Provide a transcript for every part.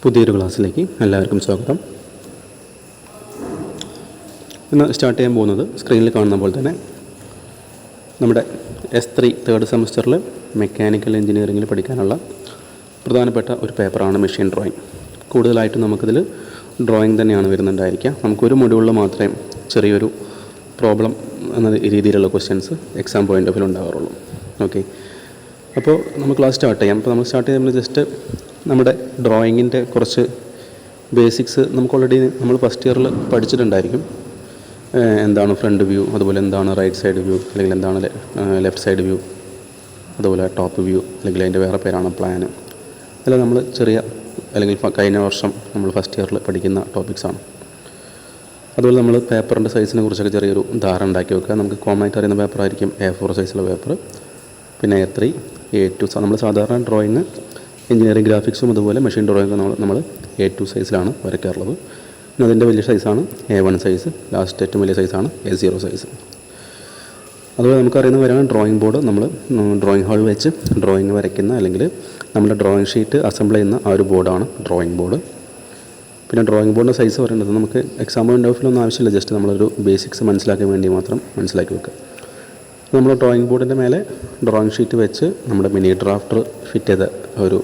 പുതിയൊരു ക്ലാസ്സിലേക്ക് എല്ലാവർക്കും സ്വാഗതം. ഇന്ന് സ്റ്റാർട്ട് ചെയ്യാൻ പോകുന്നത് സ്ക്രീനിൽ കാണുന്ന പോലെ തന്നെ നമ്മുടെ S3 തേർഡ് സെമസ്റ്ററിൽ മെക്കാനിക്കൽ എഞ്ചിനീയറിംഗിൽ പഠിക്കാനുള്ള പ്രധാനപ്പെട്ട ഒരു പേപ്പറാണ് മെഷീൻ ഡ്രോയിങ്. കൂടുതലായിട്ടും നമുക്കിതിൽ ഡ്രോയിങ് തന്നെയാണ് വരുന്നുണ്ടായിരിക്കുക. നമുക്കൊരു മൊഡ്യൂളിൽ മാത്രമേ ചെറിയൊരു പ്രോബ്ലം എന്ന രീതിയിലുള്ള questions exam point of view ഉണ്ടാകാറുള്ളൂ. ഓക്കെ, അപ്പോൾ നമുക്ക് ക്ലാസ് സ്റ്റാർട്ട് ചെയ്യാം. അപ്പോൾ നമ്മൾ സ്റ്റാർട്ട് ചെയ്യുമ്പോൾ ജസ്റ്റ് നമ്മുടെ ഡ്രോയിങ്ങിൻ്റെ കുറച്ച് ബേസിക്സ് നമുക്ക് ഓൾറെഡി നമ്മൾ ഫസ്റ്റ് ഇയറിൽ പഠിച്ചിട്ടുണ്ടായിരിക്കും. എന്താണ് ഫ്രണ്ട് വ്യൂ, അതുപോലെ എന്താണ് റൈറ്റ് സൈഡ് വ്യൂ, അല്ലെങ്കിൽ എന്താണ് ലെഫ്റ്റ് സൈഡ് വ്യൂ, അതുപോലെ ടോപ്പ് വ്യൂ, അല്ലെങ്കിൽ അതിൻ്റെ വേറെ പേരാണ് പ്ലാന്. അതെല്ലാം നമ്മൾ ചെറിയ അല്ലെങ്കിൽ കഴിഞ്ഞ വർഷം നമ്മൾ ഫസ്റ്റ് ഇയറിൽ പഠിക്കുന്ന ടോപ്പിക്സാണ്. അതുപോലെ നമ്മൾ പേപ്പറിൻ്റെ സൈസിനെ കുറിച്ചൊക്കെ ചെറിയൊരു ധാരണ ഉണ്ടാക്കി വെക്കുക. നമുക്ക് കോമൺ ആയിട്ട് അറിയുന്ന പേപ്പറായിരിക്കും A4 സൈസുള്ള പേപ്പർ, പിന്നെ A3, A2. നമ്മൾ സാധാരണ ഡ്രോയിങ് എഞ്ചിനീയറിംഗ് ഗ്രാഫിക്സും അതുപോലെ മെഷീൻ ഡ്രോയിങ് നമ്മൾ A2 സൈസിലാണ് വരയ്ക്കാറുള്ളത്. പിന്നെ അതിൻ്റെ വലിയ സൈസാണ് A1 സൈസ്, ലാസ്റ്റ് ഏറ്റവും വലിയ സൈസാണ് A0 സൈസ്. അതുപോലെ നമുക്കറിയുന്ന പേരാണ് ഡ്രോയിങ് ബോർഡ്. നമ്മൾ ഡ്രോയിങ് ഹാൾ വെച്ച് ഡ്രോയിങ് വരയ്ക്കുന്ന അല്ലെങ്കിൽ നമ്മുടെ ഡ്രോയിങ് ഷീറ്റ് അസംബിൾ ചെയ്യുന്ന ആ ഒരു ബോർഡാണ് ഡ്രോയിങ് ബോർഡ്. പിന്നെ ഡ്രോയിങ് ബോർഡിൻ്റെ സൈസ് പറയുന്നത് നമുക്ക് എക്സാം പോയിൻ്റ് ഓഫ് വ്യൂ ആവശ്യമില്ല, ജസ്റ്റ് നമ്മളൊരു ബേസിക്സ് മനസ്സിലാക്കാൻ വേണ്ടി മാത്രം മനസ്സിലാക്കി വെക്കുക. നമ്മൾ ഡ്രോയിങ് ബോർഡിൻ്റെ മേലെ ഡ്രോയിങ് ഷീറ്റ് വെച്ച് നമ്മുടെ മിനി ഡ്രാഫ്റ്റർ ഫിറ്റ് ചെയ്ത ഒരു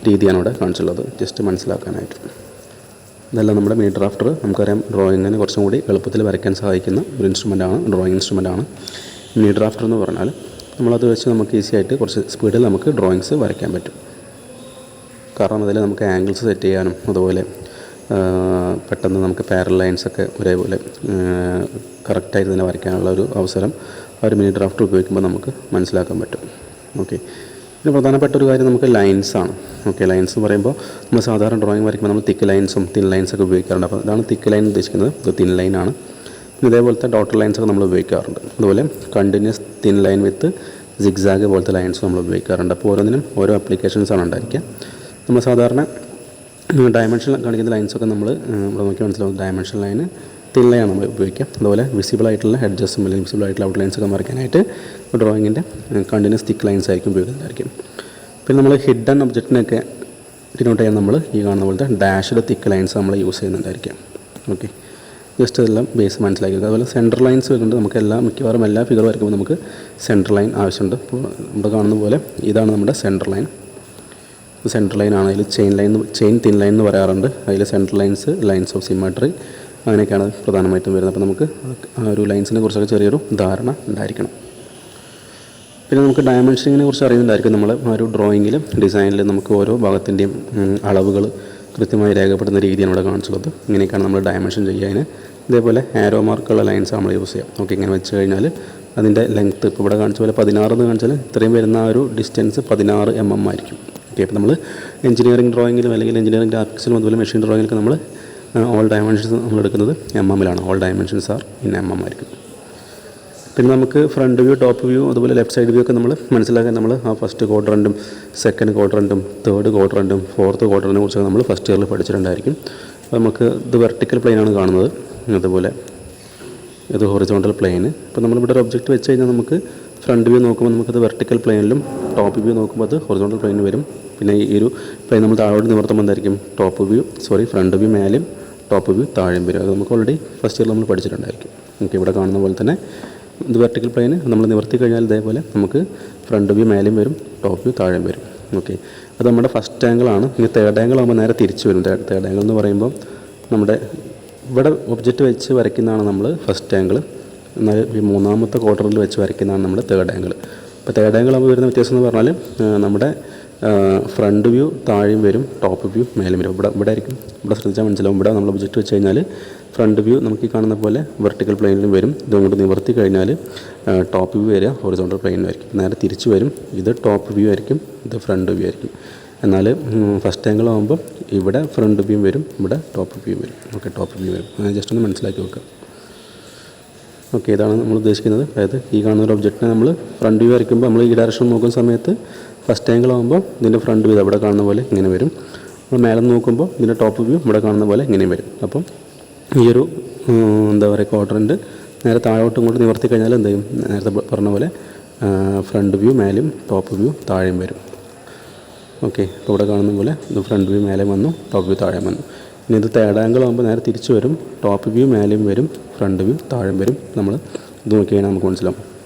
രീതിയാണ് ഇവിടെ കാണിച്ചുള്ളത്, ജസ്റ്റ് മനസ്സിലാക്കാനായിട്ട്. ഇതെല്ലാം നമ്മുടെ മിനി ഡ്രാഫ്റ്റർ. നമുക്കറിയാം ഡ്രോയിങ്ങിന് കുറച്ചും കൂടി എളുപ്പത്തിൽ വരയ്ക്കാൻ സഹായിക്കുന്ന ഒരു ഇൻസ്ട്രുമെൻ്റാണ്, ഡ്രോയിങ് ഇൻസ്ട്രുമെൻ്റാണ് മിനി ഡ്രാഫ്റ്റർ എന്ന് പറഞ്ഞാൽ. നമ്മളത് വെച്ച് നമുക്ക് ഈസി ആയിട്ട് കുറച്ച് സ്പീഡിൽ നമുക്ക് ഡ്രോയിങ്സ് വരയ്ക്കാൻ പറ്റും. കാരണം അതിൽ നമുക്ക് ആംഗിൾസ് സെറ്റ് ചെയ്യാനും അതുപോലെ പെട്ടെന്ന് നമുക്ക് പാരൽ ലൈൻസൊക്കെ ഒരേപോലെ കറക്റ്റായിട്ട് തന്നെ വരയ്ക്കാനുള്ള ഒരു അവസരം ആ ഒരു മിനി ഡ്രാഫ്റ്റർ ഉപയോഗിക്കുമ്പോൾ നമുക്ക് മനസ്സിലാക്കാൻ പറ്റും. ഓക്കെ, പിന്നെ പ്രധാനപ്പെട്ട ഒരു കാര്യം നമുക്ക് ലൈൻസാണ്. ഓക്കെ, ലൈൻസ് എന്ന് പറയുമ്പോൾ നമ്മൾ സാധാരണ ഡ്രോയിങ് വരയ്ക്കുമ്പോൾ നമ്മൾ തിക്ക് ലൈൻസും തിൻ ലൈൻസൊക്കെ ഉപയോഗിക്കാറുണ്ട്. അപ്പോൾ ഇതാണ് തിക്ക് ലൈൻ ഉദ്ദേശിക്കുന്നത്, ഇത് തിൻ ലൈനാണ്. പിന്നെ ഇതേപോലത്തെ ഡോട്ടർ ലൈൻസൊക്കെ നമ്മൾ ഉപയോഗിക്കാറുണ്ട്. അതുപോലെ continuous thin line with zigzag പോലത്തെ ലൈൻസ് നമ്മൾ ഉപയോഗിക്കാറുണ്ട്. അപ്പോൾ ഓരോന്നിനും ഓരോ ആപ്ലിക്കേഷൻസാണ് ഉണ്ടായിരിക്കുക. നമ്മൾ സാധാരണ ഡയമെൻഷൻ കാണിക്കുന്ന ലൈൻസൊക്കെ നമ്മൾ ഇവിടെ നോക്കി മനസ്സിലാവും. ഡയമെൻഷൻ ലൈന് തിൻ ലൈനാണ് നമ്മൾ ഉപയോഗിക്കുക. അതുപോലെ വിസിബിൾ ആയിട്ടുള്ള ഹെഡ്ജസും അല്ലെങ്കിൽ വിസിബിൾ ആയിട്ടുള്ള ഔട്ട് ലൈൻസൊക്കെ വരയ്ക്കാനായിട്ട് ഡ്രോയിങ്ങിൻ്റെ കണ്ടിന്യൂസ് തിക്ക് ലൈൻസ് ആയിരിക്കും ഉപയോഗിക്കുന്നതായിരിക്കും. പിന്നെ നമ്മൾ ഹിഡൻ ഒബ്ജക്റ്റിനൊക്കെ ഡിനോട്ട് ചെയ്യാൻ നമ്മൾ ഈ കാണുന്ന പോലത്തെ ഡാഷ്ഡ് തിക്ക് ലൈൻസ് നമ്മൾ യൂസ് ചെയ്യുന്നുണ്ടായിരിക്കും. ഓക്കെ, ജസ്റ്റ് ഇതെല്ലാം ബേസ് മനസ്സിലാക്കി വെക്കുക. അതുപോലെ സെൻറ്റർ ലൈൻസ് വരുന്നുണ്ട്. നമുക്ക് മിക്കവാറും എല്ലാ ഫിഗർ വരയ്ക്കുമ്പോൾ നമുക്ക് സെൻറ്റർ ലൈൻ ആവശ്യമുണ്ട്. അപ്പോൾ ഇവിടെ കാണുന്ന പോലെ ഇതാണ് നമ്മുടെ സെൻറ്റർ ലൈൻ. സെൻറ്റർ ലൈനാണ്. അതിൽ ചെയിൻ തിൻ ലൈൻ എന്ന് പറയാറുണ്ട്. അതിൽ സെൻറ്റർ ലൈൻസ് ഓഫ് സിമെട്രി, അങ്ങനെയൊക്കെയാണ് പ്രധാനമായിട്ടും വരുന്നത്. അപ്പോൾ നമുക്ക് ആ ഒരു ലൈൻസിനെ കുറിച്ചൊക്കെ ചെറിയൊരു ധാരണ ഉണ്ടായിരിക്കണം. പിന്നെ നമുക്ക് ഡയമെൻഷനിങ്ങിനെ കുറിച്ച് അറിയുന്നുണ്ടായിരിക്കും. നമ്മൾ ആ ഒരു ഡ്രോയിങ്ങിൽ ഡിസൈനിൽ നമുക്ക് ഓരോ ഭാഗത്തിൻ്റെയും അളവുകൾ കൃത്യമായി രേഖപ്പെടുന്ന രീതിയാണ് ഇവിടെ കാണിച്ചുള്ളത്. ഇങ്ങനെയൊക്കെയാണ് നമ്മൾ ഡയമെൻഷൻ ചെയ്യുക. ഇതേപോലെ ആരോ മാർക്കുള്ള ലൈൻസ് നമ്മൾ യൂസ് ചെയ്യാം. ഓക്കെ, ഇങ്ങനെ വെച്ച് കഴിഞ്ഞാൽ അതിൻ്റെ ലെങ്ത്ത് ഇപ്പോൾ ഇവിടെ കാണിച്ച പോലെ 16 എന്ന് കാണിച്ചാൽ ഇത്രയും വരുന്ന ആ ഒരു ഡിസ്റ്റൻസ് 16 mm ആയിരിക്കും. ഓക്കെ, അപ്പോൾ നമ്മൾ എഞ്ചിനീയറിംഗ് ഡ്രോയിങ്ങിലും അല്ലെങ്കിൽ എഞ്ചിനീയറിംഗ് ഗ്രാഫിക്സിലും അതുപോലെ മെഷീൻ ഡ്രോയിങ്ങിലൊക്കെ നമ്മൾ ഓൾ ഡയമെൻഷൻസ് നമ്മൾ എടുക്കുന്നത് mm-ലാണ്. All dimensions are in mm ആയിരിക്കും. പിന്നെ നമുക്ക് ഫ്രണ്ട് വ്യൂ, ടോപ്പ് വ്യൂ, അതുപോലെ ലെഫ്റ്റ് സൈഡ് വ്യൂ ഒക്കെ നമ്മൾ മനസ്സിലാക്കാൻ നമ്മൾ ആ ഫസ്റ്റ് ക്വാഡ്രൻറ്റും സെക്കൻഡ് ക്വാഡ്രൻറ്റും തേർഡ് ക്വാഡ്രൻറ്റും ഫോർത്ത് ക്വാഡ്രൻറ്റിനെ കുറിച്ചൊക്കെ നമ്മൾ ഫസ്റ്റ് ഇയറിൽ പഠിച്ചിട്ടുണ്ടായിരിക്കും. അപ്പോൾ നമുക്ക് ഇത് വെർട്ടിക്കൽ പ്ലെയിനാണ് കാണുന്നത്, അതുപോലെ ഇത് ഹൊറിസോണ്ടൽ പ്ലെയിൻ. ഇപ്പോൾ നമ്മളിവിടെ ഒരു ഒബ്ജക്റ്റ് വെച്ച് കഴിഞ്ഞാൽ നമുക്ക് ഫ്രണ്ട് വ്യൂ നോക്കുമ്പോൾ നമുക്കത് വെർട്ടിക്കൽ പ്ലെയിനിലും ടോപ്പ് വ്യൂ നോക്കുമ്പോൾ അത് ഹൊറിസോണ്ടൽ പ്ലെയിനിൽ വരും. പിന്നെ ഈ ഒരു പ്ലെയിൻ നമ്മൾ താഴോട്ട് നിവർത്തുമ്പോൾ എന്തായിരിക്കും ഫ്രണ്ട് വ്യൂ മേലെയും ടോപ്പ് വ്യൂ താഴെയും വരും. അത് നമുക്ക് ഓൾറെഡി ഫസ്റ്റ് ഇയറിൽ നമ്മൾ പഠിച്ചിട്ടുണ്ടായിരിക്കും. ഓക്കെ, ഇവിടെ കാണുന്ന പോലെ തന്നെ ഇത് വെർട്ടിക്കൽ പ്ലെയിൻ നമ്മൾ നിവർത്തി കഴിഞ്ഞാൽ ഇതേപോലെ നമുക്ക് ഫ്രണ്ട് വ്യൂ മേലെയും വരും, ടോപ്പ് വ്യൂ താഴെയും വരും. ഓക്കെ, അത് നമ്മുടെ ഫസ്റ്റ് ആംഗിളാണ്. ഇനി തേർഡ് ആംഗിൾ ആകുമ്പോൾ നേരെ തിരിച്ച് വരും. തേർഡ് ആംഗിൾ എന്ന് പറയുമ്പോൾ നമ്മുടെ ഇവിടെ ഒബ്ജക്റ്റ് വെച്ച് വരയ്ക്കുന്നതാണ് നമ്മൾ ഫസ്റ്റ് ആംഗിൾ. എന്നാൽ ഈ മൂന്നാമത്തെ ക്വാർട്ടറിൽ വെച്ച് വരയ്ക്കുന്നതാണ് നമ്മുടെ തേർഡ് ആംഗിൾ. അപ്പോൾ തേർഡ് ആംഗിൾ ആകുമ്പോൾ വരുന്ന വ്യത്യാസം എന്ന് പറഞ്ഞാൽ നമ്മുടെ ഫ്രണ്ട് വ്യൂ താഴെയും വരും, ടോപ്പ് വ്യൂ മേലും വരും. ഇവിടെ ആയിരിക്കും, ഇവിടെ ശ്രദ്ധിച്ചാൽ മനസ്സിലാവും. ഇവിടെ നമ്മൾ ഒബ്ജക്റ്റ് വെച്ച് കഴിഞ്ഞാൽ ഫ്രണ്ട് വ്യൂ നമുക്ക് ഈ കാണുന്ന പോലെ വെർട്ടിക്കൽ പ്ലെയിനിലും വരും. ഇതങ്ങോട്ട് നിവർത്തി കഴിഞ്ഞാൽ ടോപ്പ് വ്യൂ വരിക ഹൊറിസോണ്ടൽ പ്ലെയിനിലായിരിക്കും. നേരെ തിരിച്ച് വരും. ഇത് ടോപ്പ് വ്യൂ ആയിരിക്കും, ഇത് ഫ്രണ്ട് വ്യൂ ആയിരിക്കും. എന്നാൽ ഫസ്റ്റ് ആംഗിൾ ആകുമ്പോൾ ഇവിടെ ഫ്രണ്ട് വ്യൂ വരും, ഇവിടെ ടോപ്പ് വ്യൂ വരും. ഓക്കെ, ടോപ്പ് വ്യൂ വരും. അങ്ങനെ ജസ്റ്റ് ഒന്ന് മനസ്സിലാക്കി വെക്കുക. ഓക്കെ, ഇതാണ് നമ്മൾ ഉദ്ദേശിക്കുന്നത്. അതായത് ഈ കാണുന്ന ഒരു ഒബ്ജക്റ്റിനെ നമ്മൾ ഫ്രണ്ട് വ്യൂ വരയ്ക്കുമ്പോൾ നമ്മൾ ഈ ഡയറക്ഷൻ നോക്കുന്ന സമയത്ത് ഫസ്റ്റ് ആംഗിൾ ആകുമ്പോൾ ഇതിൻ്റെ ഫ്രണ്ട് വ്യൂ ഇവിടെ കാണുന്ന പോലെ ഇങ്ങനെ വരും. നമ്മൾ മേലെ നോക്കുമ്പോൾ ഇതിൻ്റെ ടോപ്പ് വ്യൂ ഇവിടെ കാണുന്ന പോലെ ഇങ്ങനെ വരും. അപ്പം ഈ ഒരു ക്വാഡ്രൻറ്റ് നേരെ താഴോട്ടും ഇങ്ങോട്ട് നിവർത്തി കഴിഞ്ഞാൽ എന്ത് ചെയ്യും, നേരത്തെ പറഞ്ഞ പോലെ ഫ്രണ്ട് വ്യൂ മേലും ടോപ്പ് വ്യൂ താഴെയും വരും. ഓക്കെ, ഇപ്പോൾ ഇവിടെ കാണുന്ന പോലെ ഇത് ഫ്രണ്ട് വ്യൂ മേലെ വന്നു, ടോപ്പ് വ്യൂ താഴെ വന്നു. ഇനി ഇത് തേർഡ് ആംഗിൾ ആകുമ്പോൾ നേരെ തിരിച്ച് വരും, ടോപ്പ് വ്യൂ മേലെയും വരും, ഫ്രണ്ട് വ്യൂ താഴെ വരും. നമ്മൾ ഇത് നോക്കി കഴിഞ്ഞാൽ നമുക്ക് മനസ്സിലാവും.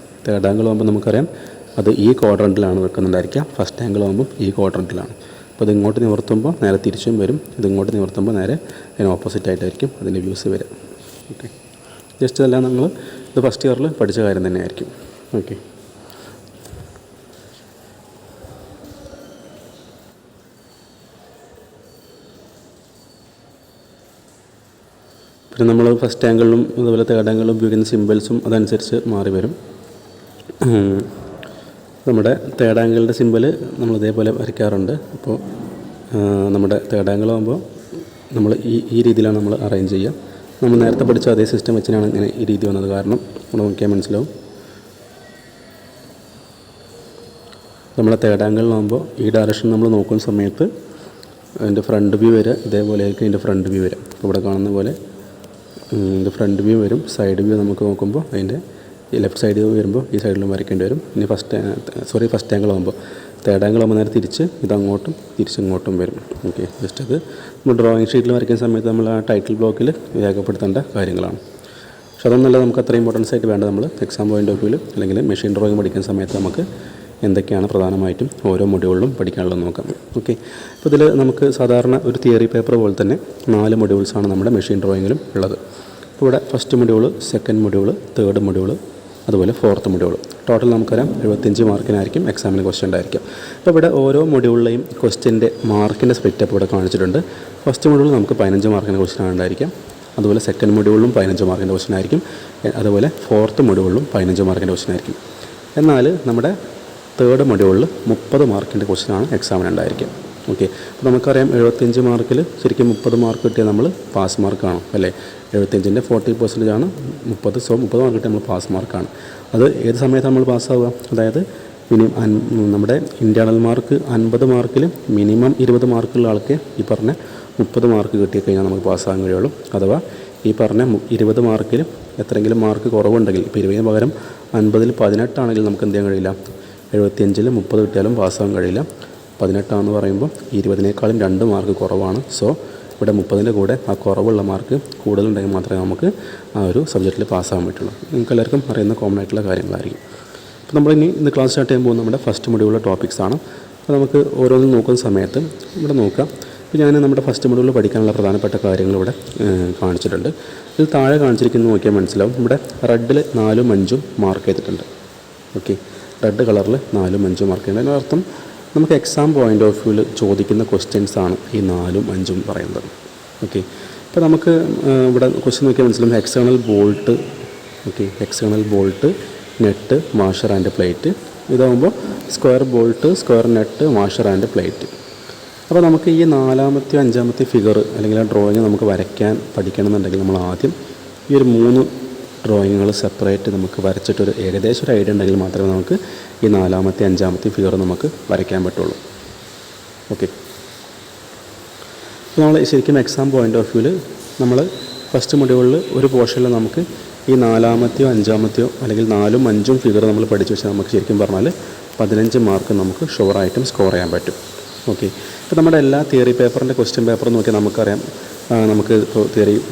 തേർഡ് ആംഗിൾ ആകുമ്പോൾ നമുക്കറിയാം അത് ഈ ക്വാഡ്രൻറ്റിലാണ് വെക്കുന്നുണ്ടായിരിക്കുക, ഫസ്റ്റ് ആംഗിൾ ആകുമ്പോൾ ഈ ക്വാഡ്രൻറ്റിലാണ്. അപ്പോൾ ഇത് ഇങ്ങോട്ട് നിവർത്തുമ്പോൾ നേരെ തിരിച്ചും വരും, ഇത് ഇങ്ങോട്ട് നിവർത്തുമ്പോൾ നേരെ അതിന് ഓപ്പോസിറ്റ് ആയിട്ടായിരിക്കും അതിൻ്റെ വ്യൂസ് വരിക. ഓക്കെ, ജസ്റ്റ് ഇതെല്ലാം നമ്മൾ ഇത് ഫസ്റ്റ് ഇയറിൽ പഠിച്ച കാര്യം തന്നെയായിരിക്കും. ഓക്കെ, പിന്നെ നമ്മൾ ഫസ്റ്റ് ആംഗിളിലും അതുപോലെ തേർഡ് ആംഗിളിലും ഉപയോഗിക്കുന്ന സിമ്പിൾസും അതനുസരിച്ച് മാറി വരും. നമ്മുടെ തേർഡ് ആംഗിളിൻ്റെ സിമ്പിൾ നമ്മൾ ഇതേപോലെ വരയ്ക്കാറുണ്ട്. അപ്പോൾ നമ്മുടെ തേർഡ് ആംഗിൾ ആകുമ്പോൾ നമ്മൾ ഈ രീതിയിലാണ് നമ്മൾ അറേഞ്ച് ചെയ്യുക. നമ്മൾ നേരത്തെ പഠിച്ച അതേ സിസ്റ്റം വെച്ചിട്ടാണ് ഇങ്ങനെ ഈ രീതി വന്നത്. കാരണം നമ്മൾ നോക്കിയാൽ മനസ്സിലാവും, നമ്മളെ തേർഡ് ആംഗിളിലാകുമ്പോൾ ഈ ഡയറക്ഷൻ നമ്മൾ നോക്കുന്ന സമയത്ത് അതിൻ്റെ ഫ്രണ്ട് വ്യൂ വരിക ഇതേപോലെ ആയിരിക്കും. ഇതിൻ്റെ ഫ്രണ്ട് വ്യൂ വരും. അപ്പോൾ ഇവിടെ കാണുന്ന പോലെ ഇത് ഫ്രണ്ട് വ്യൂ വരും. സൈഡ് വ്യൂ നമുക്ക് നോക്കുമ്പോൾ അതിൻ്റെ ഈ ലെഫ്റ്റ് സൈഡ് വ്യൂ വരുമ്പോൾ ഈ സൈഡിലും വരയ്ക്കേണ്ടി വരും. ഇനി ഫസ്റ്റ് ആംഗിൾ ആകുമ്പോൾ തേർഡ് ആംഗിൾ ആകുമ്പോൾ നേരെ തിരിച്ച് ഇതങ്ങോട്ടും തിരിച്ചിങ്ങോട്ടും വരും. ഓക്കെ, ജസ്റ്റ് അത് നമ്മൾ ഡ്രോയിങ് ഷീറ്റിൽ വരയ്ക്കുന്ന സമയത്ത് നമ്മൾ ആ ടൈറ്റിൽ ബ്ലോക്കിൽ രേഖപ്പെടുത്തേണ്ട കാര്യങ്ങളാണ്. പക്ഷെ അതൊന്നല്ല നമുക്ക് അത്ര ഇമ്പോർട്ടൻസ് ആയിട്ട് വേണ്ടത്. നമ്മൾ എക്സാം പോയിൻ്റ് ഓഫ് വ്യൂവിൽ അല്ലെങ്കിൽ മെഷീൻ ഡ്രോയിങ് പഠിക്കുന്ന സമയത്ത് നമുക്ക് എന്തൊക്കെയാണ് പ്രധാനമായിട്ടും ഓരോ മൊഡ്യൂളിലും പഠിക്കാനുള്ളത് നോക്കാം. ഓക്കെ, അപ്പോൾ ഇതിൽ നമുക്ക് സാധാരണ ഒരു തിയറി പേപ്പർ പോലെ തന്നെ 4 മൊഡ്യൂൾസാണ് നമ്മുടെ മെഷീൻ ഡ്രോയിങ്ങിലും ഉള്ളത്. ഇപ്പോൾ ഇവിടെ first module, second module, third module, അതുപോലെ ഫോർത്ത് മൊഡ്യൂൾ. ടോട്ടൽ നമുക്കറിയാം 75 മാർക്കിനായിരിക്കും എക്സാമിന് ക്വസ്റ്റ്യൻ ഉണ്ടായിരിക്കും. അപ്പോൾ ഇവിടെ ഓരോ മൊഡ്യൂളിലെയും ക്വസ്റ്റ്യൻ്റെ മാർക്കിൻ്റെ സ്പ്ലിറ്റപ്പ് ഇവിടെ കാണിച്ചിട്ടുണ്ട്. ഫസ്റ്റ് മൊഡ്യൂൾ നമുക്ക് 15 മാർക്കിൻ്റെ ക്വസ്റ്റ്യൻ ഉണ്ടായിരിക്കാം. അതുപോലെ സെക്കൻഡ് മൊഡ്യൂളിലും 15 മാർക്കിൻ്റെ ക്വസ്റ്റ്യൻ ആയിരിക്കും. അതുപോലെ ഫോർത്ത് മൊഡ്യൂളിലും 15 മാർക്കിൻ്റെ ക്വസ്റ്റ്യൻ ആയിരിക്കും. എന്നാൽ നമ്മുടെ തേർഡ് മൊഡ്യൂളിൽ 30 മാർക്കിൻ്റെ ക്വസ്റ്റ്യനാണ് എക്സാമിന് ഉണ്ടായിരിക്കുക. ഓക്കെ, അപ്പോൾ നമുക്കറിയാം 75 മാർക്കിൽ ശരിക്കും 30 മാർക്ക് കിട്ടിയാൽ നമ്മൾ പാസ് മാർക്കാണ് അല്ലേ. 75ൻ്റെ 40% ആണ് 30. സോ 30 മാർക്ക് കിട്ടിയാൽ നമ്മൾ പാസ് മാർക്കാണ്. അത് ഏത് സമയത്താണ് നമ്മൾ പാസ്സാവുക? അതായത് നമ്മുടെ ഇൻറ്റേർണൽ മാർക്ക് 50 മാർക്കിൽ മിനിമം 20 മാർക്കുള്ള ആൾക്ക് ഈ പറഞ്ഞ 30 മാർക്ക് കിട്ടിക്കഴിഞ്ഞാൽ നമുക്ക് പാസ്സാകാൻ കഴിയുള്ളൂ. അഥവാ ഈ പറഞ്ഞ 20 മാർക്കിൽ എത്രയെങ്കിലും മാർക്ക് കുറവുണ്ടെങ്കിൽ, ഇപ്പോൾ 20 പകരം 50ൽ 18 ആണെങ്കിൽ നമുക്ക് എന്ത് ചെയ്യാൻ കഴിയില്ല, 75ൽ 30 കിട്ടിയാലും പാസ്സാകാൻ കഴിയില്ല. 18 പറയുമ്പോൾ 20നേക്കാളും 2 മാർക്ക് കുറവാണ്. സോ ഇവിടെ 30ൻ്റെ കൂടെ ആ കുറവുള്ള മാർക്ക് കൂടുതലുണ്ടെങ്കിൽ മാത്രമേ നമുക്ക് ആ ഒരു സബ്ജക്റ്റിൽ പാസ്സാകാൻ പറ്റുള്ളൂ. നിങ്ങൾക്ക് എല്ലാവർക്കും അറിയുന്ന കോമൺ ആയിട്ടുള്ള കാര്യങ്ങളായിരിക്കും. അപ്പോൾ നമ്മളിനി ഇന്ന് ക്ലാസ് സ്റ്റാർട്ട് ചെയ്യാൻ പോകുന്ന നമ്മുടെ ഫസ്റ്റ് മൊഡ്യൂളിലെ ടോപ്പിക്സാണ്. അപ്പോൾ നമുക്ക് ഓരോന്നും നോക്കുന്ന സമയത്ത് ഇവിടെ നോക്കാം. ഇപ്പോൾ ഞാൻ നമ്മുടെ ഫസ്റ്റ് മൊഡ്യൂളിൽ പഠിക്കാനുള്ള പ്രധാനപ്പെട്ട കാര്യങ്ങൾ ഇവിടെ കാണിച്ചിട്ടുണ്ട്. ഇതിൽ താഴെ കാണിച്ചിരിക്കുന്നത് നോക്കിയാൽ മനസ്സിലാവും. ഇവിടെ റെഡിൽ 4ഉം 5ഉം മാർക്ക് ചെയ്തിട്ടുണ്ട്. ഓക്കെ, റെഡ് കളറിൽ 4ഉം 5ഉം മാർക്ക് ചെയ്യുന്നത്. അതിനർത്ഥം നമുക്ക് എക്സാം പോയിൻ്റ് ഓഫ് വ്യൂവിൽ ചോദിക്കുന്ന ക്വസ്റ്റ്യൻസാണ് ഈ 4ഉം 5ഉം പറയുന്നത്. ഓക്കെ, ഇപ്പോൾ നമുക്ക് ഇവിടെ ക്വസ്റ്റ്യൻ നോക്കിയാൽ മനസ്സിലാവും. External bolt, okay, external bolt, nut, washer and plate. ഇതാകുമ്പോൾ square bolt, square nut, washer and plate. അപ്പോൾ നമുക്ക് ഈ 4ാമത്തെയോ 5ാമത്തെ ഫിഗർ അല്ലെങ്കിൽ ആ ഡ്രോയിങ് നമുക്ക് വരയ്ക്കാൻ പഠിക്കണമെന്നുണ്ടെങ്കിൽ നമ്മൾ ആദ്യം ഈ ഒരു 3 ഡ്രോയിങ്ങുകൾ സെപ്പറേറ്റ് നമുക്ക് വരച്ചിട്ടൊരു ഏകദേശം ഒരു ഐഡിയ ഉണ്ടെങ്കിൽ മാത്രമേ നമുക്ക് ഈ 4ാമത്തെ 5ാമത്തെ ഫിഗർ നമുക്ക് വരയ്ക്കാൻ പറ്റുള്ളൂ. ഓക്കെ, അപ്പോൾ നമ്മൾ ശരിക്കും എക്സാം പോയിൻ്റ് ഓഫ് വ്യൂവിൽ നമ്മൾ ഫസ്റ്റ് മൊഡ്യൂളിൽ ഒരു പോർഷനിൽ നമുക്ക് ഈ 4ാമത്തെയോ 5ാമത്തെയോ അല്ലെങ്കിൽ 4ഉം 5ഉം ഫിഗർ നമ്മൾ പഠിച്ചു വെച്ചാൽ നമുക്ക് ശരിക്കും പറഞ്ഞാൽ 15 മാർക്ക് നമുക്ക് ഷുവറായിട്ടും സ്കോർ ചെയ്യാൻ പറ്റും. ഓക്കെ, ഇപ്പോൾ നമ്മുടെ എല്ലാ തിയറി പേപ്പറിൻ്റെ ക്വസ്റ്റ്യൻ പേപ്പർ നോക്കിയാൽ നമുക്കറിയാം. നമുക്ക് ഇപ്പോൾ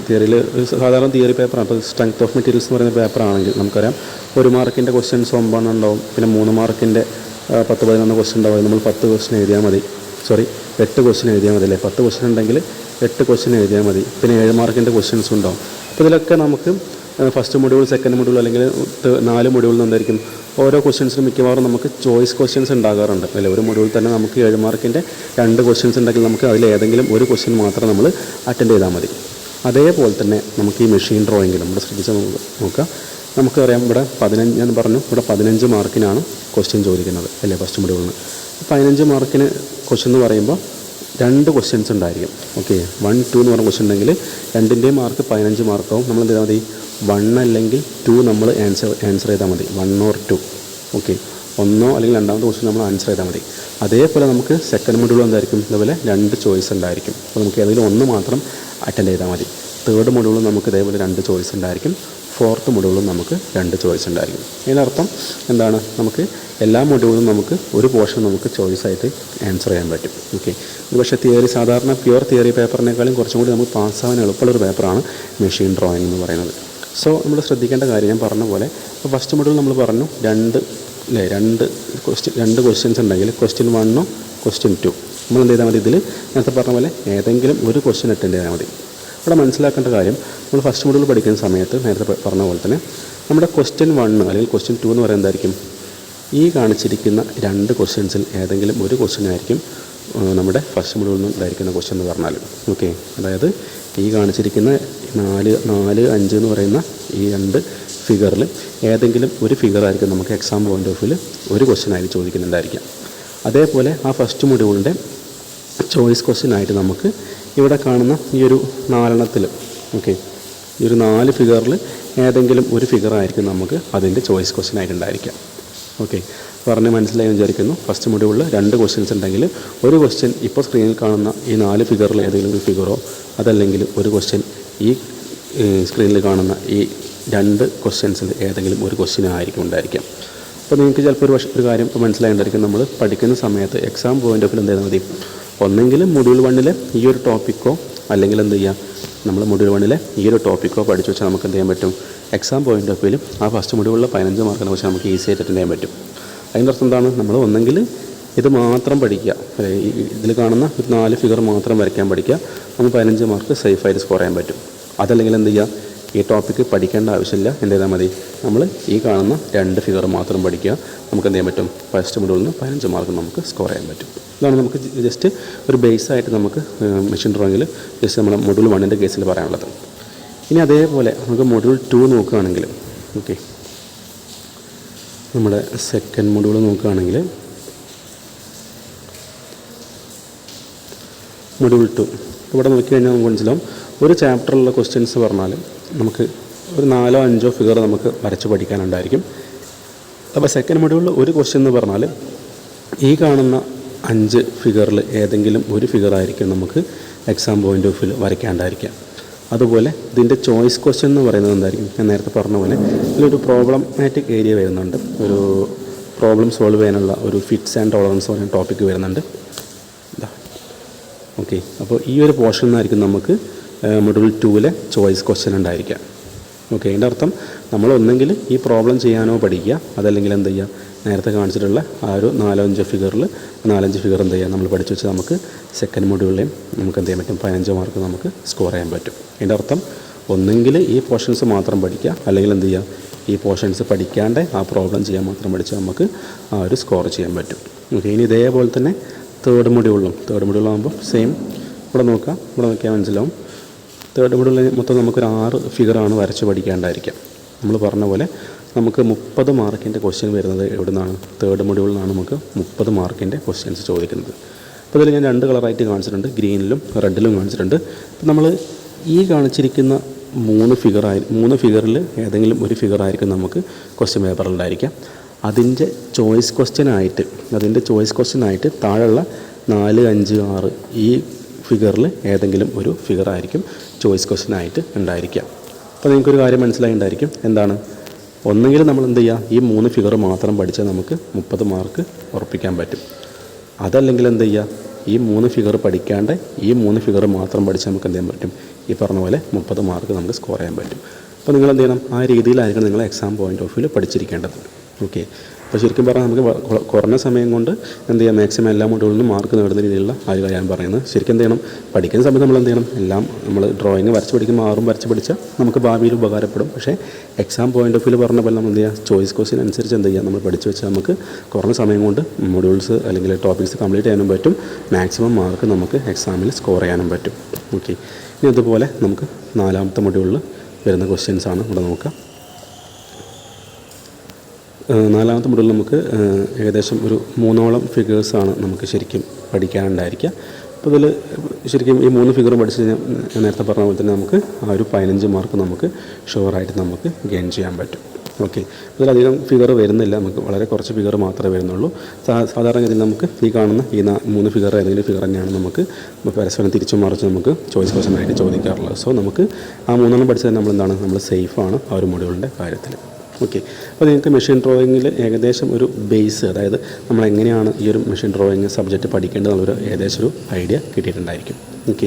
തിയറിയിൽ സാധാരണ തിയറി പേപ്പറാണ്. ഇപ്പോൾ സ്ട്രെങ്ത് ഓഫ് മെറ്റീരിയൽസ് എന്ന് പറയുന്ന പേപ്പറാണെങ്കിൽ നമുക്കറിയാം 1 മാർക്കിൻ്റെ ക്വസ്റ്റ്യൻസ് 9 ഉണ്ടാവും. പിന്നെ 3 മാർക്കിൻ്റെ 10-11 ക്വസ്റ്റ്യൻ ഉണ്ടാവും. നമ്മൾ 10 ക്വസ്റ്റ്യൻ എഴുതിയാൽ മതി. 8 ക്വസ്റ്റ്യൻ എഴുതിയാൽ മതി അല്ലേ. 10 ക്വസ്റ്റ്യൻ ഉണ്ടെങ്കിൽ 8 ക്വസ്റ്റ്യൻ എഴുതിയാൽ മതി. പിന്നെ 7 മാർക്കിൻ്റെ ക്വസ്റ്റ്യൻസ് ഉണ്ടാവും. അപ്പോൾ ഇതിലൊക്കെ നമുക്ക് ഫസ്റ്റ് മൊഡ്യൂൾ, സെക്കൻഡ് മൊഡ്യൂൾ അല്ലെങ്കിൽ 4 മൊഡ്യൂളിൽ നിന്നായിരിക്കും ഓരോ ക്വസ്റ്റ്യൻസിനും മിക്കവാറും നമുക്ക് ചോയ്സ് ക്വസ്റ്റ്യൻസ് ഉണ്ടാകാറുണ്ട് അല്ലേ. ഒരു മൊഡ്യൂൾ തന്നെ നമുക്ക് 7 മാർക്കിൻ്റെ 2 ക്വസ്റ്റ്യൻസ് ഉണ്ടെങ്കിൽ നമുക്ക് അതിൽ ഏതെങ്കിലും ഒരു ക്വസ്റ്റ്യൻ മാത്രം നമ്മൾ അറ്റൻഡ് ചെയ്താൽ മതി. അതേപോലെ തന്നെ നമുക്ക് ഈ മെഷീൻ ഡ്രോയിങ്ങിൽ നമ്മൾ ശ്രദ്ധിച്ച് നോക്കാം. നമുക്കറിയാം ഇവിടെ 15 ഞാൻ പറഞ്ഞു, ഇവിടെ 15 മാർക്കിനാണ് ക്വസ്റ്റ്യൻ ചോദിക്കുന്നത് അല്ലേ ഫസ്റ്റ് മൊഡ്യൂളിന്. 15 മാർക്കിന് ക്വസ്റ്റ്യൻ എന്ന് പറയുമ്പോൾ 2 ക്വസ്റ്റ്യൻസ് ഉണ്ടായിരിക്കും. ഓക്കെ, 1, 2 എന്ന് പറഞ്ഞ ക്വസ്റ്റ്യൻ ഉണ്ടെങ്കിൽ 2ൻ്റെയും മാർക്ക് 15 മാർക്കാവും. നമ്മൾ എന്ത് ചെയ്താൽ മതി, 1 അല്ലെങ്കിൽ 2 നമ്മൾ ആൻസർ ചെയ്താൽ മതി. 1 or 2. ഓക്കെ, 1 അല്ലെങ്കിൽ 2ാമത്തെ ക്വസ്റ്റ്യൻ നമ്മൾ ആൻസർ ചെയ്താൽ മതി. അതേപോലെ നമുക്ക് സെക്കൻഡ് മൊഡ്യൂൾ എന്തായിരിക്കും, ഇതേപോലെ 2 ചോയ്സ് ഉണ്ടായിരിക്കും. അപ്പോൾ നമുക്ക് ഏതെങ്കിലും 1 മാത്രം അറ്റൻഡ് ചെയ്താൽ മതി. തേർഡ് മൊഡ്യൂളിൽ നമുക്ക് ഇതേപോലെ 2 ചോയ്സ് ഉണ്ടായിരിക്കും. ഫോർത്ത് മൊഡ്യൂളിലും നമുക്ക് 2 ചോയ്സ് ഉണ്ടായിരിക്കും. ഇതിനർത്ഥം എന്താണ്, നമുക്ക് എല്ലാ മൊഡ്യൂളിലും നമുക്ക് ഒരു പോർഷൻ നമുക്ക് ചോയ്സായിട്ട് ആൻസർ ചെയ്യാൻ പറ്റും. ഓക്കെ, പക്ഷേ തിയറി സാധാരണ പ്യുവർ തിയറി പേപ്പറിനേക്കാളും കുറച്ചും കൂടി നമുക്ക് പാസ്സാവാൻ എളുപ്പമുള്ളൊരു പേപ്പറാണ് മെഷീൻ ഡ്രോയിങ് എന്ന് പറയുന്നത്. സോ നമ്മൾ ശ്രദ്ധിക്കേണ്ട കാര്യം ഞാൻ പറഞ്ഞ പോലെ, ഇപ്പോൾ ഫസ്റ്റ് മൊഡ്യൂൾ നമ്മൾ പറഞ്ഞു രണ്ട് ക്വസ്റ്റ്യൻസ് ഉണ്ടെങ്കിൽ ക്വസ്റ്റ്യൻ 1 ക്വസ്റ്റ്യൻ 2 നമ്മൾ എന്ത് ചെയ്താൽ മതി, ഇതിൽ നേരത്തെ പറഞ്ഞ പോലെ ഏതെങ്കിലും ഒരു ക്വസ്റ്റ്യൻ അറ്റൻഡ് ചെയ്താൽ മതി. ഇവിടെ മനസ്സിലാക്കേണ്ട കാര്യം, നമ്മൾ ഫസ്റ്റ് മൊഡ്യൂൾ പഠിക്കുന്ന സമയത്ത് നേരത്തെ പറഞ്ഞ പോലെ തന്നെ നമ്മുടെ ക്വസ്റ്റ്യൻ 1 അല്ലെങ്കിൽ ക്വസ്റ്റ്യൻ 2 എന്ന് പറയുന്നത് എന്തായിരിക്കും, ഈ കാണിച്ചിരിക്കുന്ന 2 ക്വസ്റ്റ്യൻസിൽ ഏതെങ്കിലും ഒരു ക്വസ്റ്റ്യൻ ആയിരിക്കും നമ്മുടെ ഫസ്റ്റ് മൊഡ്യൂളിൽ നിന്ന് ഉണ്ടായിരിക്കുന്ന ക്വസ്റ്റ്യൻ എന്ന് പറഞ്ഞാൽ. ഓക്കെ, അതായത് ഈ കാണിച്ചിരിക്കുന്ന 4, 5 എന്ന് പറയുന്ന ഈ 2 ഫിഗറിൽ ഏതെങ്കിലും ഒരു ഫിഗറായിരിക്കും നമുക്ക് എക്സാം പോയിൻ്റ് ഓഫ് വ്യൂവിൽ ഒരു ക്വസ്റ്റ്യൻ ആയിട്ട് ചോദിക്കുന്നുണ്ടായിരിക്കാം. അതേപോലെ ആ ഫസ്റ്റ് മൊഡ്യൂളിൻ്റെ ചോയ്സ് ക്വസ്റ്റ്യൻ ആയിട്ട് നമുക്ക് ഇവിടെ കാണുന്ന ഈ ഒരു 4 ഓക്കെ, ഈ ഒരു 4 ഫിഗറിൽ ഏതെങ്കിലും ഒരു ഫിഗറായിരിക്കും നമുക്ക് അതിൻ്റെ ചോയ്സ് ക്വസ്റ്റ്യൻ ആയിട്ടുണ്ടായിരിക്കാം. ഓക്കെ, പറഞ്ഞ് മനസ്സിലായി വിചാരിക്കുന്നു. ഫസ്റ്റ് മൊഡ്യൂളിൽ 2 ക്വസ്റ്റ്യൻസ് ഉണ്ടെങ്കിൽ ഒരു ക്വസ്റ്റ്യൻ ഇപ്പോൾ സ്ക്രീനിൽ കാണുന്ന ഈ 4 ഫിഗറിൽ ഏതെങ്കിലും ഒരു ഫിഗറോ അതല്ലെങ്കിൽ ഒരു ക്വസ്റ്റ്യൻ ഈ സ്ക്രീനിൽ കാണുന്ന ഈ 2 ക്വസ്റ്റ്യൻസിൽ ഏതെങ്കിലും ഒരു ക്വസ്റ്റ്യൻ ആയിരിക്കും ഉണ്ടായിരിക്കാം. അപ്പോൾ നിങ്ങൾക്ക് ചിലപ്പോൾ ഒരു കാര്യം ഇപ്പോൾ മനസ്സിലായിട്ടുണ്ടായിരിക്കും, നമ്മൾ പഠിക്കുന്ന സമയത്ത് എക്സാം പോയിൻ്റ് ഓഫ് വ്യൂ എന്ത് ചെയ്താൽ മതി, ഒന്നെങ്കിൽ മൊഡ്യൂൾ 1 ഈ ഒരു ടോപ്പിക്കോ അല്ലെങ്കിൽ എന്ത് ചെയ്യുക, നമ്മൾ മൊഡ്യൂൾ 1 ഈ ഒരു ടോപ്പിക്കോ പഠിച്ചു വെച്ചാൽ നമുക്ക് എന്ത് ചെയ്യാൻ പറ്റും, എക്സാം പോയിൻ്റ് ഓഫ് വ്യൂവിൽ ആ ഫസ്റ്റ് മൊഡ്യൂളിൽ 15 മാർക്കിനെ കുറിച്ച് നമുക്ക് ഈസി ആയിട്ട് അറ്റൻഡ് ചെയ്യാൻ പറ്റും. അതിൻ്റെ അർത്ഥം എന്താണ്, നമ്മൾ ഒന്നെങ്കിൽ ഇത് മാത്രം പഠിക്കുക, ഇതിൽ കാണുന്ന 4 ഫിഗർ മാത്രം വരയ്ക്കാൻ പഠിക്കുക, നമുക്ക് 15 മാർക്ക് സേഫായിട്ട് സ്കോർ ചെയ്യാൻ പറ്റും. അതല്ലെങ്കിൽ എന്ത് ചെയ്യുക, ഈ ടോപ്പിക്ക് പഠിക്കേണ്ട ആവശ്യമില്ല, എന്ത് ചെയ്താൽ മതി, നമ്മൾ ഈ കാണുന്ന 2 ഫിഗർ മാത്രം പഠിക്കുക, നമുക്ക് എന്ത് ചെയ്യാൻ പറ്റും, ഫസ്റ്റ് മൊഡ്യൂളിൽ നിന്ന് 15 മാർക്ക് നമുക്ക് സ്കോർ ചെയ്യാൻ പറ്റും. ഇതാണ് നമുക്ക് ജസ്റ്റ് ഒരു ബേസായിട്ട് നമുക്ക് മെഷീൻ ഡ്രോയിങ്ങിൽ ജസ്റ്റ് നമ്മുടെ മൊഡ്യൂൾ 1 കേസിൽ പറയാനുള്ളത്. ഇനി അതേപോലെ നമുക്ക് മൊഡ്യൂൾ 2 നോക്കുകയാണെങ്കിൽ, ഓക്കെ, നമ്മുടെ സെക്കൻഡ് മൊഡ്യൂൾ നോക്കുകയാണെങ്കിൽ മൊഡ്യൂൾ 2 ഇവിടെ നോക്കിക്കഴിഞ്ഞാൽ നമുക്ക് മനസ്സിലാവും, ഒരു ചാപ്റ്ററിലുള്ള ക്വസ്റ്റ്യൻസ് പറഞ്ഞാൽ നമുക്ക് ഒരു 4 or 5 ഫിഗർ നമുക്ക് വരച്ച് പഠിക്കാനുണ്ടായിരിക്കും. അപ്പോൾ സെക്കൻഡ് മൊഡ്യൂളിൽ ഒരു ക്വസ്റ്റ്യൻ എന്ന് പറഞ്ഞാൽ ഈ കാണുന്ന 5 ഫിഗറിൽ ഏതെങ്കിലും ഒരു ഫിഗറായിരിക്കും നമുക്ക് എക്സാം പോയിൻ്റ് ഓഫ് വ്യൂ വരയ്ക്കാണ്ടായിരിക്കാം. അതുപോലെ ഇതിൻ്റെ ചോയ്സ് ക്വസ്റ്റ്യൻ എന്ന് പറയുന്നത് എന്തായിരിക്കും, ഞാൻ നേരത്തെ പറഞ്ഞ പോലെ ഇതിലൊരു പ്രോബ്ലമാറ്റിക് ഏരിയ വരുന്നുണ്ട്, ഒരു പ്രോബ്ലം സോൾവ് ചെയ്യാനുള്ള ഒരു ഫിറ്റ്സ് ആൻഡ് ടോളറൻസ് പറയുന്ന ടോപ്പിക്ക് വരുന്നുണ്ട്. ഓക്കെ, അപ്പോൾ ഈ ഒരു പോർഷൻ എന്നായിരിക്കും നമുക്ക് മൊഡ്യൂൾ 2 ചോയ്സ് ക്വസ്റ്റ്യൻ ഉണ്ടായിരിക്കാം. ഓക്കെ, അതിൻ്റെ അർത്ഥം നമ്മൾ ഒന്നെങ്കിൽ ഈ പ്രോബ്ലം ചെയ്യാനോ പഠിക്കുക, അതല്ലെങ്കിൽ എന്ത് ചെയ്യുക, നേരത്തെ കാണിച്ചിട്ടുള്ള ആ ഒരു 4-5 ഫിഗറിൽ 4-5 ഫിഗർ എന്ത് ചെയ്യുക, നമ്മൾ പഠിച്ചു വെച്ചാൽ നമുക്ക് സെക്കൻഡ് മൊഡ്യൂളിലെയും നമുക്ക് എന്ത് ചെയ്യാൻ പറ്റും, 15 മാർക്ക് നമുക്ക് സ്കോർ ചെയ്യാൻ പറ്റും. അതിൻ്റെ അർത്ഥം ഒന്നെങ്കിൽ ഈ പോർഷൻസ് മാത്രം പഠിക്കുക, അല്ലെങ്കിൽ എന്ത് ചെയ്യുക, ഈ പോർഷൻസ് പഠിക്കാണ്ട് ആ പ്രോബ്ലം ചെയ്യാൻ മാത്രം പഠിച്ചാൽ നമുക്ക് ആ ഒരു സ്കോർ ചെയ്യാൻ പറ്റും. ഓക്കെ, ഇനി ഇതേപോലെ തന്നെ തേർഡ് മൊഡ്യൂളാകുമ്പോൾ സെയിം ഇവിടെ നോക്കിയാൽ മനസ്സിലാവും. തേർഡ് മൊഡ്യൂളിൽ മൊത്തം നമുക്കൊരു 6 ഫിഗറാണ് വരച്ച് പഠിക്കാണ്ടായിരിക്കാം. നമ്മൾ പറഞ്ഞ പോലെ നമുക്ക് 30 മാർക്കിൻ്റെ ക്വസ്റ്റ്യൻ വരുന്നത് എവിടെ നിന്നാണ്, തേർഡ് മൊഡ്യൂളിൽ നിന്നാണ് നമുക്ക് 30 മാർക്കിൻ്റെ ക്വസ്റ്റ്യൻസ് ചോദിക്കുന്നത്. അപ്പോൾ ഇതിൽ ഞാൻ 2 കളറായിട്ട് കാണിച്ചിട്ടുണ്ട്, ഗ്രീനിലും റെഡിലും കാണിച്ചിട്ടുണ്ട്. അപ്പോൾ നമ്മൾ ഈ കാണിച്ചിരിക്കുന്ന 3 ഫിഗറിൽ ഏതെങ്കിലും ഒരു ഫിഗറായിരിക്കും നമുക്ക് ക്വസ്റ്റ്യൻ പേപ്പറിലുണ്ടായിരിക്കാം. അതിൻ്റെ ചോയ്സ് ക്വസ്റ്റ്യനായിട്ട് താഴെയുള്ള 4, 5, 6 ഈ ഫിഗറിൽ ഏതെങ്കിലും ഒരു ഫിഗറായിരിക്കും ചോയ്സ് ക്വസ്റ്റ്യനായിട്ട് ഉണ്ടായിരിക്കാം. അപ്പോൾ നിങ്ങൾക്കൊരു കാര്യം മനസ്സിലായിട്ടുണ്ടായിരിക്കും, എന്താണ്, ഒന്നെങ്കിൽ നമ്മൾ എന്ത് ചെയ്യുക, ഈ 3 ഫിഗർ മാത്രം പഠിച്ചാൽ നമുക്ക് 30 മാർക്ക് ഉറപ്പിക്കാൻ പറ്റും. അതല്ലെങ്കിൽ എന്ത് ചെയ്യുക, ഈ 3 ഫിഗർ പഠിക്കാണ്ട് ഈ 3 ഫിഗർ മാത്രം പഠിച്ചാൽ നമുക്ക് എന്ത് ചെയ്യാൻ പറ്റും, ഈ പറഞ്ഞ പോലെ 30 മാർക്ക് നമുക്ക് സ്കോർ ചെയ്യാൻ പറ്റും. അപ്പോൾ നിങ്ങൾ എന്ത് ചെയ്യണം, ആ രീതിയിലായിരിക്കണം നിങ്ങൾ എക്സാം പോയിൻ്റ് ഓഫ് വ്യൂവിൽ പഠിച്ചിരിക്കേണ്ടത്. ഓക്കെ, അപ്പോൾ ശരിക്കും പറഞ്ഞാൽ നമുക്ക് കുറഞ്ഞ സമയം കൊണ്ട് എന്ത് ചെയ്യാം, മാക്സിമം എല്ലാ മൊഡ്യൂളിലും മാർക്ക് നേടുന്ന രീതിയിലുള്ള കാര്യമാണ് ഞാൻ പറയുന്നത്. ശരിക്കും എന്ത് ചെയ്യണം, പഠിക്കുന്ന സമയത്ത് നമ്മൾ എന്ത് ചെയ്യണം, എല്ലാം നമ്മൾ ഡ്രോയിങ് വരച്ച് പഠിക്കുമ്പോൾ 6 വരച്ച് പഠിച്ചാൽ നമുക്ക് ഭാവിയിൽ ഉപകാരപ്പെടും. പക്ഷേ എക്സാം പോയിൻ്റ് ഓഫ് വ്യൂവിൽ പറഞ്ഞ പോലെ നമ്മൾ എന്ത് ചെയ്യുക, ചോയ്സ് ക്വസ്റ്റ്യൻ അനുസരിച്ച് എന്ത് ചെയ്യുക, നമ്മൾ പഠിച്ച് വെച്ചാൽ നമുക്ക് കുറഞ്ഞ സമയം കൊണ്ട് മൊഡ്യൂൾസ് അല്ലെങ്കിൽ ടോപ്പിക്സ് കംപ്ലീറ്റ് ചെയ്യാനും പറ്റും, മാക്സിമം മാർക്ക് നമുക്ക് എക്സാമിൽ സ്കോർ ചെയ്യാനും പറ്റും. ഓക്കെ, ഇനി അതുപോലെ നമുക്ക് 4ാമത്തെ മൊഡ്യൂളിൽ വരുന്ന ക്വസ്റ്റ്യൻസാണ് ഇവിടെ നോക്കുക. 4ാമത്തെ മൊഡ്യൂളിൽ നമുക്ക് ഏകദേശം ഒരു 3ഓളം ഫിഗേഴ്സാണ് നമുക്ക് ശരിക്കും പഠിക്കാനുണ്ടായിരിക്കുക. അപ്പോൾ ഇതിൽ ശരിക്കും ഈ 3 ഫിഗറും പഠിച്ച് ഞാൻ നേരത്തെ പറഞ്ഞ പോലെ തന്നെ നമുക്ക് ആ ഒരു 15 മാർക്ക് നമുക്ക് ഷുവറായിട്ട് നമുക്ക് ഗെയിൻ ചെയ്യാൻ പറ്റും. ഓക്കെ, ഇതിലധികം ഫിഗർ വരുന്നില്ല, നമുക്ക് വളരെ കുറച്ച് ഫിഗർ മാത്രമേ വരുന്നുള്ളൂ. സാധാരണ ഇതിൽ നമുക്ക് ഈ കാണുന്ന ഈ 3 ഫിഗർ ഏതെങ്കിലും ഫിഗർ തന്നെയാണ് നമുക്ക് പരസ്പരം തിരിച്ചും മറിച്ച് നമുക്ക് ചോയ്സ് ക്വസ്റ്റനായിട്ട് ചോദിക്കാറുള്ളത്. സോ നമുക്ക് ആ 3 പഠിച്ചത് നമ്മൾ സേഫാണ് ആ ഒരു മൊഡ്യൂളിൻ്റെ കാര്യത്തിൽ. ഓക്കെ, അപ്പോൾ നിങ്ങൾക്ക് മെഷീൻ ഡ്രോയിങ്ങിൽ ഏകദേശം ഒരു ബേസ്, അതായത് നമ്മളെങ്ങനെയാണ് ഈ ഒരു മെഷീൻ ഡ്രോയിങ് സബ്ജക്റ്റ് പഠിക്കേണ്ടതെന്നുള്ളൊരു ഏകദേശം ഒരു ഐഡിയ കിട്ടിയിട്ടുണ്ടായിരിക്കും. ഓക്കെ,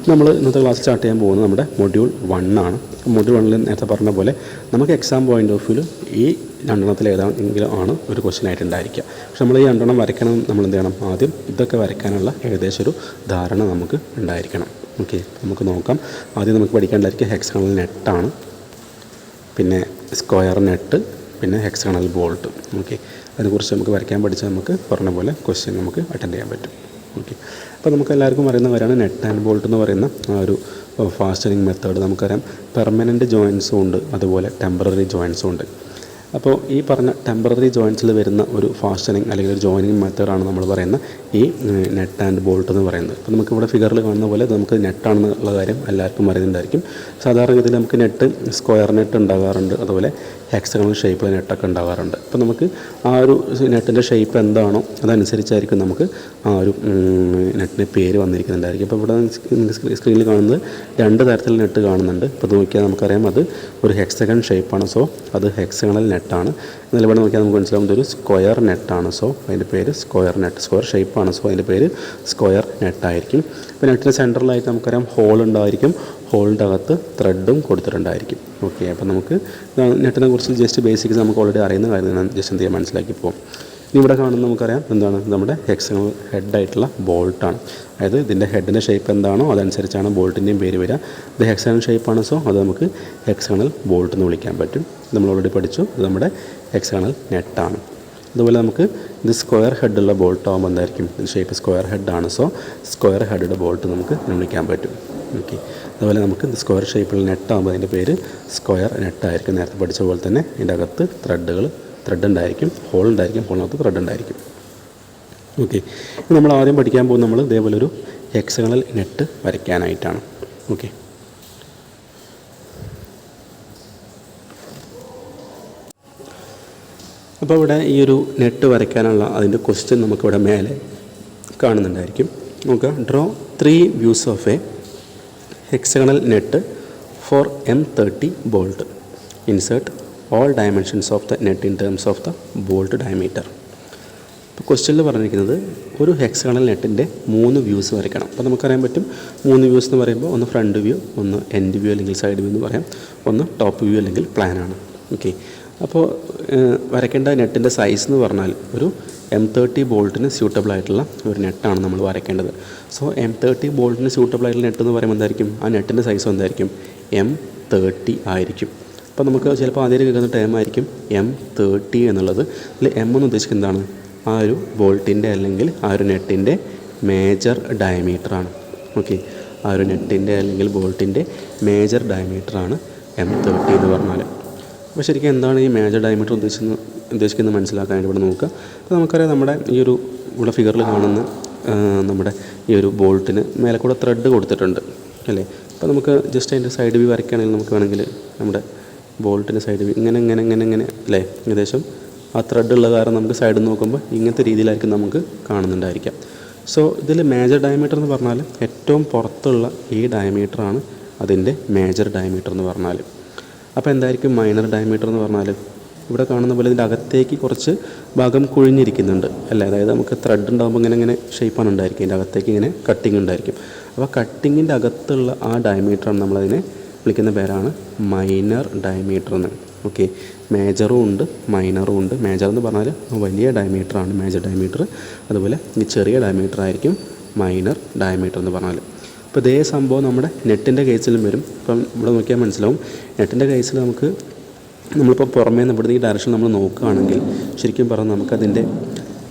നമ്മൾ ഇന്നത്തെ ക്ലാസ് സ്റ്റാർട്ട് ചെയ്യാൻ പോകുന്നത് നമ്മുടെ മൊഡ്യൂൾ 1 ആണ്. മൊഡ്യൂൾ 1 നേരത്തെ പറഞ്ഞ പോലെ നമുക്ക് എക്സാം പോയിൻ്റ് ഓഫ് വ്യൂ ഈ 2 ഏതാണെങ്കിലും ആണ് ഒരു ക്വസ്റ്റ്യൻ ആയിട്ടുണ്ടായിരിക്കുക. പക്ഷെ നമ്മൾ ഈ 2 വരയ്ക്കണം, നമ്മൾ എന്ത് ചെയ്യണം, ആദ്യം ഇതൊക്കെ വരയ്ക്കാനുള്ള ഏകദേശം ഒരു ധാരണ നമുക്ക് ഉണ്ടായിരിക്കണം. ഓക്കെ, നമുക്ക് നോക്കാം. ആദ്യം നമുക്ക് പഠിക്കേണ്ടതായിരിക്കും ഹെക്സഗണൽ നെറ്റാണ്, പിന്നെ സ്ക്വയർ നെറ്റ്, പിന്നെ ഹെക്സഗണൽ ബോൾട്ട്. ഓക്കെ, അതിനെക്കുറിച്ച് നമുക്ക് വരയ്ക്കാൻ പഠിച്ചാൽ നമുക്ക് പറഞ്ഞ പോലെ ക്വസ്റ്റ്യൻ നമുക്ക് അറ്റൻഡ് ചെയ്യാൻ പറ്റും. ഓക്കെ, അപ്പോൾ നമുക്ക് എല്ലാവർക്കും അറിയുന്ന കാര്യമാണ് നെറ്റ് ആൻഡ് ബോൾട്ട് എന്ന് പറയുന്ന ആ ഒരു ഫാസ്റ്റനിങ് മെത്തേഡ്. നമുക്കറിയാം പെർമനൻറ്റ് ജോയിൻസും ഉണ്ട്, അതുപോലെ ടെമ്പററി ജോയിൻസും ഉണ്ട്. അപ്പോൾ ഈ പറഞ്ഞ ടെമ്പററി ജോയിൻസിൽ വരുന്ന ഒരു ഫാസ്റ്റനിങ് അല്ലെങ്കിൽ ഒരു ജോയിനിങ് മെത്തേഡാണ് നമ്മൾ പറയുന്ന ഈ നെറ്റ് ആൻഡ് ബോൾട്ട് എന്ന് പറയുന്നത്. അപ്പോൾ നമുക്കിവിടെ ഫിഗറിൽ കാണുന്ന പോലെ നമുക്ക് നെറ്റാണെന്നുള്ള കാര്യം എല്ലാവർക്കും അറിയുന്നുണ്ടായിരിക്കും. സാധാരണ ഇതിൽ നമുക്ക് നെറ്റ് സ്ക്വയർ നെറ്റ് ഉണ്ടാകാറുണ്ട്, അതുപോലെ ഹെക്സഗണൽ ഷേപ്പിൽ നെറ്റൊക്കെ ഉണ്ടാകാറുണ്ട്. അപ്പോൾ നമുക്ക് ആ ഒരു നെറ്റിൻ്റെ ഷേപ്പ് എന്താണോ അതനുസരിച്ചായിരിക്കും നമുക്ക് ആ ഒരു നെറ്റിൻ്റെ പേര് വന്നിരിക്കുന്നുണ്ടായിരിക്കും. അപ്പോൾ ഇവിടെ സ്ക്രീനിൽ കാണുന്നത് 2 തരത്തിലുള്ള നെറ്റ് കാണുന്നുണ്ട്. ഇപ്പോൾ നോക്കിയാൽ നമുക്കറിയാം അത് ഒരു ഹെക്സഗൺ ഷേപ്പാണ്, സോ അത് ഹെക്സഗണൽ നെറ്റാണ്. എന്നാൽ ഇവിടെ നോക്കിയാൽ നമുക്ക് മനസ്സിലാവും ഇതൊരു സ്ക്വയർ നെറ്റാണ്, സോ അതിൻ്റെ പേര് സ്ക്വയർ നെറ്റ്. സ്ക്വയർ ഷേപ്പാണ്, സോ അതിൻ്റെ പേര് സ്ക്വയർ നെറ്റായിരിക്കും. ഇപ്പോൾ നെറ്റിൻ്റെ സെൻറ്ററിലായിട്ട് നമുക്കറിയാം ഹോൾ ഉണ്ടായിരിക്കും, ഹോളിൻ്റെ അകത്ത് ത്രെഡും കൊടുത്തിട്ടുണ്ടായിരിക്കും. ഓക്കെ, അപ്പോൾ നമുക്ക് നെറ്റിനെ കുറിച്ച് ജസ്റ്റ് ബേസിക്സ് നമുക്ക് ഓൾറെഡി അറിയുന്ന കാര്യം ജസ്റ്റ് എന്ത് ചെയ്യാൻ മനസ്സിലാക്കി പോകും. ഇനി ഇവിടെ കാണുന്ന നമുക്കറിയാം എന്താണ് നമ്മുടെ ഹെക്സഗണൽ ഹെഡായിട്ടുള്ള ബോൾട്ടാണ്. അതായത് ഇതിൻ്റെ ഹെഡിൻ്റെ ഷേപ്പ് എന്താണോ അതനുസരിച്ചാണ് ബോൾട്ടിൻ്റെയും പേര് വരിക. ഇത് ഹെക്സഗണൽ ഷേപ്പാണ്, സോ അത് നമുക്ക് ഹെക്സഗണൽ ബോൾട്ട് എന്ന് വിളിക്കാൻ പറ്റും. നമ്മൾ ഓൾറെഡി പഠിച്ചു, ഇത് നമ്മുടെ ഹെക്സഗണൽ നെറ്റാണ്. അതുപോലെ നമുക്ക് ഇത് സ്ക്വയർ ഹെഡുള്ള ബോൾട്ട് ആകുമ്പോൾ എന്തായിരിക്കും, ഇത് ഷേപ്പ് സ്ക്വയർ ഹെഡാണ്, സോ സ്ക്വയർ ഹെഡുടെ ബോൾട്ട് നമുക്ക് വിളിക്കാൻ പറ്റും. ഓക്കെ, അതുപോലെ നമുക്ക് ഇത് സ്ക്വയർ ഷേപ്പിൽ നെറ്റാകുമ്പോൾ അതിൻ്റെ പേര് സ്ക്വയർ നെറ്റായിരിക്കും. നേരത്തെ പഠിച്ച പോലെ തന്നെ ഇതിൻ്റെ അകത്ത് ത്രെഡ് ഉണ്ടായിരിക്കും, ഹോൾ ഉണ്ടായിരിക്കും, ഹോളിനകത്ത് ത്രെഡ് ഉണ്ടായിരിക്കും. ഓക്കെ, നമ്മൾ ആദ്യം പഠിക്കാൻ പോകുന്നത് നമ്മൾ ഇതേപോലെ ഒരു ഹെക്സഗണൽ നെറ്റ് വരയ്ക്കാനായിട്ടാണ്. ഓക്കെ, അപ്പോൾ ഇവിടെ ഈ ഒരു നെറ്റ് വരയ്ക്കാനുള്ള അതിൻ്റെ ക്വസ്റ്റ്യൻ നമുക്കിവിടെ മേലെ കാണുന്നുണ്ടായിരിക്കും. നോക്കുക, draw 3 views of a hexagonal nut for M30 bolt. Insert all dimensions of the nut in terms of the bolt diameter. ഇപ്പോൾ ക്വസ്റ്റ്യനിൽ പറഞ്ഞിരിക്കുന്നത് ഒരു ഹെക്സഗണൽ നെറ്റിൻ്റെ 3 വ്യൂസ് വരയ്ക്കണം. അപ്പോൾ നമുക്കറിയാൻ പറ്റും 3 വ്യൂസ് എന്ന് പറയുമ്പോൾ ഒന്ന് ഫ്രണ്ട് വ്യൂ, ഒന്ന് എൻഡ് വ്യൂ അല്ലെങ്കിൽ സൈഡ് വ്യൂ എന്ന് പറയാം, ഒന്ന് ടോപ്പ് വ്യൂ അല്ലെങ്കിൽ പ്ലാനാണ്. ഓക്കെ, അപ്പോൾ വരയ്ക്കേണ്ട നെറ്റിൻ്റെ സൈസ് എന്ന് പറഞ്ഞാൽ ഒരു M30 ബോൾട്ടിന് സ്യൂട്ടബിൾ ആയിട്ടുള്ള ഒരു നെറ്റാണ് നമ്മൾ വരയ്ക്കേണ്ടത്. സോ M30 ബോൾട്ടിന് സ്യൂട്ടബിൾ ആയിട്ടുള്ള നെറ്റ് എന്ന് പറയുമ്പോൾ എന്തായിരിക്കും, ആ നെറ്റിൻ്റെ സൈസ് എന്തായിരിക്കും, M30 ആയിരിക്കും. അപ്പോൾ നമുക്ക് ചിലപ്പോൾ ആദ്യം കേൾക്കുന്ന ടേം ആയിരിക്കും M30 എന്നുള്ളത്. അതിൽ M എന്ന് ഉദ്ദേശിക്കുന്നത് എന്താണ്, ആ ഒരു ബോൾട്ടിൻ്റെ അല്ലെങ്കിൽ ആ ഒരു നെറ്റിൻ്റെ മേജർ ഡയമീറ്ററാണ്. ഓക്കെ, ആ ഒരു നെറ്റിൻ്റെ അല്ലെങ്കിൽ ബോൾട്ടിൻ്റെ മേജർ ഡയമീറ്ററാണ് M30 എന്ന് പറഞ്ഞാൽ. അപ്പോൾ ശരിക്കും എന്താണ് ഈ മേജർ ഡയമീറ്റർ ഉദ്ദേശിക്കുന്നത് മനസ്സിലാക്കാനായിട്ട് ഇവിടെ നോക്കുക. അപ്പോൾ നമുക്കറിയാം നമ്മുടെ ഈ ഒരു ഇവിടെ ഫിഗറിൽ കാണുന്ന നമ്മുടെ ഈ ഒരു ബോൾട്ടിന് മേലെ കൂടെ ത്രെഡ് കൊടുത്തിട്ടുണ്ട് അല്ലേ. അപ്പോൾ നമുക്ക് ജസ്റ്റ് അതിൻ്റെ സൈഡ് വ്യൂ വരയ്ക്കുകയാണെങ്കിൽ നമുക്ക് വേണമെങ്കിൽ നമ്മുടെ ബോൾട്ടിൻ്റെ സൈഡ് വ്യൂ ഇങ്ങനെ അല്ലേ, ഏകദേശം ആ ത്രെഡ് ഉള്ള കാരണം നമുക്ക് സൈഡിൽ നോക്കുമ്പോൾ ഇങ്ങനത്തെ രീതിയിലായിരിക്കും നമുക്ക് കാണുന്നുണ്ടായിരിക്കാം. സോ ഇതിൽ മേജർ ഡയമീറ്റർ എന്ന് പറഞ്ഞാൽ ഏറ്റവും പുറത്തുള്ള ഈ ഡയമീറ്ററാണ് അതിൻ്റെ മേജർ ഡയമീറ്റർ എന്ന് പറഞ്ഞാൽ. അപ്പോൾ എന്തായിരിക്കും മൈനർ ഡയമീറ്റർ എന്ന് പറഞ്ഞാൽ, ഇവിടെ കാണുന്ന പോലെ ഇതിൻ്റെ അകത്തേക്ക് കുറച്ച് ഭാഗം കുഴിഞ്ഞിരിക്കുന്നുണ്ട് അല്ലേ. അതായത് നമുക്ക് ത്രെഡ് ഉണ്ടാകുമ്പോൾ ഇങ്ങനെ ഷേപ്പാണ് ഉണ്ടായിരിക്കും, ഇതിൻ്റെ അകത്തേക്ക് ഇങ്ങനെ കട്ടിങ് ഉണ്ടായിരിക്കും. അപ്പോൾ കട്ടിങ്ങിൻ്റെ അകത്തുള്ള ആ ഡയമീറ്ററാണ് നമ്മളതിനെ വിളിക്കുന്ന പേരാണ് മൈനർ ഡയമീറ്റർ എന്ന്. ഓക്കെ, മേജറും ഉണ്ട് മൈനറും ഉണ്ട്. മേജർ എന്ന് പറഞ്ഞാൽ വലിയ ഡയമീറ്ററാണ് മേജർ ഡയമീറ്റർ, അതുപോലെ ഈ ചെറിയ ഡയമീറ്റർ ആയിരിക്കും മൈനർ ഡയമീറ്റർ എന്ന് പറഞ്ഞാൽ. അപ്പോൾ ഇതേ സംഭവം നമ്മുടെ നെറ്റിൻ്റെ കേസിലും വരും. ഇപ്പം ഇവിടെ നോക്കിയാൽ മനസ്സിലാവും, നെറ്റിൻ്റെ കേസിൽ നമ്മളിപ്പോൾ പുറമേ നിന്ന് ഇവിടുന്ന് ഈ ഡയറക്ഷൻ നമ്മൾ നോക്കുകയാണെങ്കിൽ ശരിക്കും പറഞ്ഞാൽ നമുക്കതിൻ്റെ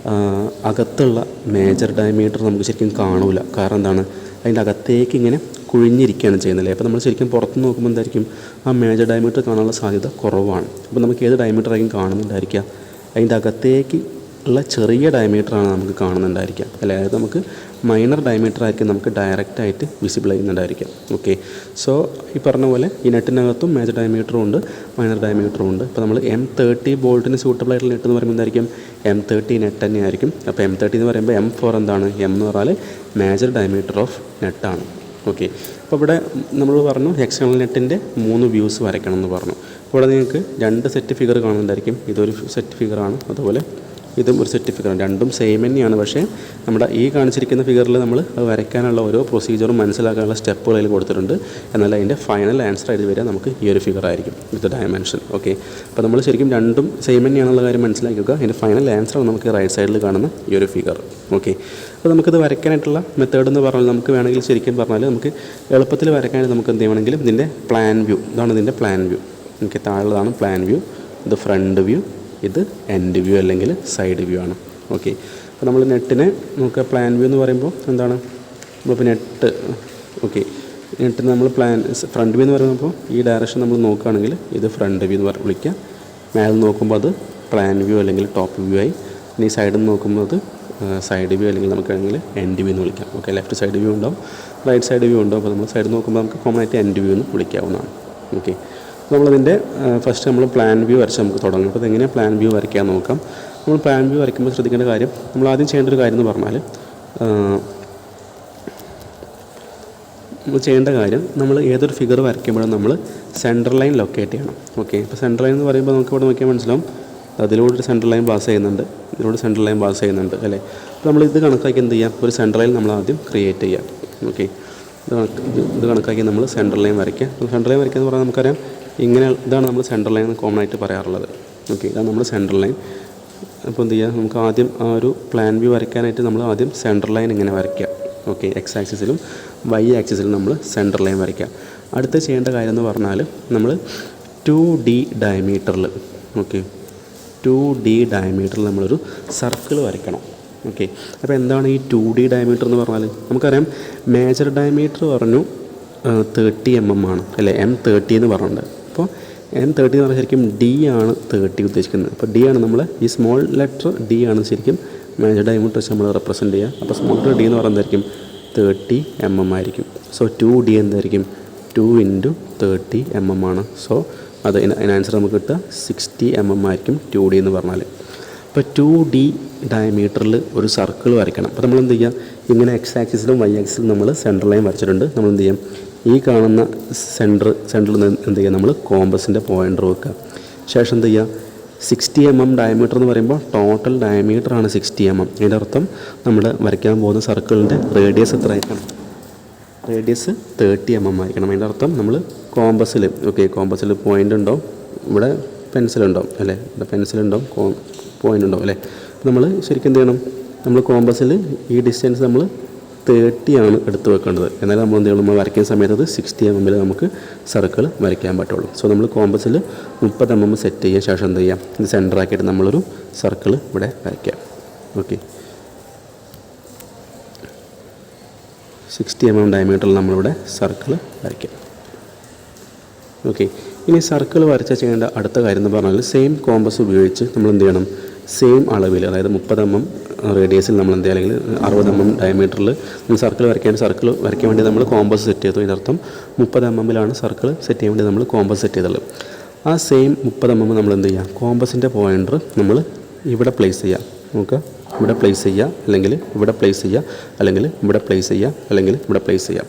അകത്തുള്ള മേജർ ഡയമീറ്റർ നമുക്ക് ശരിക്കും കാണൂല. കാരണം എന്താണ്, അതിൻ്റെ അകത്തേക്ക് ഇങ്ങനെ കുഴിഞ്ഞിരിക്കുകയാണ് ചെയ്യുന്നത്. അപ്പോൾ നമ്മൾ ശരിക്കും പുറത്ത് നോക്കുമ്പോൾ എന്തായിരിക്കും, ആ മേജർ ഡയമീറ്റർ കാണാനുള്ള സാധ്യത കുറവാണ്. അപ്പോൾ നമുക്ക് ഏത് ഡയമീറ്റർ ആയിരിക്കും കാണുന്നുണ്ടായിരിക്കുക, അതിൻ്റെ അകത്തേക്ക് ഉള്ള ചെറിയ ഡയമീറ്ററാണ് നമുക്ക് കാണുന്നുണ്ടായിരിക്കുക അല്ലേ. അതായത് നമുക്ക് മൈനർ ഡയമീറ്റർ ആയിരിക്കും നമുക്ക് ഡയറക്റ്റായിട്ട് വിസിബിൾ ചെയ്യുന്നുണ്ടായിരിക്കും. ഓക്കെ, സോ ഈ പറഞ്ഞ പോലെ ഈ നെറ്റിനകത്തും മേജർ ഡയമീറ്ററും ഉണ്ട്, മൈനർ ഡയമീറ്ററും ഉണ്ട്. അപ്പോൾ നമ്മൾ M30 ബോൾട്ടിന് സൂട്ടബിൾ ആയിട്ടുള്ള നെറ്റ് എന്ന് പറയുമ്പോൾ എന്തായിരിക്കും, M30 നെറ്റ് തന്നെയായിരിക്കും. അപ്പോൾ M30 എന്ന് പറയുമ്പോൾ M4 എന്താണ്, M എന്ന് പറഞ്ഞാൽ മേജർ ഡയമീറ്റർ ഓഫ് നെറ്റാണ്. ഓക്കെ, അപ്പോൾ ഇവിടെ നമ്മൾ പറഞ്ഞു ഹെക്സഗണൽ നെറ്റിൻ്റെ 3 വ്യൂസ് വരയ്ക്കണം എന്ന് പറഞ്ഞു. അപ്പോൾ ഇവിടെ നിങ്ങൾക്ക് 2 സെറ്റ് ഫിഗർ കാണുന്നുണ്ടായിരിക്കും. ഇതൊരു സെറ്റ് ഫിഗറാണ്, അതുപോലെ ഇതും ഒരു സെറ്റ് ഫിഗറാണ്. രണ്ടും സെയിം തന്നെയാണ്. പക്ഷേ നമ്മുടെ ഈ കാണിച്ചിരിക്കുന്ന ഫിഗറിൽ നമ്മൾ അത് വരയ്ക്കാനുള്ള ഓരോ പ്രൊസീജിയറും മനസ്സിലാക്കാനുള്ള സ്റ്റെപ്പുകൾ അതിൽ കൊടുത്തിട്ടുണ്ട്. എന്നാൽ അതിൻ്റെ ഫൈനൽ ആൻസർ ആയിട്ട് വരിക നമുക്ക് ഈ ഒരു ഫിഗർ ആയിരിക്കും വിത്ത് ഡയമെൻഷൻ. ഓക്കെ, അപ്പോൾ നമ്മൾ ശരിക്കും രണ്ടും സെയിം തന്നെയാണെന്നുള്ള കാര്യം മനസ്സിലാക്കുക. അതിൻ്റെ ഫൈനൽ ആൻസറാണ് നമുക്ക് റൈറ്റ് സൈഡിൽ കാണുന്ന ഈ ഒരു ഫിഗർ. ഓക്കെ, അപ്പോൾ നമുക്കിത് വരയ്ക്കാനായിട്ടുള്ള മെത്തേഡ് എന്ന് പറഞ്ഞാൽ നമുക്ക് വേണമെങ്കിൽ ശരിക്കും പറഞ്ഞാൽ നമുക്ക് എളുപ്പത്തിൽ വരയ്ക്കാനായിട്ട് നമുക്ക് എന്ത് ചെയ്യണമെങ്കിലും ഇതിൻ്റെ പ്ലാൻ വ്യൂ, ഇതാണ് ഇതിൻ്റെ പ്ലാൻ വ്യൂ. എനിക്ക് താഴെയുള്ളതാണ് പ്ലാൻ വ്യൂ, ഇത് ഫ്രണ്ട് വ്യൂ, ഇത് എൻഡ് വ്യൂ അല്ലെങ്കിൽ സൈഡ് വ്യൂ ആണ്. ഓക്കെ, അപ്പോൾ നമ്മൾ നെറ്റിനെ നമുക്ക് പ്ലാൻ വ്യൂ എന്ന് പറയുമ്പോൾ എന്താണ്, നമ്മളിപ്പോൾ നെറ്റ് ഓക്കെ നെറ്റിന് നമ്മൾ ഫ്രണ്ട് വ്യൂ എന്ന് പറയുമ്പോൾ ഈ ഡയറക്ഷൻ നമ്മൾ നോക്കുകയാണെങ്കിൽ ഇത് ഫ്രണ്ട് വ്യൂ എന്ന് വിളിക്കുക. മേലെ നോക്കുമ്പോൾ അത് പ്ലാൻ വ്യൂ അല്ലെങ്കിൽ ടോപ്പ് വ്യൂ ആയി. ഇനി സൈഡിൽ നിന്ന് നോക്കുമ്പോൾ അത് സൈഡ് വ്യൂ അല്ലെങ്കിൽ നമുക്കാണെങ്കിൽ എൻഡ് വ്യൂ എന്ന് വിളിക്കാം. ഓക്കെ, ലെഫ്റ്റ് സൈഡ് വ്യൂ ഉണ്ടാവും, റൈറ്റ് സൈഡ് വ്യൂ ഉണ്ടാവും. അപ്പോൾ നമ്മൾ സൈഡ് നോക്കുമ്പോൾ നമുക്ക് കോമൺ ആയിട്ട് എൻഡ് വ്യൂ എന്ന് വിളിക്കാവുന്നതാണ്. ഓക്കെ, നമ്മളതിൻ്റെ ഫസ്റ്റ് നമ്മൾ പ്ലാൻ വ്യൂ വരച്ച് നമുക്ക് തുടങ്ങും. അപ്പോൾ ഇതെങ്ങനെയാണ് പ്ലാൻ വ്യൂ വരയ്ക്കാൻ നോക്കാം. നമ്മൾ പ്ലാൻ വ്യൂ വരയ്ക്കുമ്പോൾ ശ്രദ്ധിക്കേണ്ട കാര്യം, നമ്മൾ ആദ്യം ചെയ്യേണ്ട ഒരു കാര്യം എന്ന് പറഞ്ഞാൽ നമ്മൾ ഏതൊരു ഫിഗർ വരയ്ക്കുമ്പോഴും നമ്മൾ സെൻറ്റർ ലൈൻ ലൊക്കേറ്റ് ചെയ്യണം. ഓക്കെ, ഇപ്പോൾ സെൻറ്റർ ലൈൻ എന്ന് പറയുമ്പോൾ നമുക്ക് ഇവിടെ നോക്കിയാൽ മനസ്സിലാവും അതിലൂടെ ഒരു സെൻട്രൽ ലൈൻ പാസ് ചെയ്യുന്നുണ്ട്, ഇതിലൂടെ സെൻട്രൽ ലൈൻ പാസ് ചെയ്യുന്നുണ്ട് അല്ലേ. അപ്പോൾ നമ്മൾ ഇത് കണക്കാക്കി എന്ത് ചെയ്യാം, ഒരു സെൻട്രൽ ലൈൻ നമ്മൾ ആദ്യം ക്രിയേറ്റ് ചെയ്യാം. ഓക്കെ, ഇത് കണക്കാക്കി നമ്മൾ സെൻട്രൽ ലൈൻ വരയ്ക്കുക. സെൻട്രൽ ലൈൻ വരയ്ക്കുക എന്ന് പറഞ്ഞാൽ നമുക്കറിയാം ഇങ്ങനെ ഇതാണ് നമ്മൾ സെൻട്രൽ ലൈൻ കോമൺ ആയിട്ട് പറയാറുള്ളത്. ഓക്കെ, ഇതാണ് നമ്മൾ സെൻട്രൽ ലൈൻ. അപ്പോൾ എന്ത് ചെയ്യുക, നമുക്ക് ആദ്യം ആ ഒരു പ്ലാൻ വ്യൂ വരയ്ക്കാനായിട്ട് നമ്മൾ ആദ്യം സെൻട്രൽ ലൈൻ ഇങ്ങനെ വരയ്ക്കുക. ഓക്കെ, എക്സ് ആക്സിസിലും വൈ ആക്സിസിലും നമ്മൾ സെൻട്രൽ ലൈൻ വരയ്ക്കുക. അടുത്ത ചെയ്യേണ്ട കാര്യം എന്ന് പറഞ്ഞാൽ നമ്മൾ 2D ഡയമീറ്ററിൽ ഓക്കെ 2D ഡയമീറ്ററിൽ നമ്മളൊരു സർക്കിൾ വരയ്ക്കണം. ഓക്കെ, അപ്പോൾ എന്താണ് ഈ 2D ഡയമീറ്റർ എന്ന് പറഞ്ഞാൽ, നമുക്കറിയാം മേജർ ഡയമീറ്റർ പറഞ്ഞു 30 mm ആണ് അല്ലേ, M30 എന്ന് പറഞ്ഞിട്ടുണ്ട്. അപ്പോൾ M30 എന്ന് പറഞ്ഞാൽ ശരിക്കും D ആണ് 30 ഉദ്ദേശിക്കുന്നത്. അപ്പോൾ D ആണ് നമ്മൾ ഈ സ്മോൾ ലെറ്റർ D ആണ് ശരിക്കും മേജർ ഡയമീറ്റർ വെച്ച് നമ്മൾ റെപ്രസെൻറ്റ് ചെയ്യുക. അപ്പോൾ സ്മോൾ ലെറ്റർ D എന്ന് പറയുന്നത് എന്തായിരിക്കും 30 mm ആയിരിക്കും. സോ 2D എന്തായിരിക്കും 2 × 30 mm ആണ്. സോ അതിന് ആൻസർ നമുക്ക് കിട്ടുക 60 mm ആയിരിക്കും 2D എന്ന് പറഞ്ഞാൽ. ഇപ്പോൾ 2D ഡയമീറ്ററിൽ ഒരു സർക്കിൾ വരയ്ക്കണം. അപ്പോൾ നമ്മൾ എന്ത് ചെയ്യുക, ഇങ്ങനെ എക്സ് ആക്സിസിലും വൈ ആക്സിസിലും നമ്മൾ സെൻട്രൽ ലൈൻ വരച്ചിട്ടുണ്ട്. നമ്മൾ എന്ത് ചെയ്യാം, ഈ കാണുന്ന സെൻറ്ററിൽ നിന്ന് എന്ത് ചെയ്യുക, നമ്മൾ കോമ്പസിൻ്റെ പോയിൻ്റർ വെക്കുക. ശേഷം എന്ത് ചെയ്യുക, 60 mm ഡയമീറ്റർ എന്ന് പറയുമ്പോൾ ടോട്ടൽ ഡയമീറ്ററാണ് 60 mm. അതിൻ്റെ അർത്ഥം നമ്മൾ വരയ്ക്കാൻ പോകുന്ന സർക്കിളിൻ്റെ റേഡിയസ് എത്ര ആയിരിക്കണം, റേഡിയസ് 30 mm ആയിരിക്കണം. അതിൻ്റെ അർത്ഥം നമ്മൾ കോമ്പസിൽ കോമ്പസിൽ പോയിൻ്റ് ഉണ്ടാവും, ഇവിടെ പെൻസിലുണ്ടാവും അല്ലേ, ഇവിടെ പെൻസിലുണ്ടാവും, പോയിൻ്റ് ഉണ്ടാവും അല്ലേ. നമ്മൾ ശരിക്കും എന്ത് ചെയ്യണം, നമ്മൾ കോമ്പസിൽ ഈ ഡിസ്റ്റൻസ് നമ്മൾ 30 ആണ് എടുത്ത് വെക്കേണ്ടത്. എന്നാലും നമ്മൾ എന്ത് ചെയ്യണം, നമ്മൾ വരയ്ക്കുന്ന സമയത്ത് അത് 60 mm നമുക്ക് സർക്കിൾ വരയ്ക്കാൻ പറ്റുള്ളൂ. സോ നമ്മൾ കോമ്പസിൽ 30 mm സെറ്റ് ചെയ്യാൻ ശേഷം എന്ത് ചെയ്യാം, ഇത് സെൻറ്റർ ആക്കിയിട്ട് നമ്മളൊരു സർക്കിൾ ഇവിടെ വരയ്ക്കാം. ഓക്കെ, 60 mm ഡയമീറ്ററിൽ നമ്മളിവിടെ സർക്കിൾ വരയ്ക്കാം. ഓക്കെ, ഇനി സർക്കിൾ വരച്ച ചെയ്യേണ്ട അടുത്ത കാര്യം എന്ന് പറഞ്ഞാൽ സെയിം കോമ്പസ് ഉപയോഗിച്ച് നമ്മൾ എന്ത് ചെയ്യണം, സെയിം അളവിൽ അതായത് 30 mm റേഡിയസിൽ നമ്മൾ എന്ത് അല്ലെങ്കിൽ 60 mm ഡയമീറ്ററിൽ നമ്മൾ സർക്കിൾ വരയ്ക്കാൻ വേണ്ടി നമ്മൾ കോമ്പസ് സെറ്റ് ചെയ്തു. ഇതിനർത്ഥം 30 mm സർക്കിൾ സെറ്റ് ചെയ്യാൻ വേണ്ടി നമ്മൾ കോമ്പസ് സെറ്റ് ചെയ്തുള്ളത്. ആ സെയിം 30 mm നമ്മൾ എന്ത് ചെയ്യുക, കോമ്പസിൻ്റെ പോയിൻ്റർ നമ്മൾ ഇവിടെ പ്ലേസ് ചെയ്യുക. നമുക്ക് ഇവിടെ പ്ലേസ് ചെയ്യുക, അല്ലെങ്കിൽ ഇവിടെ പ്ലേസ് ചെയ്യുക, അല്ലെങ്കിൽ ഇവിടെ പ്ലേസ് ചെയ്യുക, അല്ലെങ്കിൽ ഇവിടെ പ്ലേസ് ചെയ്യുക.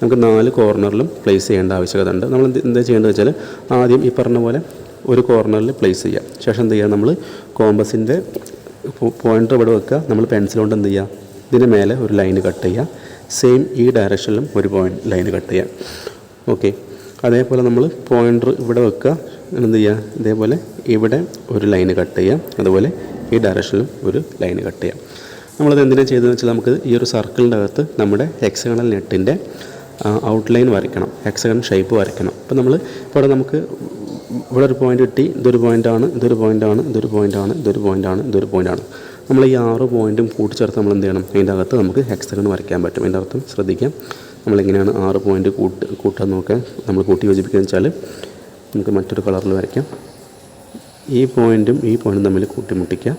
നമുക്ക് 4 കോർണറിലും പ്ലേസ് ചെയ്യേണ്ട ആവശ്യകത ഉണ്ട്. നമ്മൾ എന്താ ചെയ്യേണ്ടത് വെച്ചാൽ ആദ്യം ഈ പറഞ്ഞ പോലെ ഒരു കോർണറിൽ പ്ലേസ് ചെയ്യുക. ശേഷം എന്ത് ചെയ്യുക, നമ്മൾ കോമ്പസിൻ്റെ പോയിൻ്റർ ഇവിടെ വെക്കുക. നമ്മൾ പെൻസിൽ കൊണ്ട് എന്ത് ചെയ്യുക, ഇതിന് മേലെ ഒരു ലൈന് കട്ട് ചെയ്യുക. സെയിം ഈ ഡയറക്ഷനിലും ഒരു ലൈന് കട്ട് ചെയ്യുക. ഓക്കെ, അതേപോലെ നമ്മൾ പോയിൻ്റർ ഇവിടെ വെക്കുക. എന്ത് ചെയ്യുക, ഇതേപോലെ ഇവിടെ ഒരു ലൈന് കട്ട് ചെയ്യുക. അതുപോലെ ഈ ഡയറക്ഷനിലും ഒരു ലൈന് കട്ട് ചെയ്യാം. നമ്മളത് എന്തിനാണ് ചെയ്തതെന്ന് വെച്ചാൽ നമുക്ക് ഈ ഒരു സർക്കിളിൻ്റെ അകത്ത് നമ്മുടെ ഹെക്സഗണൽ നെറ്റിൻ്റെ ഔട്ട്ലൈൻ വരയ്ക്കണം, ഹെക്സഗൺ ഷേപ്പ് വരയ്ക്കണം. അപ്പോൾ നമ്മൾ ഇവിടെ നമുക്ക് ഇവിടെ ഒരു പോയിൻ്റ് കിട്ടി, ഇതൊരു പോയിൻ്റാണ്, ഇതൊരു പോയിൻ്റാണ്, ഇതൊരു പോയിൻ്റാണ്, ഇതൊരു പോയിൻ്റാണ്, ഇതൊരു പോയിൻ്റാണ്. നമ്മൾ ഈ 6 പോയിൻറ്റും കൂട്ടിച്ചേർത്ത് നമ്മൾ എന്ത് ചെയ്യണം, അതിൻ്റെ അകത്ത് നമുക്ക് ഹെക്സഗൺ വരയ്ക്കാൻ പറ്റും. അതിൻ്റെ അർത്ഥം ശ്രദ്ധിക്കാം, നമ്മളെങ്ങനെയാണ് 6 പോയിൻ്റ് കൂട്ടാൻ നോക്കാൻ നമ്മൾ കൂട്ടി യോജിപ്പിക്കുക വെച്ചാൽ നമുക്ക് മറ്റൊരു കളറിൽ വരയ്ക്കാം. ഈ പോയിൻറ്റും ഈ പോയിൻറ്റും തമ്മിൽ കൂട്ടിമുട്ടിക്കുക.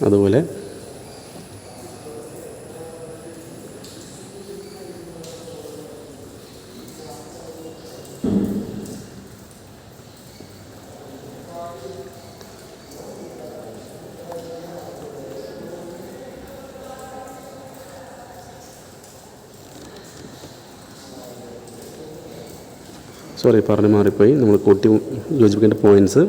അതുപോലെ സോറി പറഞ്ഞു മാറിപ്പോയി, നമ്മൾ കൂട്ടി യോജിപ്പിക്കേണ്ട പോയിൻറ്റ്സ്.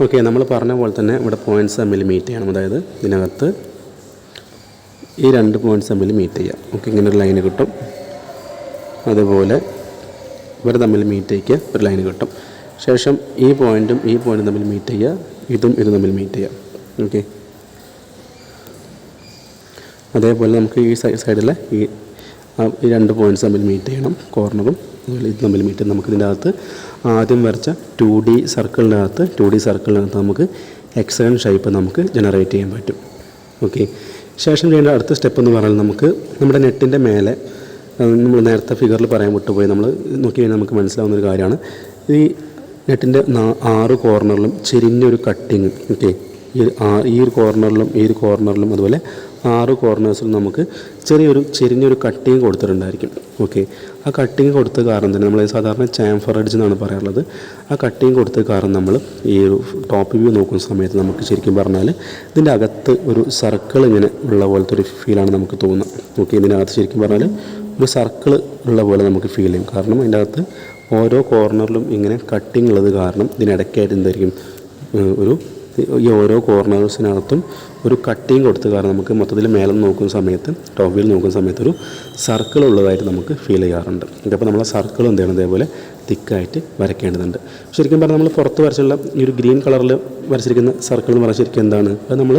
ഓക്കെ, നമ്മൾ പറഞ്ഞ പോലെ തന്നെ ഇവിടെ പോയിൻറ്റ്സ് തമ്മിൽ മീറ്റ് ചെയ്യണം. അതായത് ഇതിനകത്ത് ഈ 2 പോയിൻറ്റ്സ് തമ്മിൽ മീറ്റ് ചെയ്യാം. ഓക്കെ, ഇങ്ങനെ ഒരു ലൈന് കിട്ടും. അതുപോലെ ഇവർ തമ്മിൽ മീറ്റ് ചെയ്യുക, ഒരു ലൈന് കിട്ടും. ശേഷം ഈ പോയിൻറ്റും ഈ പോയിൻറ്റും തമ്മിൽ മീറ്റ് ചെയ്യുക, ഇതും തമ്മിൽ മീറ്റ് ചെയ്യാം. ഓക്കെ, അതേപോലെ നമുക്ക് ഈ സൈഡിലെ ഈ 2 പോയിൻറ്റ്സ് തമ്മിൽ മീറ്റ് ചെയ്യണം, കോർണറും അതുപോലെ ഇത് തമ്മിൽ മീറ്റ് ചെയ്യണം. നമുക്ക് ഇതിൻ്റെ അകത്ത് ആദ്യം വരച്ച 2D സർക്കിളിനകത്ത് നമുക്ക് ഹെക്സഗൺ ഷേപ്പ് നമുക്ക് ജനറേറ്റ് ചെയ്യാൻ പറ്റും. ഓക്കെ, ശേഷം ചെയ്യേണ്ട അടുത്ത സ്റ്റെപ്പ് എന്ന് പറഞ്ഞാൽ നമുക്ക് നമ്മുടെ നെറ്റിൻ്റെ മേലെ, നമ്മൾ നേരത്തെ ഫിഗറിൽ പറയാൻ വിട്ടുപോയി, നമ്മൾ നോക്കി കഴിഞ്ഞാൽ നമുക്ക് മനസ്സിലാവുന്നൊരു കാര്യമാണ്, ഈ നെറ്റിൻ്റെ 6 കോർണറിലും ചെരിഞ്ഞൊരു കട്ടിങ്. ഓക്കെ, ഈ ഒരു കോർണറിലും അതുപോലെ 6 കോർണേഴ്സിലും നമുക്ക് ചെരിഞ്ഞൊരു കട്ടിങ് കൊടുത്തിട്ടുണ്ടായിരിക്കും. ഓക്കെ, ആ കട്ടിങ് കൊടുത്ത കാരണം തന്നെ നമ്മൾ സാധാരണ ചാംഫർ എഡ്ജ് എന്നാണ് പറയാറുള്ളത്. ആ കട്ടിങ് കൊടുത്ത കാരണം നമ്മൾ ഈ ഒരു ടോപ്പ് വ്യൂ നോക്കുന്ന സമയത്ത് നമുക്ക് ശരിക്കും പറഞ്ഞാൽ ഇതിൻ്റെ അകത്ത് ഒരു സർക്കിൾ ഇങ്ങനെ ഉള്ള പോലത്തെ ഒരു ഫീലാണ് നമുക്ക് തോന്നുന്നത്. ഓക്കെ, ഇതിനകത്ത് ശരിക്കും പറഞ്ഞാൽ ഒരു സർക്കിൾ ഉള്ള പോലെ നമുക്ക് ഫീൽ ചെയ്യും. കാരണം അതിൻ്റെ അകത്ത് ഓരോ കോർണറിലും ഇങ്ങനെ കട്ടിങ് ഉള്ളത് കാരണം ഇതിനിടയ്ക്കായിട്ട് എന്തായിരിക്കും, ഈ ഓരോ കോർണേഴ്സിനകത്തും ഒരു കട്ടിങ് കൊടുത്ത് കാരണം നമുക്ക് മൊത്തത്തിൽ മേലെ നോക്കുന്ന സമയത്ത്, ടോപ്പ് വ്യൂവിൽ നോക്കുന്ന സമയത്ത് ഒരു സർക്കിൾ ഉള്ളതായിട്ട് നമുക്ക് ഫീൽ ചെയ്യാറുണ്ട്. അപ്പോൾ നമ്മൾ ആ സർക്കിൾ എന്ത് ചെയ്യണം, ഇതേപോലെ തിക്കായിട്ട് വരയ്ക്കേണ്ടതുണ്ട്. ശരിക്കും പറഞ്ഞാൽ നമ്മൾ പുറത്ത് വരച്ചുള്ള ഈ ഒരു ഗ്രീൻ കളറിൽ വരച്ചിരിക്കുന്ന സർക്കിൾ എന്ന് പറഞ്ഞാൽ ശരിക്കും എന്താണ്, അത് നമ്മൾ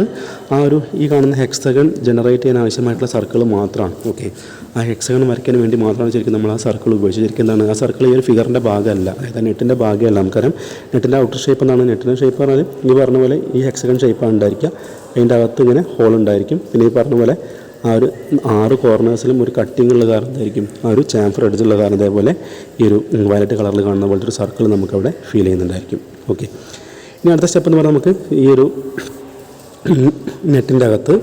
ഈ കാണുന്ന ഹെക്സഗൺ ജനറേറ്റ് ചെയ്യാൻ ആവശ്യമായിട്ടുള്ള സർക്കിൾ മാത്രമാണ്. ഓക്കെ, ആ ഹെക്സഗൺ വരയ്ക്കാൻ വേണ്ടി മാത്രമാണ് ശരിക്കും നമ്മൾ ആ സർക്കിൾ ഉപയോഗിച്ചത്. ശരിക്കും എന്താണ്, ആ സർക്കിൾ ഈ ഒരു ഫിഗറിൻ്റെ ഭാഗമല്ല, അതായത് നെറ്റിൻ്റെ ഭാഗമല്ല. നമുക്കറിയാം നെറ്റിൻ്റെ ഔട്ടർ ഷേപ്പ് എന്നാണ്. നെറ്റിൻ്റെ ഷേപ്പ് പറഞ്ഞാൽ ഈ പറഞ്ഞ പോലെ ഈ ഹെക്സഗൺ ഷേപ്പാണ് ഉണ്ടായിരിക്കുക. അതിൻ്റെ അകത്ത് ഇങ്ങനെ ഹോൾ ഉണ്ടായിരിക്കും. പിന്നെ ഈ പറഞ്ഞ പോലെ ആ ഒരു 6 കോർണേഴ്സിലും ഒരു കട്ടിങ് ഉള്ള കാരണം എന്തായിരിക്കും, ആ ഒരു ചാംഫർ എഡ്ജുള്ള കാരണം ഇതേപോലെ ഈ ഒരു വയലറ്റ് കളറിൽ കാണുന്ന പോലത്തെ ഒരു സർക്കിൾ നമുക്കവിടെ ഫീൽ ചെയ്യുന്നുണ്ടായിരിക്കും. ഓക്കെ, ഇനി അടുത്ത സ്റ്റെപ്പ് എന്ന് പറഞ്ഞാൽ നമുക്ക് ഈ ഒരു നെറ്റിൻ്റെ അകത്ത്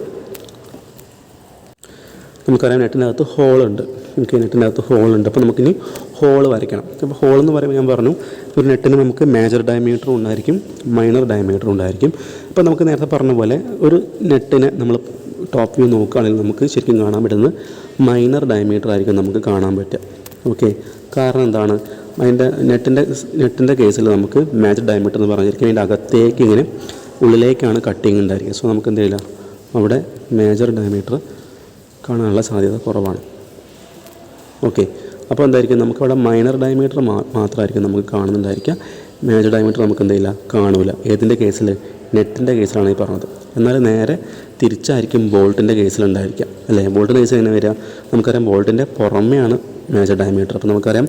നമുക്കറിയാം നെറ്റിൻ്റെ അകത്ത് ഹോളുണ്ട്. ഓക്കെ, നെറ്റിൻ്റെ അകത്ത് ഹോളുണ്ട്. അപ്പോൾ നമുക്കിനി ഹോൾ വരയ്ക്കണം. അപ്പോൾ ഹോൾ എന്ന് പറയുമ്പോൾ ഞാൻ പറഞ്ഞു, ഒരു നെറ്റിന് നമുക്ക് മേജർ ഡയമീറ്ററും ഉണ്ടായിരിക്കും, മൈനർ ഡയമീറ്ററും ഉണ്ടായിരിക്കും. അപ്പോൾ നമുക്ക് നേരത്തെ പറഞ്ഞ പോലെ ഒരു നെറ്റിനെ നമ്മൾ ടോപ്പ് വ്യൂ നോക്കുകയാണെങ്കിൽ നമുക്ക് ശരിക്കും കാണാൻ പറ്റുന്നത് മൈനർ ഡയമീറ്റർ ആയിരിക്കും നമുക്ക് കാണാൻ പറ്റുക. ഓക്കെ, കാരണം എന്താണ്, അതിൻ്റെ നെറ്റിൻ്റെ കേസിൽ നമുക്ക് മേജർ ഡയമീറ്റർ എന്ന് പറഞ്ഞിരിക്കും അതിൻ്റെ അകത്തേക്ക് ഇങ്ങനെ ഉള്ളിലേക്കാണ് കട്ടിങ് ഉണ്ടായിരിക്കുക. സോ നമുക്ക് എന്ത് ചെയ്യില്ല, അവിടെ മേജർ ഡയമീറ്റർ കാണാനുള്ള സാധ്യത കുറവാണ്. ഓക്കെ, അപ്പോൾ എന്തായിരിക്കും, നമുക്കവിടെ മൈനർ ഡയമീറ്റർ മാത്രമായിരിക്കും നമുക്ക് കാണുന്നുണ്ടായിരിക്കുക. മേജർ ഡയമീറ്റർ നമുക്ക് എന്തെയില്ല, കാണൂല. ഏതിൻ്റെ കേസിൽ, നെറ്റിൻ്റെ കേസിലാണ് ഈ പറഞ്ഞത്. എന്നാൽ നേരെ തിരിച്ചായിരിക്കും ബോൾട്ടിൻ്റെ കേസിലുണ്ടായിരിക്കുക, അല്ലേ? ബോൾട്ടിൻ്റെ കേസിൽ എങ്ങനെ വരിക, നമുക്കറിയാം ബോൾട്ടിൻ്റെ പുറമെയാണ് മേജർ ഡയമീറ്റർ. അപ്പോൾ നമുക്കറിയാം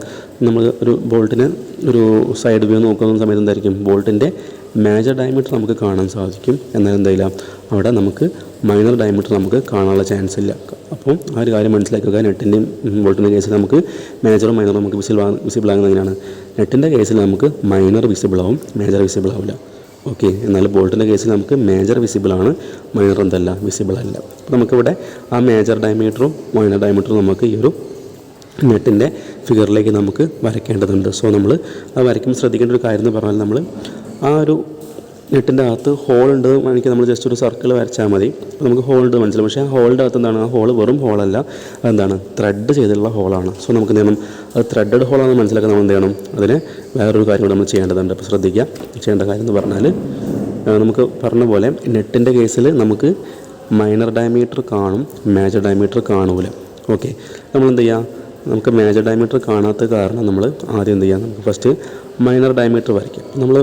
നമ്മൾ ഒരു ബോൾട്ടിന് ഒരു സൈഡ് വ്യൂ നോക്കുന്ന സമയത്ത് എന്തായിരിക്കും, ബോൾട്ടിൻ്റെ മേജർ ഡയമീറ്റർ നമുക്ക് കാണാൻ സാധിക്കും. എന്നാൽ എന്തായില്ല, അവിടെ നമുക്ക് മൈനർ ഡയമീറ്റർ നമുക്ക് കാണാനുള്ള ചാൻസ് ഇല്ല. അപ്പോൾ ആ ഒരു കാര്യം മനസ്സിലാക്കുക. നെറ്റിൻ്റെയും ബോൾട്ടിൻ്റെ കേസിൽ നമുക്ക് മേജറും മൈനറും നമുക്ക് വിസിബിൾ ആകുന്നത് എങ്ങനെയാണ്, നെറ്റിൻ്റെ കേസിൽ നമുക്ക് മൈനർ വിസിബിൾ ആവും, മേജർ വിസിബിൾ ആവില്ല. ഓക്കെ, എന്നാൽ ബോൾട്ടിൻ്റെ കേസിൽ നമുക്ക് മേജർ വിസിബിളാണ്, മൈനർ എന്തല്ല, വിസിബിൾ അല്ല. അപ്പോൾ നമുക്കിവിടെ ആ മേജർ ഡയമീറ്ററും മൈനർ ഡയമീറ്ററും നമുക്ക് ഈ ഒരു നെറ്റിൻ്റെ ഫിഗറിലേക്ക് നമുക്ക് വരയ്ക്കേണ്ടതുണ്ട്. സോ നമ്മൾ അത് വരയ്ക്കുമ്പോൾ ശ്രദ്ധിക്കേണ്ട ഒരു കാര്യം എന്ന് പറഞ്ഞാൽ, നമ്മൾ ആ ഒരു നെറ്റിൻ്റെ അകത്ത് ഹോൾ ഉണ്ട് എനിക്ക് നമ്മൾ ജസ്റ്റ് ഒരു സർക്കിൾ വരച്ചാൽ മതി, അപ്പോൾ നമുക്ക് ഹോൾ ഉണ്ട് മനസ്സിലാവും. പക്ഷേ ആ ഹോളിൻ്റെ അകത്ത് എന്താണ്, ആ ഹോൾ വെറും ഹോളല്ല, അതെന്താണ്, ത്രെഡ് ചെയ്തിട്ടുള്ള ഹോളാണ്. സോ നമുക്ക് എന്ത് ചെയ്യണം, അത് ത്രെഡഡ് ഹോളാണെന്ന് മനസ്സിലാക്കാൻ നമ്മൾ എന്ത് ചെയ്യണം, അതിന് വേറൊരു കാര്യം കൂടെ നമ്മൾ ചെയ്യേണ്ടതുണ്ട്. അപ്പോൾ ശ്രദ്ധിക്കുക, ചെയ്യേണ്ട കാര്യം എന്ന് പറഞ്ഞാൽ, നമുക്ക് പറഞ്ഞ പോലെ നെറ്റിൻ്റെ കേസിൽ നമുക്ക് മൈനർ ഡയമീറ്റർ കാണും, മേജർ ഡയമീറ്റർ കാണൂല. ഓക്കെ, നമ്മളെന്ത് ചെയ്യുക, നമുക്ക് മേജർ ഡയമീറ്റർ കാണാത്ത കാരണം നമ്മൾ ആദ്യം എന്ത് ചെയ്യുക, നമുക്ക് ഫസ്റ്റ് മൈനർ ഡയമീറ്റർ വരയ്ക്കാം. നമ്മൾ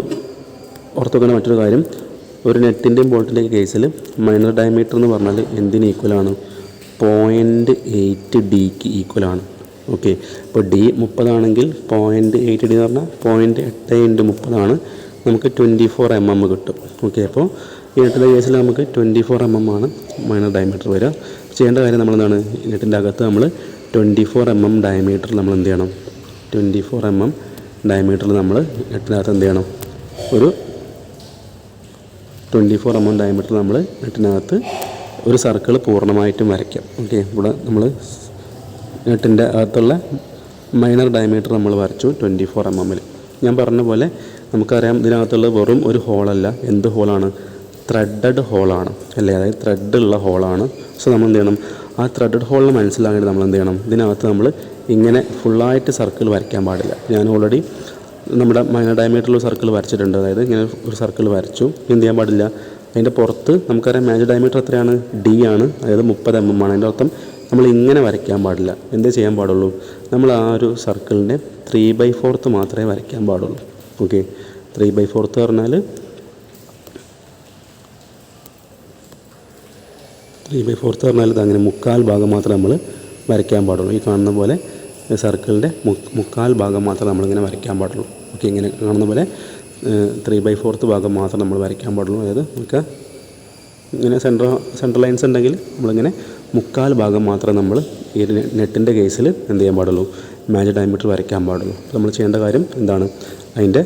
ഓർത്ത് വെക്കേണ്ട മറ്റൊരു കാര്യം, ഒരു നെറ്റിൻ്റെയും ബോൾട്ടിൻ്റെയും കേസിൽ മൈനർ ഡയമീറ്റർ എന്ന് പറഞ്ഞാൽ എന്തിന് ഈക്വലാണ്, 0.8D ഈക്വലാണ്. ഓക്കെ, ഇപ്പോൾ D 30 ആണെങ്കിൽ 0.8D എന്ന് പറഞ്ഞാൽ 0.8 × 30 നമുക്ക് 24 mm കിട്ടും. ഓക്കെ, അപ്പോൾ ഈ നെറ്റിൻ്റെ കേസിൽ നമുക്ക് 24 mm ആണ് മൈനർ ഡയമീറ്റർ വരിക. ചെയ്യേണ്ട കാര്യം നമ്മളെന്താണ്, നെറ്റിൻ്റെ അകത്ത് നമ്മൾ 24 mm ഡയമീറ്റർ നമ്മൾ എന്ത് ചെയ്യണം, 24 mm ഡയമീറ്ററിൽ നമ്മൾ നെറ്റിനകത്ത് എന്ത് ചെയ്യണം, ഒരു 24 mm ഡയമീറ്റർ നമ്മൾ നെറ്റിനകത്ത് ഒരു സർക്കിൾ പൂർണ്ണമായിട്ടും വരയ്ക്കാം. ഓക്കെ, ഇവിടെ നമ്മൾ നെറ്റിൻ്റെ അകത്തുള്ള മൈനർ ഡയമീറ്റർ നമ്മൾ വരച്ചു 24 mm. ഞാൻ പറഞ്ഞ പോലെ നമുക്കറിയാം ഇതിനകത്തുള്ള വെറും ഒരു ഹോളല്ല, എന്ത് ഹോളാണ്, ത്രെഡഡ് ഹോളാണ്, അല്ലേ? അതായത് ത്രെഡുള്ള ഹോളാണ്. സോ നമ്മൾ എന്ത് ചെയ്യണം, ആ ത്രെഡഡ് ഹോളിന് മനസ്സിലാകേണ്ടത് നമ്മൾ എന്ത് ചെയ്യണം, ഇതിനകത്ത് നമ്മൾ ഇങ്ങനെ ഫുള്ളായിട്ട് സർക്കിൾ വരയ്ക്കാൻ പാടില്ല. ഞാൻ ഓൾറെഡി നമ്മുടെ മൈനർ ഡയമീറ്ററിൽ സർക്കിൾ വരച്ചിട്ടുണ്ട്. അതായത് ഇങ്ങനെ ഒരു സർക്കിൾ വരച്ചു. എന്ത് ചെയ്യാൻ പാടില്ല, അതിൻ്റെ പുറത്ത് നമുക്കറിയാം മേജർ ഡയമീറ്റർ എത്രയാണ്, D ആണ്, അതായത് 30 mm ആണ്. അതിൻ്റെ അർത്ഥം നമ്മൾ ഇങ്ങനെ വരയ്ക്കാൻ പാടില്ല. എന്തേ ചെയ്യാൻ പാടുള്ളൂ, നമ്മൾ ആ ഒരു സർക്കിളിൻ്റെ 3/4 മാത്രമേ വരയ്ക്കാൻ പാടുള്ളൂ. ഓക്കെ, 3/4 പറഞ്ഞാൽ 3/4 പറഞ്ഞാൽ അങ്ങനെ 1/4 ഭാഗം മാത്രമേ നമ്മൾ വരയ്ക്കാൻ പാടുള്ളൂ. ഈ കാണുന്ന പോലെ സർക്കിളിൻ്റെ 1/4 ഭാഗം മാത്രമേ നമ്മളിങ്ങനെ വരയ്ക്കാൻ പാടുള്ളൂ. ഓക്കെ, ഇങ്ങനെ കാണുന്ന പോലെ 3/4 ഭാഗം മാത്രം നമ്മൾ വരയ്ക്കാൻ പാടുള്ളൂ. അതായത് നമുക്ക് ഇങ്ങനെ സെൻട്രൽ ലൈൻസ് ഉണ്ടെങ്കിൽ നമ്മളിങ്ങനെ 1/4 ഭാഗം മാത്രമേ നമ്മൾ ഈ നെറ്റിൻ്റെ കേസിൽ എന്ത് ചെയ്യാൻ പാടുള്ളൂ, മേജർ ഡയമീറ്റർ വരയ്ക്കാൻ പാടുള്ളൂ. നമ്മൾ ചെയ്യേണ്ട കാര്യം എന്താണ്, അതിൻ്റെ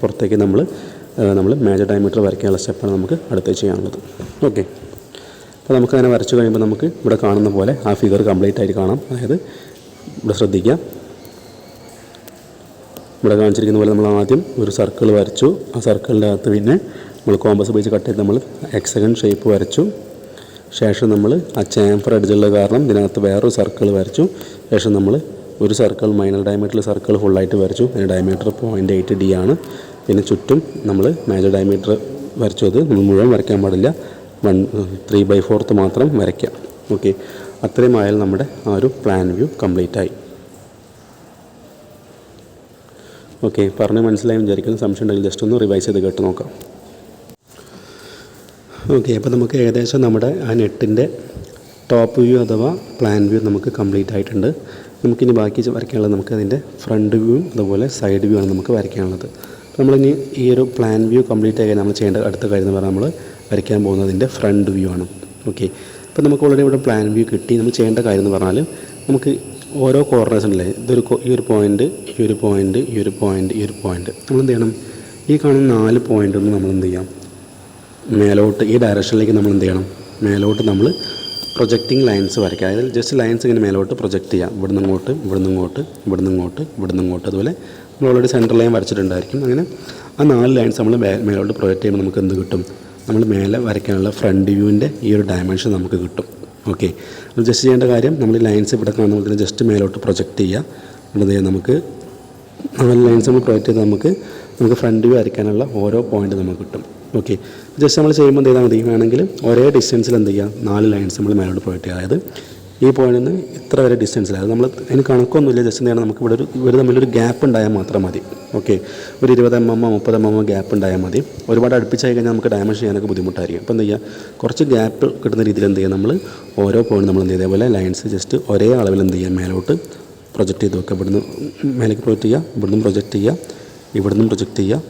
പുറത്തേക്ക് നമ്മൾ മേജർ ഡയമീറ്റർ വരയ്ക്കാനുള്ള സ്റ്റെപ്പാണ് നമുക്ക് അടുത്ത് ചെയ്യാനുള്ളത്. ഓക്കെ, അപ്പോൾ നമുക്കങ്ങനെ വരച്ചു കഴിയുമ്പോൾ നമുക്ക് ഇവിടെ കാണുന്ന പോലെ ആ ഫിഗർ കംപ്ലീറ്റ് ആയിട്ട് കാണാം. അതായത് ഇവിടെ ശ്രദ്ധിക്കുക, ഇവിടെ കാണിച്ചിരിക്കുന്ന പോലെ നമ്മൾ ആദ്യം ഒരു സർക്കിൾ വരച്ചു. ആ സർക്കിളിൻ്റെ അകത്ത് പിന്നെ നമ്മൾ കോമ്പസ് ഉപയോഗിച്ച് കട്ട് ചെയ്ത് നമ്മൾ ഹെക്സഗൺ ഷേപ്പ് വരച്ചു. ശേഷം നമ്മൾ ആ ചാംഫർ എഡ്ജുള്ള കാരണം ഇതിനകത്ത് വേറൊരു സർക്കിൾ വരച്ചു. ശേഷം നമ്മൾ ഒരു സർക്കിൾ മൈനർ ഡയമീറ്ററിൽ സർക്കിൾ ഫുള്ളായിട്ട് വരച്ചു. അതിൻ്റെ ഡയമീറ്റർ 0.8 D ആണ്. പിന്നെ ചുറ്റും നമ്മൾ മേജർ ഡയമീറ്റർ വരച്ചു. അത് നമ്മൾ മുഴുവൻ വരയ്ക്കാൻ പാടില്ല, 3/4 മാത്രം വരയ്ക്കാം. ഓക്കെ, അത്രയും ആയാൽ നമ്മുടെ ആ ഒരു പ്ലാൻ വ്യൂ കംപ്ലീറ്റ് ആയി. ഓക്കെ, പറഞ്ഞ് മനസ്സിലായി വിചാരിക്കുന്നു. സംശയം ഉണ്ടെങ്കിൽ ജസ്റ്റ് ഒന്ന് റിവൈസ് ചെയ്ത് കേട്ട് നോക്കാം. ഓക്കെ, അപ്പോൾ നമുക്ക് ഏകദേശം നമ്മുടെ ആ നെറ്റിൻ്റെ ടോപ്പ് വ്യൂ അഥവാ പ്ലാൻ വ്യൂ നമുക്ക് കംപ്ലീറ്റ് ആയിട്ടുണ്ട്. നമുക്കിനി ബാക്കി വരയ്ക്കാനുള്ളത് നമുക്ക് അതിൻ്റെ ഫ്രണ്ട് വ്യൂവും അതുപോലെ സൈഡ് വ്യൂ ആണ് നമുക്ക് വരയ്ക്കാനുള്ളത്. നമ്മളിനി ഈ ഒരു പ്ലാൻ വ്യൂ കംപ്ലീറ്റ് ആയി നമ്മൾ ചെയ്യേണ്ട അടുത്ത കാര്യം എന്ന് പറഞ്ഞാൽ നമ്മൾ വരയ്ക്കാൻ പോകുന്നതിൻ്റെ ഫ്രണ്ട് വ്യൂ ആണ്. ഓക്കെ, അപ്പോൾ നമുക്ക് ഓൾറെഡി ഇവിടെ പ്ലാൻ വ്യൂ കിട്ടി. നമ്മൾ ചെയ്യേണ്ട കാര്യം എന്ന് പറഞ്ഞാൽ നമുക്ക് ഓരോ കോർണേഴ്സ് ഉണ്ടല്ലേ, ഈ ഒരു പോയിൻ്റ്, ഈ ഒരു പോയിൻ്റ്, ഈ ഒരു പോയിൻ്റ്, ഈ ഒരു പോയിൻ്റ്, നമ്മൾ എന്ത് ചെയ്യണം, ഈ കാണുന്ന 4 പോയിൻ്റൊന്നും നമ്മൾ എന്ത് ചെയ്യാം, മേലോട്ട് ഈ ഡയറക്ഷനിലേക്ക് നമ്മൾ എന്ത് ചെയ്യണം, മേലോട്ട് നമ്മൾ പ്രൊജക്റ്റിംഗ് ലൈൻസ് വരയ്ക്കുക. അതായത് ജസ്റ്റ് ലൈൻസ് ഇങ്ങനെ മേലോട്ട് പ്രൊജക്റ്റ് ചെയ്യാം. ഇവിടുന്ന് ഇങ്ങോട്ട്, ഇവിടുന്ന് ഇങ്ങോട്ട്, ഇവിടുന്ന് ഇങ്ങോട്ട്, ഇവിടുന്ന് ഇങ്ങോട്ട്. അതുപോലെ നമ്മൾ ഓൾറെഡി സെൻട്രൽ ലൈൻ വരച്ചിട്ടുണ്ടായിരിക്കും. അങ്ങനെ ആ 4 ലൈൻസ് നമ്മൾ മേലോട്ട് പ്രൊജക്റ്റ് ചെയ്യുമ്പോൾ നമുക്ക് എന്ത് കിട്ടും, നമ്മൾ മേലെ വരയ്ക്കാനുള്ള ഫ്രണ്ട് വ്യൂവിൻ്റെ ഈ ഒരു ഡയമെൻഷൻ നമുക്ക് കിട്ടും. ഓക്കെ, ജസ്റ്റ് ചെയ്യേണ്ട കാര്യം നമ്മൾ ഈ ലൈൻസ് ഇവിടെ കാണുമ്പോൾ ജസ്റ്റ് മേലോട്ട് പ്രൊജക്റ്റ് ചെയ്യുക. എന്നിട്ട് നമുക്ക് 4 ലൈൻസ് നമ്മൾ പ്രൊജക്റ്റ് ചെയ്ത് നമുക്ക് ഫ്രണ്ട് വ്യൂ വരയ്ക്കാനുള്ള ഓരോ പോയിൻ്റ് നമുക്ക് കിട്ടും. ഓക്കെ, ജസ്റ്റ് നമ്മൾ ചെയ്യുമ്പോൾ എന്ത് ചെയ്താൽ മതി, വേണമെങ്കിൽ ഒരേ ഡിസ്റ്റൻസിൽ എന്ത് ചെയ്യുക, 4 ലൈൻസ് നമ്മൾ മേലോട്ട് പ്രൊജക്റ്റ് ചെയ്യുക. അതായത് ഈ പോയിൻ്റിൽ നിന്ന് ഇത്ര വരെ ഡിസ്റ്റൻസിൽ, അതായത് നമ്മൾ അതിന് കണക്കൊന്നുമില്ല, ജസ്റ്റ് എന്താണ് നമുക്ക് ഇവിടെ തമ്മിലൊരു ഗ്യാപ്പ് ഉണ്ടായാൽ മാത്രം മതി. ഓക്കെ, ഒരു 20 mm 30 mm ഗ്യാപ്പ് ഉണ്ടായാൽ മതി. ഒരുപാട് അടുപ്പിച്ചായി കഴിഞ്ഞാൽ നമുക്ക് ഡയമെൻഷൻ ചെയ്യാനൊക്കെ ബുദ്ധിമുട്ടായിരിക്കും. അപ്പോൾ എന്ത് ചെയ്യുക, കുറച്ച് ഗ്യാപ്പ് കിട്ടുന്ന രീതിയിൽ എന്ത് ചെയ്യുക, നമ്മൾ ഓരോ പോയിന്റ് നമ്മൾ എന്ത് ചെയ്യുക, ഇതേപോലെ ലൈൻസ് ജസ്റ്റ് ഒരേ അളവിൽ എന്ത് ചെയ്യുക, മേലോട്ട് പ്രൊജക്റ്റ് ചെയ്ത് വെക്കുക. ഇവിടുന്ന് മേലേക്ക് പ്രൊജക്റ്റ് ചെയ്യുക, ഇവിടുന്ന് പ്രൊജക്റ്റ് ചെയ്യുക, ഇവിടുന്ന് പ്രൊജക്റ്റ് ചെയ്യുക,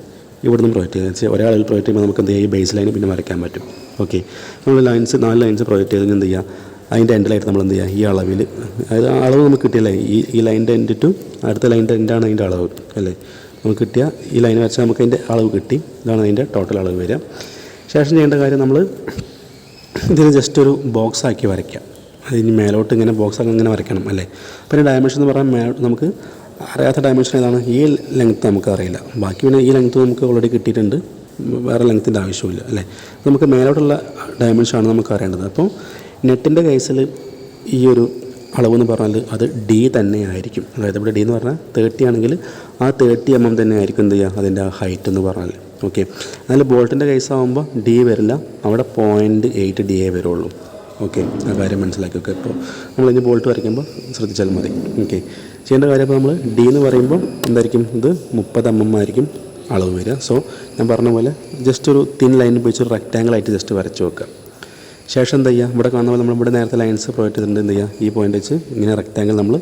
ഇവിടുന്ന് പ്രൊജക്റ്റ് ചെയ്യുക. ഒരേ അളവിൽ പ്രൊജക്റ്റ് ചെയ്യുമ്പോൾ നമുക്ക് എന്ത് ചെയ്യുക, ഈ ബേസ് ലൈൻ പിന്നെ വരയ്ക്കാൻ പറ്റും. ഓക്കെ, നമ്മൾ 4 ലൈൻസ് പ്രൊജക്റ്റ് ചെയ്ത് എന്ത് ചെയ്യുക, അതിൻ്റെ എൻഡിലായിട്ട് നമ്മൾ എന്ത് ചെയ്യുക, ഈ അളവിൽ, അതായത് ആ അളവ് നമുക്ക് കിട്ടിയല്ലേ, ഈ ലൈൻ്റെ എൻഡ് ടു അടുത്ത ലൈൻ്റെ എൻഡാണ് അതിൻ്റെ അളവ് അല്ലേ, നമുക്ക് കിട്ടിയ ഈ ലൈൻ വെച്ചാൽ നമുക്ക് അതിൻ്റെ അളവ് കിട്ടി. ഇതാണ് അതിൻ്റെ ടോട്ടൽ അളവ് വരിക. ശേഷം ചെയ്യേണ്ട കാര്യം, നമ്മൾ ഇതിന് ജസ്റ്റ് ഒരു ബോക്സ് ആക്കി വരയ്ക്കാം. അതിന് മേലോട്ട് ഇങ്ങനെ ബോക്സ് ആക്കി ഇങ്ങനെ വരയ്ക്കണം അല്ലേ. പിന്നെ ഡയമെൻഷൻ എന്ന് പറഞ്ഞാൽ നമുക്ക് അറിയാത്ത ഡയമെൻഷൻ ഏതാണ്, ഈ ലെങ്ത്ത് നമുക്ക് അറിയില്ല. ബാക്കി പിന്നെ ഈ ലെങ്ത്ത് നമുക്ക് ഓൾറെഡി കിട്ടിയിട്ടുണ്ട്, വേറെ ലെങ്ത്തിൻ്റെ ആവശ്യമില്ല അല്ലേ. നമുക്ക് മേലോട്ടുള്ള ഡയമെൻഷനാണ് നമുക്ക് അറിയേണ്ടത്. അപ്പോൾ നെറ്റിൻ്റെ കേസിൽ ഈ ഒരു അളവെന്ന് പറഞ്ഞാൽ അത് D തന്നെ ആയിരിക്കും. അതായത് ഇവിടെ D എന്ന് പറഞ്ഞാൽ 30 ആണെങ്കിൽ ആ 30 mm തന്നെ ആയിരിക്കും എന്ത് ചെയ്യുക, അതിൻ്റെ ആ ഹൈറ്റ് എന്ന് പറഞ്ഞാൽ. ഓക്കെ, അതിൽ ബോൾട്ടിൻ്റെ കേസ് ആകുമ്പോൾ D വരില്ല, അവിടെ 0.8 D വരുള്ളൂ. ഓക്കെ, ആ കാര്യം മനസ്സിലാക്കി വെക്കുക. ഇപ്പോൾ നമ്മളിനി ബോൾട്ട് വരയ്ക്കുമ്പോൾ ശ്രദ്ധിച്ചാൽ മതി. ഓക്കെ, ചെയ്യേണ്ട കാര്യം, ഇപ്പോൾ നമ്മൾ D എന്ന് പറയുമ്പോൾ എന്തായിരിക്കും, ഇത് 30 mm ആയിരിക്കും അളവ് വരിക. സോ ഞാൻ പറഞ്ഞ പോലെ ജസ്റ്റ് ഒരു തിൻ ലൈൻ ഉപയോഗിച്ച് റെക്റ്റാങ്കിൾ ആയിട്ട് ജസ്റ്റ് വരച്ച് വെക്കുക. ശേഷം എന്താ ചെയ്യുക, ഇവിടെ കാണുന്ന പോലെ നമ്മളിവിടെ നേരത്തെ ലൈൻസ് പ്രൊജക്റ്റ് ചെയ്തിട്ടുണ്ട്. എന്ത് ചെയ്യുക, ഈ പോയിൻ്റ് വെച്ച് ഇങ്ങനെ റെക്റ്റാങ്കിൾ നമ്മൾ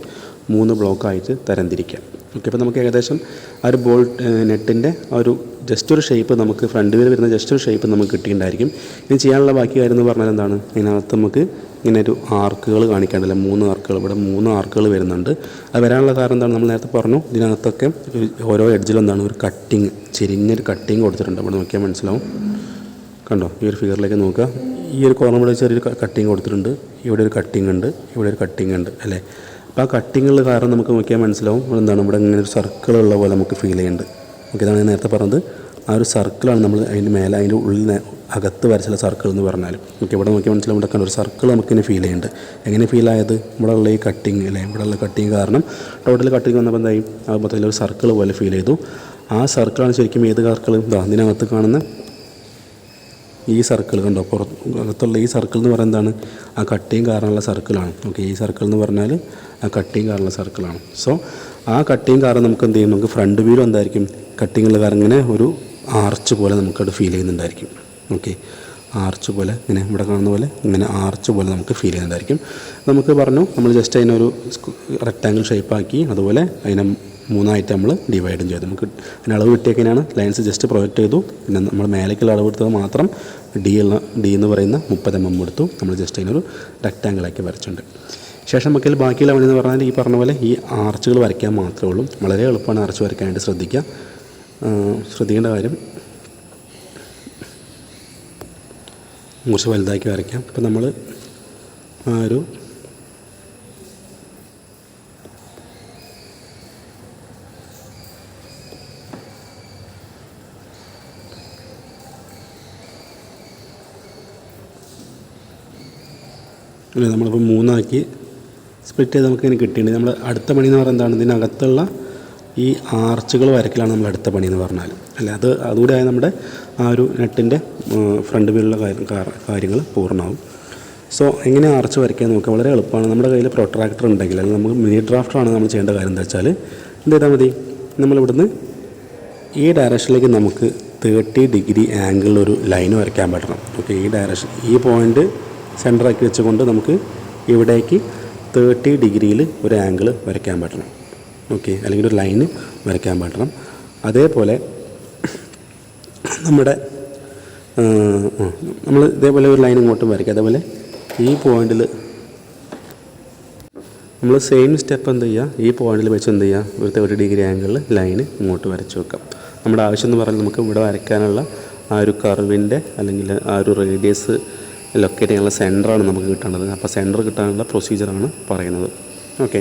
3 ബ്ലോക്കായിട്ട് തരംതിരിക്കാം. ഓക്കെ, അപ്പോൾ നമുക്ക് ഏകദേശം ആ ഒരു ബോൾട്ട് നെറ്റിൻ്റെ ആ ഒരു ജസ്റ്റ് ഒരു ഷേപ്പ് നമുക്ക് ഫ്രണ്ട് വ്യൂവിൽ വരുന്ന ജസ്റ്റ് ഒരു ഷേപ്പ് നമുക്ക് കിട്ടിയിട്ടുണ്ടായിരിക്കും. ഇനി ചെയ്യാനുള്ള ബാക്കി കാര്യം എന്ന് പറഞ്ഞാൽ എന്താണ്, ഇതിനകത്ത് നമുക്ക് ഇങ്ങനെ ഒരു ആർക്കുകൾ കാണിക്കാണ്ടല്ലോ, 3 ആർക്കുകൾ, ഇവിടെ 3 ആർക്കുകൾ വരുന്നുണ്ട്. അത് വരാനുള്ള കാരണം എന്താണ്, നമ്മൾ നേരത്തെ പറഞ്ഞു, ഇതിനകത്തൊക്കെ ഓരോ എഡ്ജിലും എന്താണ് ഒരു കട്ടിങ്, ചെരിഞ്ഞൊരു കട്ടിങ് കൊടുത്തിട്ടുണ്ട്. ഇവിടെ നോക്കിയാൽ മനസ്സിലാവും, കണ്ടോ, ഈ ഒരു ഫിഗറിലേക്ക് നോക്കുക, ഈ ഒരു കോർണർ ഇവിടെ ചെറിയൊരു കട്ടിങ് കൊടുത്തിട്ടുണ്ട്, ഇവിടെ ഒരു കട്ടിങ് ഉണ്ട്, ഇവിടെ ഒരു കട്ടിങ് ഉണ്ട് അല്ലേ. അപ്പോൾ ആ കട്ടിങ്ങുള്ള കാരണം നമുക്ക് നോക്കിയാൽ മനസ്സിലാവും, എന്താണ് ഇവിടെ ഇങ്ങനെ ഒരു സർക്കിളുള്ള പോലെ നമുക്ക് ഫീൽ ചെയ്യുന്നുണ്ട്. ഓക്കെ, ഇതാണ് ഞാൻ നേരത്തെ പറഞ്ഞത് ആ ഒരു സർക്കിളാണ് നമ്മൾ അതിൻ്റെ മേലെ അതിൻ്റെ ഉള്ളിൽ അകത്ത് വരച്ചുള്ള സർക്കിൾ എന്ന് പറഞ്ഞാൽ. ഓക്കെ, ഇവിടെ നോക്കി മനസ്സിലാവും, ഇവിടെ കണ്ട ഒരു സർക്കിൾ നമുക്കിങ്ങനെ ഫീൽ ചെയ്യുന്നുണ്ട്. എങ്ങനെ ഫീൽ ആയത്? ഇവിടെ ഉള്ള ഈ കട്ടിങ് അല്ലേ, ഇവിടെ ഉള്ള കട്ടിങ് കാരണം ടോട്ടൽ കട്ടിങ് വന്നപ്പോൾ എന്തായി, ആ മൊത്തത്തിൽ ഒരു സർക്കിൾ പോലെ ഫീൽ ചെയ്തു. ആ സർക്കിളാണ് ശരിക്കും ഏത് സർക്കിൾ? അതിനകത്ത് കാണുന്ന ഈ സർക്കിൾ കണ്ടോ, പുറത്തുള്ള ഈ സർക്കിൾ എന്ന് പറയുന്നത് എന്താണ്? ആ കട്ടിങ് കാരണമുള്ള സർക്കിളാണ്. ഓക്കെ, ഈ സർക്കിൾ എന്ന് പറഞ്ഞാൽ ആ കട്ടിങ് കാരണമുള്ള സർക്കിളാണ്. സോ ആ കട്ടിങ് കാരണം നമുക്ക് എന്ത് ചെയ്യും, നമുക്ക് ഫ്രണ്ട് വ്യൂലും എന്തായിരിക്കും, കട്ടിങ്ങുള്ള കാരണം ഇങ്ങനെ ഒരു ആർച്ച് പോലെ നമുക്കത് ഫീൽ ചെയ്യുന്നുണ്ടായിരിക്കും. ഓക്കെ, ആർച്ച് പോലെ ഇങ്ങനെ ഇവിടെ കാണുന്ന പോലെ ഇങ്ങനെ ആർച്ച് പോലെ നമുക്ക് ഫീൽ ചെയ്യുന്നുണ്ടായിരിക്കും. നമുക്ക് പറഞ്ഞു നമ്മൾ ജസ്റ്റ് അതിനൊരു റെക്റ്റാങ്കിൾ ഷേപ്പാക്കി, അതുപോലെ അതിനെ 3ആയിട്ട് നമ്മൾ ഡിവൈഡും ചെയ്തു. നമുക്ക് അതിന് അളവ് കിട്ടിയൊക്കെയാണ് ലൈൻസ് ജസ്റ്റ് പ്രൊജക്റ്റ് ചെയ്തു. പിന്നെ നമ്മൾ മേലേക്കുള്ള അളവ് എടുത്തത് മാത്രം ഡി എന്ന് പറയുന്ന 30 mm എടുത്തു. നമ്മൾ ജസ്റ്റ് അതിനൊരു റെക്റ്റാങ്കിളാക്കി വരച്ചിട്ടുണ്ട്. ശേഷം നമുക്കിൽ ബാക്കിയുള്ള പണി എന്ന് പറഞ്ഞാൽ ഈ പറഞ്ഞ പോലെ ഈ ആർച്ചുകൾ വരയ്ക്കാൻ മാത്രമേ ഉള്ളൂ. വളരെ എളുപ്പമാണ് ആർച്ച് വരയ്ക്കാനായിട്ട്. ശ്രദ്ധിക്കേണ്ട കാര്യം കുറച്ച് വലുതാക്കി വരയ്ക്കാം. ഇപ്പം നമ്മൾ ആ ഒരു അല്ലേ നമ്മളിപ്പോൾ 3ആക്കി സ്പ്ലിറ്റ് ചെയ്ത് നമുക്കിങ്ങനെ കിട്ടിയിട്ടുണ്ട്. നമ്മൾ അടുത്ത പണി എന്ന് പറയുന്നത് എന്താണ്? ഇതിനകത്തുള്ള ഈ ആർച്ചുകൾ വരയ്ക്കലാണ് നമ്മൾ അടുത്ത പണി എന്ന് പറഞ്ഞാൽ അല്ലേ. അതുകൂടെ ആയ നമ്മുടെ ആ ഒരു നെറ്റിൻ്റെ ഫ്രണ്ട് വ്യൂലുള്ള കാര്യങ്ങൾ പൂർണ്ണമാവും. സോ എങ്ങനെ ആർച്ച് വരയ്ക്കാൻ നോക്കുക? വളരെ എളുപ്പമാണ്. നമ്മുടെ കയ്യിൽ പ്രൊട്രാക്ടർ ഉണ്ടെങ്കിൽ, അല്ലെങ്കിൽ നമുക്ക് മിനി ഡ്രാഫ്റ്ററാണ് നമ്മൾ ചെയ്യേണ്ട കാര്യം എന്താ വെച്ചാൽ, എന്ത് ചെയ്താൽ മതി, നമ്മളിവിടുന്ന് ഈ ഡയറക്ഷനിലേക്ക് നമുക്ക് 30 ഡിഗ്രി ആംഗിളിലൊരു ലൈൻ വരയ്ക്കാൻ പറ്റണം. ഓക്കെ, ഈ ഡയറക്ഷൻ, ഈ പോയിൻ്റ് സെൻറ്ററാക്കി വെച്ചുകൊണ്ട് നമുക്ക് ഇവിടേക്ക് 30 ഡിഗ്രിയിൽ ഒരു ആംഗിൾ വരയ്ക്കാൻ പറ്റണം. ഓക്കെ, അല്ലെങ്കിൽ ഒരു ലൈന് വരയ്ക്കാൻ പറ്റണം. അതേപോലെ നമ്മൾ ഇതേപോലെ ഒരു ലൈൻ ഇങ്ങോട്ടും വരയ്ക്കുക. അതേപോലെ ഈ പോയിന്റിൽ നമ്മൾ സെയിം സ്റ്റെപ്പ് എന്ത് ചെയ്യുക, ഈ പോയിന്റിൽ വെച്ച് എന്ത് ചെയ്യുക, ഒരു 30 ഡിഗ്രി ആംഗിളിൽ ലൈന് ഇങ്ങോട്ട് വരച്ച് വെക്കാം. നമ്മുടെ ആവശ്യം എന്ന് പറഞ്ഞാൽ നമുക്ക് ഇവിടെ വരയ്ക്കാനുള്ള ആ ഒരു കർവിൻ്റെ അല്ലെങ്കിൽ ആ ഒരു റേഡിയസ് ലൊക്കേറ്റ് ചെയ്യാനുള്ള സെൻറ്ററാണ് നമുക്ക് കിട്ടേണ്ടത്. അപ്പോൾ സെൻറ്റർ കിട്ടാനുള്ള പ്രൊസീജിയറാണ് പറയുന്നത്. ഓക്കെ,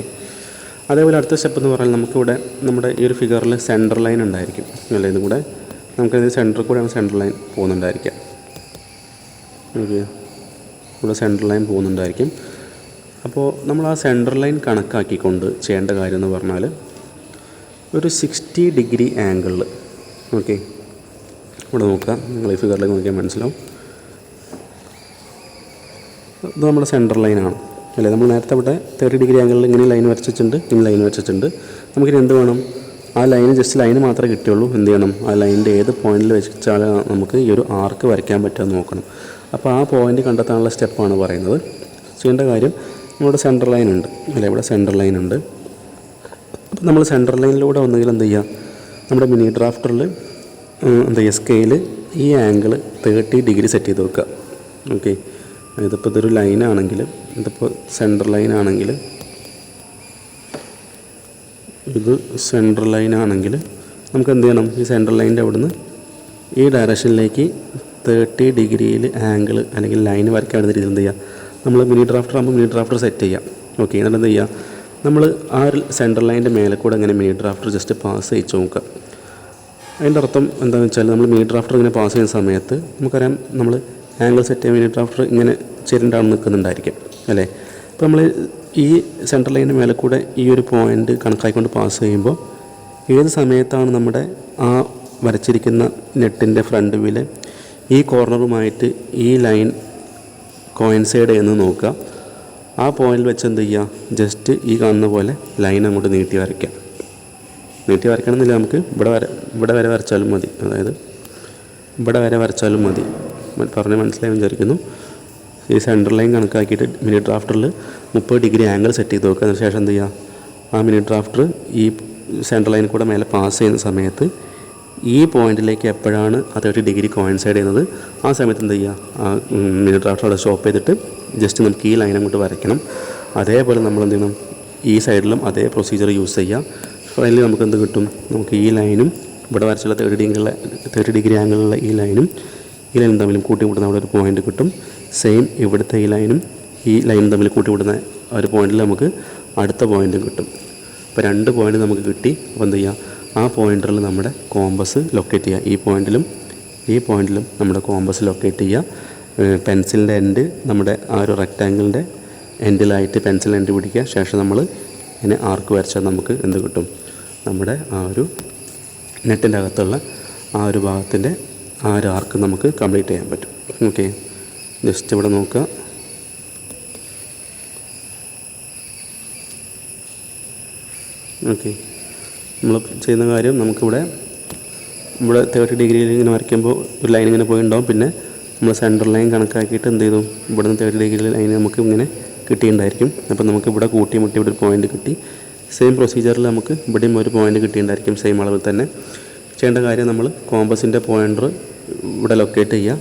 അതേപോലെ അടുത്ത സ്റ്റെപ്പ് എന്ന് പറഞ്ഞാൽ നമുക്കിവിടെ നമ്മുടെ ഈ ഒരു ഫിഗറിൽ സെൻറ്റർ ലൈൻ ഉണ്ടായിരിക്കും അല്ലേ. ഇതും കൂടെ നമുക്കത് സെൻറ്ററിൽ കൂടെയാണ് സെൻറ്റർ ലൈൻ പോകുന്നുണ്ടായിരിക്കുക. ഓക്കെ, ഇവിടെ സെൻറ്റർ ലൈൻ പോകുന്നുണ്ടായിരിക്കും. അപ്പോൾ നമ്മൾ ആ സെൻറ്റർ ലൈൻ കണക്കാക്കിക്കൊണ്ട് ചെയ്യേണ്ട കാര്യം എന്ന് പറഞ്ഞാൽ ഒരു 60 ഡിഗ്രി ആംഗിളിൽ, ഓക്കെ, ഇവിടെ നോക്കാം, നിങ്ങൾ ഈ ഫിഗറിലേക്ക് നോക്കിയാൽ മനസ്സിലാവും. ഇത് നമ്മുടെ സെൻറ്റർ ലൈനാണ് അല്ലേ. നമ്മൾ നേരത്തെ ഇവിടെ 30 ഡിഗ്രി ആംഗിളിൽ ഇങ്ങനെ ലൈൻ വരച്ചിട്ടുണ്ട്, ഇങ്ങനെ ലൈൻ വരച്ചിട്ടുണ്ട്. നമുക്കിനി എന്ത് വേണം, ആ ലൈന് ജസ്റ്റ് ലൈന് മാത്രമേ കിട്ടുള്ളൂ. എന്ത് ചെയ്യണം, ആ ലൈനിൻ്റെ ഏത് പോയിന്റിൽ വെച്ചാൽ നമുക്ക് ഈ ഒരു ആർക്ക് വരയ്ക്കാൻ പറ്റുമെന്ന് നോക്കണം. അപ്പോൾ ആ പോയിന്റ് കണ്ടെത്താനുള്ള സ്റ്റെപ്പാണ് പറയുന്നത്. ചെയ്യേണ്ട കാര്യം, നമ്മുടെ സെൻറ്റർ ലൈൻ ഉണ്ട് അല്ലേ, ഇവിടെ സെൻറ്റർ ലൈൻ ഉണ്ട്. അപ്പോൾ നമ്മൾ സെൻറ്റർ ലൈനിലൂടെ ഒന്നുകിൽ എന്ത് ചെയ്യുക, നമ്മുടെ മിനി ഡ്രാഫ്റ്ററിൽ എന്ത് ചെയ്യുക, സ്കെയിൽ ഈ ആംഗിൾ 30 ഡിഗ്രി സെറ്റ് ചെയ്ത് വെക്കുക. ഓക്കെ, ഇതിപ്പോൾ ഇതൊരു ലൈനാണെങ്കിൽ, ഇതിപ്പോൾ സെൻറ്റർ ലൈനാണെങ്കിൽ, ഇത് സെൻട്രൽ ലൈനാണെങ്കിൽ നമുക്ക് എന്ത് ചെയ്യണം, ഈ സെൻട്രൽ ലൈനിൻ്റെ അവിടുന്ന് ഈ ഡയറക്ഷനിലേക്ക് 30 ഡിഗ്രിയിൽ ആംഗിൾ അല്ലെങ്കിൽ ലൈൻ വരയ്ക്കാൻ രീതിയിൽ എന്ത് ചെയ്യുക, നമ്മൾ മിനി ഡ്രാഫ്റ്റർ ആകുമ്പോൾ മിനി ഡ്രാഫ്റ്റർ സെറ്റ് ചെയ്യാം. ഓക്കെ, എന്നിട്ട് എന്ത് ചെയ്യുക, നമ്മൾ ആ ഒരു സെൻട്രൽ ലൈനിൻ്റെ മേലെ കൂടെ ഇങ്ങനെ മിനി ഡ്രാഫ്റ്റർ ജസ്റ്റ് പാസ് ചെയ്യിച്ച് നോക്കുക. അതിൻ്റെ അർത്ഥം എന്താണെന്ന് വെച്ചാൽ, നമ്മൾ മിനി ഡ്രാഫ്റ്റർ ഇങ്ങനെ പാസ് ചെയ്യുന്ന സമയത്ത് നമുക്കറിയാം, നമ്മൾ ആംഗിൾ സെറ്റ് ചെയ്യാൻ മിനി ഡ്രാഫ്റ്റർ ഇങ്ങനെ ചെരിണ്ടാണ് നിൽക്കുന്നുണ്ടായിരിക്കും അല്ലേ. അപ്പോൾ നമ്മൾ ഈ സെൻട്രൽ ലൈനിൻ്റെ മേലെ കൂടെ ഈ ഒരു പോയിൻ്റ് കണക്കാക്കിക്കൊണ്ട് പാസ് ചെയ്യുമ്പോൾ ഏത് സമയത്താണ് നമ്മുടെ ആ വരച്ചിരിക്കുന്ന നെറ്റിൻ്റെ ഫ്രണ്ട് വ്യൂവിൽ ഈ കോർണറുമായിട്ട് ഈ ലൈൻ കോയിൻസൈഡ് ചെയ്യുന്നത് നോക്കുക. ആ പോയിന്റിൽ വെച്ച് എന്ത് ചെയ്യുക, ജസ്റ്റ് ഈ കാണുന്ന പോലെ ലൈൻ അങ്ങോട്ട് നീട്ടി വരയ്ക്കാം. നീട്ടി വരയ്ക്കണമെന്നില്ല, നമുക്ക് ഇവിടെ വരെ വരച്ചാലും മതി. അതായത് ഇവിടെ വരെ വരച്ചാലും മതി. പറഞ്ഞ് മനസ്സിലായി വിചാരിക്കുന്നു. ഈ സെൻട്രൽ ലൈൻ കണക്കാക്കിയിട്ട് മിനി ഡ്രാഫ്റ്ററിൽ 30 ഡിഗ്രി ആംഗിൾ സെറ്റ് ചെയ്ത് വെക്കുക. അതിനുശേഷം എന്ത് ചെയ്യുക, ആ മിനി ഡ്രാഫ്റ്റർ ഈ സെൻട്രൽ ലൈനിൽ കൂടെ മേലെ പാസ് ചെയ്യുന്ന സമയത്ത് ഈ പോയിന്റിലേക്ക് എപ്പോഴാണ് ആ 30 ഡിഗ്രി കോയിൻസൈഡ് ചെയ്യുന്നത്, ആ സമയത്ത് എന്ത് ചെയ്യുക, ആ മിനി ഡ്രാഫ്റ്റർ അവിടെ സ്റ്റോപ്പ് ചെയ്തിട്ട് ജസ്റ്റ് നമുക്ക് ഈ ലൈൻ അങ്ങോട്ട് വരയ്ക്കണം. അതേപോലെ നമ്മൾ എന്ത് ചെയ്യണം, ഈ സൈഡിലും അതേ പ്രൊസീജിയർ യൂസ് ചെയ്യുക. ഫൈനലി നമുക്ക് എന്ത് കിട്ടും, നമുക്ക് ഈ ലൈനും ഇവിടെ വരച്ചുള്ള 30 ഡിഗ്രി ആംഗിളുള്ള ഈ ലൈനും തമ്മിലും കൂട്ടിമുട്ടുന്ന അവിടെ ഒരു പോയിന്റ് കിട്ടും. സെയിം ഇവിടുത്തെ ഈ ലൈനും തമ്മിൽ കൂട്ടിമുട്ടുന്ന ഒരു പോയിന്റിൽ നമുക്ക് അടുത്ത പോയിന്റും കിട്ടും. അപ്പോൾ 2 പോയിന്റ് നമുക്ക് കിട്ടി. അപ്പോൾ എന്ത് ചെയ്യുക, ആ പോയിൻ്ററിൽ നമ്മുടെ കോമ്പസ് ലൊക്കേറ്റ് ചെയ്യുക. ഈ പോയിൻറ്റിലും നമ്മുടെ കോമ്പസ് ലൊക്കേറ്റ് ചെയ്യുക. പെൻസിലിൻ്റെ എൻഡ് നമ്മുടെ ആ ഒരു റെക്റ്റാങ്കിളിൻ്റെ എൻഡിലായിട്ട് പെൻസിൽ എൻഡ് പിടിക്കുക. ശേഷം നമ്മൾ ഇങ്ങനെ ആർക്ക് വരച്ചാൽ നമുക്ക് എന്ത് കിട്ടും? നമ്മുടെ ആ ഒരു നെറ്റിൻ്റെ അകത്തുള്ള ആ ഒരു ഭാഗത്തിൻ്റെ ആ ഒരു ആർക്ക് നമുക്ക് കംപ്ലീറ്റ് ചെയ്യാൻ പറ്റും. ഓക്കെ, ജസ്റ്റ് ഇവിടെ നോക്കുക. ഓക്കെ, നമ്മൾ ചെയ്യുന്ന കാര്യം നമുക്കിവിടെ 30 ഡിഗ്രിയിൽ ഇങ്ങനെ വരയ്ക്കുമ്പോൾ ഒരു ലൈൻ ഇങ്ങനെ പോയിട്ടുണ്ടാവും. പിന്നെ നമ്മൾ സെൻറ്റർ ലൈൻ കണക്കാക്കിയിട്ട് എന്ത് ചെയ്തു, ഇവിടെ നിന്ന് 30 ഡിഗ്രിയിൽ ലൈൻ നമുക്ക് ഇങ്ങനെ കിട്ടിയിട്ടുണ്ടായിരിക്കും. അപ്പോൾ നമുക്ക് ഇവിടെ കൂട്ടി മുട്ടി ഇവിടെ ഒരു പോയിൻ്റ് കിട്ടി. സെയിം പ്രൊസീജിയറിൽ നമുക്ക് ഇവിടെയും ഒരു പോയിൻ്റ് കിട്ടിയിട്ടുണ്ടായിരിക്കും സെയിം അളവിൽ തന്നെ. ചെയ്യേണ്ട കാര്യം, നമ്മൾ കോമ്പസിൻ്റെ പോയിൻ്റർ ഇവിടെ ലൊക്കേറ്റ് ചെയ്യുക.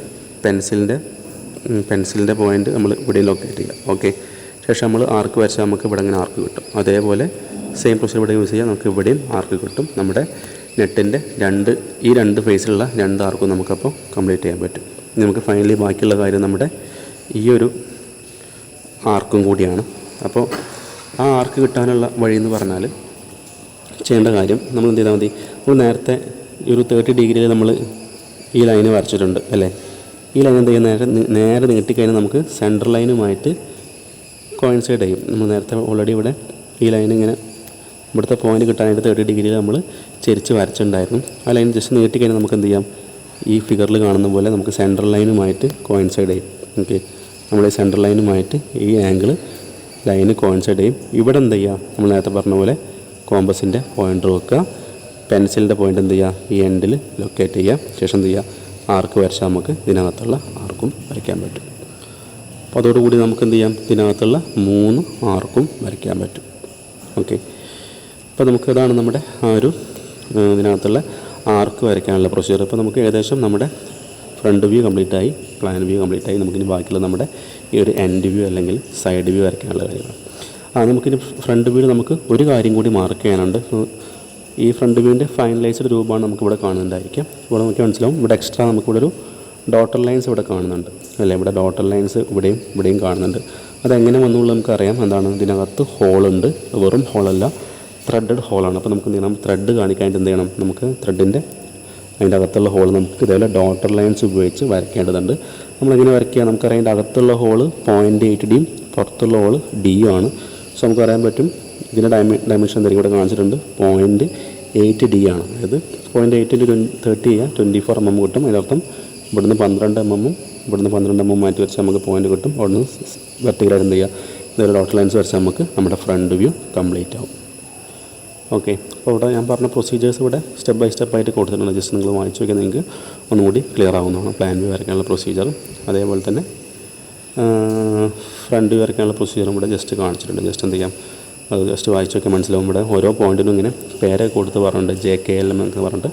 പെൻസിലിൻ്റെ പോയിൻ്റ് നമ്മൾ ഇവിടെയും ലൊക്കേറ്റ് ചെയ്യുക. ഓക്കെ, ശേഷം നമ്മൾ ആർക്ക് വരച്ചാൽ നമുക്ക് ഇവിടെ ഇങ്ങനെ ആർക്ക് കിട്ടും. അതേപോലെ സെയിം പ്രൊസീജിയർ ഇവിടെ യൂസ് ചെയ്യാം. നമുക്ക് ഇവിടെയും ആർക്ക് കിട്ടും. നമ്മുടെ നെറ്റിൻ്റെ ഈ രണ്ട് ഫേസിലുള്ള 2 ആർക്കും നമുക്കപ്പോൾ കംപ്ലീറ്റ് ചെയ്യാൻ പറ്റും. നമുക്ക് ഫൈനലി ബാക്കിയുള്ള കാര്യം നമ്മുടെ ഈ ഒരു ആർക്കും കൂടിയാണ്. അപ്പോൾ ആ ആർക്ക് കിട്ടാനുള്ള വഴി എന്ന് പറഞ്ഞാൽ, ചെയ്യേണ്ട കാര്യം നമ്മൾ എന്ത് ചെയ്താൽ മതി, നമ്മൾ നേരത്തെ ഒരു 30 ഡിഗ്രിയിൽ നമ്മൾ ഈ ലൈന് വരച്ചിട്ടുണ്ട് അല്ലേ. ഈ ലൈൻ എന്ത് ചെയ്യുക, നേരെ നീട്ടിക്കഴിഞ്ഞാൽ നമുക്ക് സെൻറ്റർ ലൈനുമായിട്ട് കോയിൻസൈഡ് ചെയ്യും. നമ്മൾ നേരത്തെ ഓൾറെഡി ഇവിടെ ഈ ലൈൻ ഇങ്ങനെ ഇവിടുത്തെ പോയിൻ്റ് കിട്ടാനായിട്ട് 30 ഡിഗ്രിയിൽ നമ്മൾ ചെരിച്ച് വരച്ചിട്ടുണ്ടായിരുന്നു. ആ ലൈൻ ജസ്റ്റ് നീട്ടിക്കഴിഞ്ഞാൽ നമുക്ക് എന്ത് ചെയ്യാം, ഈ ഫിഗറിൽ കാണുന്ന പോലെ നമുക്ക് സെൻട്രൽ ലൈനുമായിട്ട് കോയിൻസൈഡ് ചെയ്യും. ഓക്കെ, നമ്മൾ ഈ സെൻട്രൽ ലൈനുമായിട്ട് ഈ ആംഗിൾ ലൈന് കോയിൻസൈഡ് ചെയ്യും. ഇവിടെ എന്ത് ചെയ്യുക, നമ്മൾ നേരത്തെ പറഞ്ഞ പോലെ കോമ്പസിൻ്റെ പോയിൻ്റർ വെക്കുക. പെൻസിലിൻ്റെ പോയിൻ്റ് എന്ത് ചെയ്യുക, ഈ എൻഡിൽ ലൊക്കേറ്റ് ചെയ്യുക. ശേഷം എന്ത് ചെയ്യുക, ആർക്ക് വരച്ചാൽ നമുക്ക് ഇതിനകത്തുള്ള ആർക്കും വരയ്ക്കാൻ പറ്റും. അപ്പോൾ അതോടുകൂടി നമുക്ക് എന്ത് ചെയ്യാം, ഇതിനകത്തുള്ള 3 ആർക്കും വരയ്ക്കാൻ പറ്റും. ഓക്കെ, അപ്പോൾ നമുക്കിതാണ് നമ്മുടെ ആ ഒരു ഇതിനകത്തുള്ള ആർക്ക് വരയ്ക്കാനുള്ള പ്രൊസീജിയർ. ഇപ്പോൾ നമുക്ക് ഏകദേശം നമ്മുടെ ഫ്രണ്ട് വ്യൂ കംപ്ലീറ്റ് ആയി, പ്ലാൻ വ്യൂ കംപ്ലീറ്റ് ആയി. നമുക്കിനി ബാക്കിയുള്ള നമ്മുടെ ഈ ഒരു എൻഡ് വ്യൂ അല്ലെങ്കിൽ സൈഡ് വ്യൂ വരയ്ക്കാനുള്ള കാര്യങ്ങൾ. നമുക്കിനി ഫ്രണ്ട് വ്യൂവിൽ നമുക്ക് ഒരു കാര്യം കൂടി മാർക്ക് ചെയ്യാനുണ്ട്. ഈ ഫ്രണ്ട് വ്യൂവിൻ്റെ ഫൈനലൈസ്ഡ് രൂപമാണ് നമുക്കിവിടെ കാണുന്നുണ്ടായിരിക്കും. ഇവിടെ നമുക്ക് മനസ്സിലാവും, ഇവിടെ എക്സ്ട്രാ നമുക്കിവിടെ ഒരു ഡോട്ടർ ലൈൻസ് ഇവിടെ കാണുന്നുണ്ട് അല്ലേ. ഇവിടെ ഡോട്ടർ ലൈൻസ് ഇവിടെയും കാണുന്നുണ്ട്. അതെങ്ങനെ വന്നുള്ളത് നമുക്കറിയാം. എന്താണ്, ഇതിനകത്ത് ഹോളുണ്ട്, വെറും ഹോളല്ല, ത്രെഡഡ് ഹോളാണ്. അപ്പോൾ നമുക്ക് എന്ത് ചെയ്യണം, ത്രെഡ് കാണിക്കാനായിട്ട് എന്ത് ചെയ്യണം, നമുക്ക് ത്രെഡിൻ്റെ അതിൻ്റെ അകത്തുള്ള ഹോൾ നമുക്ക് ഇതേപോലെ ഡോട്ടർ ലൈൻസ് ഉപയോഗിച്ച് വരയ്ക്കേണ്ടതുണ്ട്. നമ്മളെങ്ങനെ വരയ്ക്കുക, നമുക്കറിയാം അതിൻ്റെ അകത്തുള്ള ഹോള് 0.8D പുറത്തുള്ള ഹോള് D ആണ്. സോ നമുക്ക് അറിയാൻ പറ്റും ഇതിൻ്റെ ഡയമെൻഷൻ എന്തായിരിക്കും ഇവിടെ കാണിച്ചിട്ടുണ്ട്, 0.8D ആണ്. അതായത് 0.8 × 30 ചെയ്യുക, 24 mm കിട്ടും. അതിനർത്ഥം ഇവിടുന്ന് 12 mm ഇവിടുന്ന് 12 mm മാറ്റി വെച്ചാൽ നമുക്ക് പോയിൻ്റ് കിട്ടും. അവിടുന്ന് വെർട്ടിക്കലായിട്ട് എന്ത് ചെയ്യുക, ഇതൊരു ഡോട്ടർ ലൈൻസ് വരച്ചാൽ നമുക്ക് നമ്മുടെ ഫ്രണ്ട് വ്യൂ കംപ്ലീറ്റ് ആവും. ഓക്കെ, അപ്പോൾ ഇവിടെ ഞാൻ പറഞ്ഞ പ്രൊസീജിയേഴ്സ് ഇവിടെ സ്റ്റെപ്പ് ബൈ സ്റ്റെപ്പായിട്ട് കൊടുത്തിട്ടുണ്ട്. ജസ്റ്റ് നിങ്ങൾ വായിച്ചു നോക്കിയാൽ നിങ്ങൾക്ക് ഒന്നുകൂടി ക്ലിയർ ആവുന്നതാണ് പ്ലാൻ വ്യൂ വരയ്ക്കാനുള്ള പ്രൊസീജിയർ. അതേപോലെ തന്നെ ഫ്രണ്ട് വ്യൂ വരയ്ക്കാനുള്ള പ്രൊസീജിയറും ഇവിടെ ജസ്റ്റ് കാണിച്ചിട്ടുണ്ട്. ജസ്റ്റ് എന്ത് ചെയ്യാം, അത് ജസ്റ്റ് വായിച്ചു നോക്കിയാൽ മനസ്സിലാവും. ഇവിടെ ഓരോ പോയിൻറ്റിനും ഇങ്ങനെ പേരൊക്കെ കൊടുത്ത് പറഞ്ഞിട്ടുണ്ട്, JKLM എന്നൊക്കെ പറഞ്ഞിട്ട്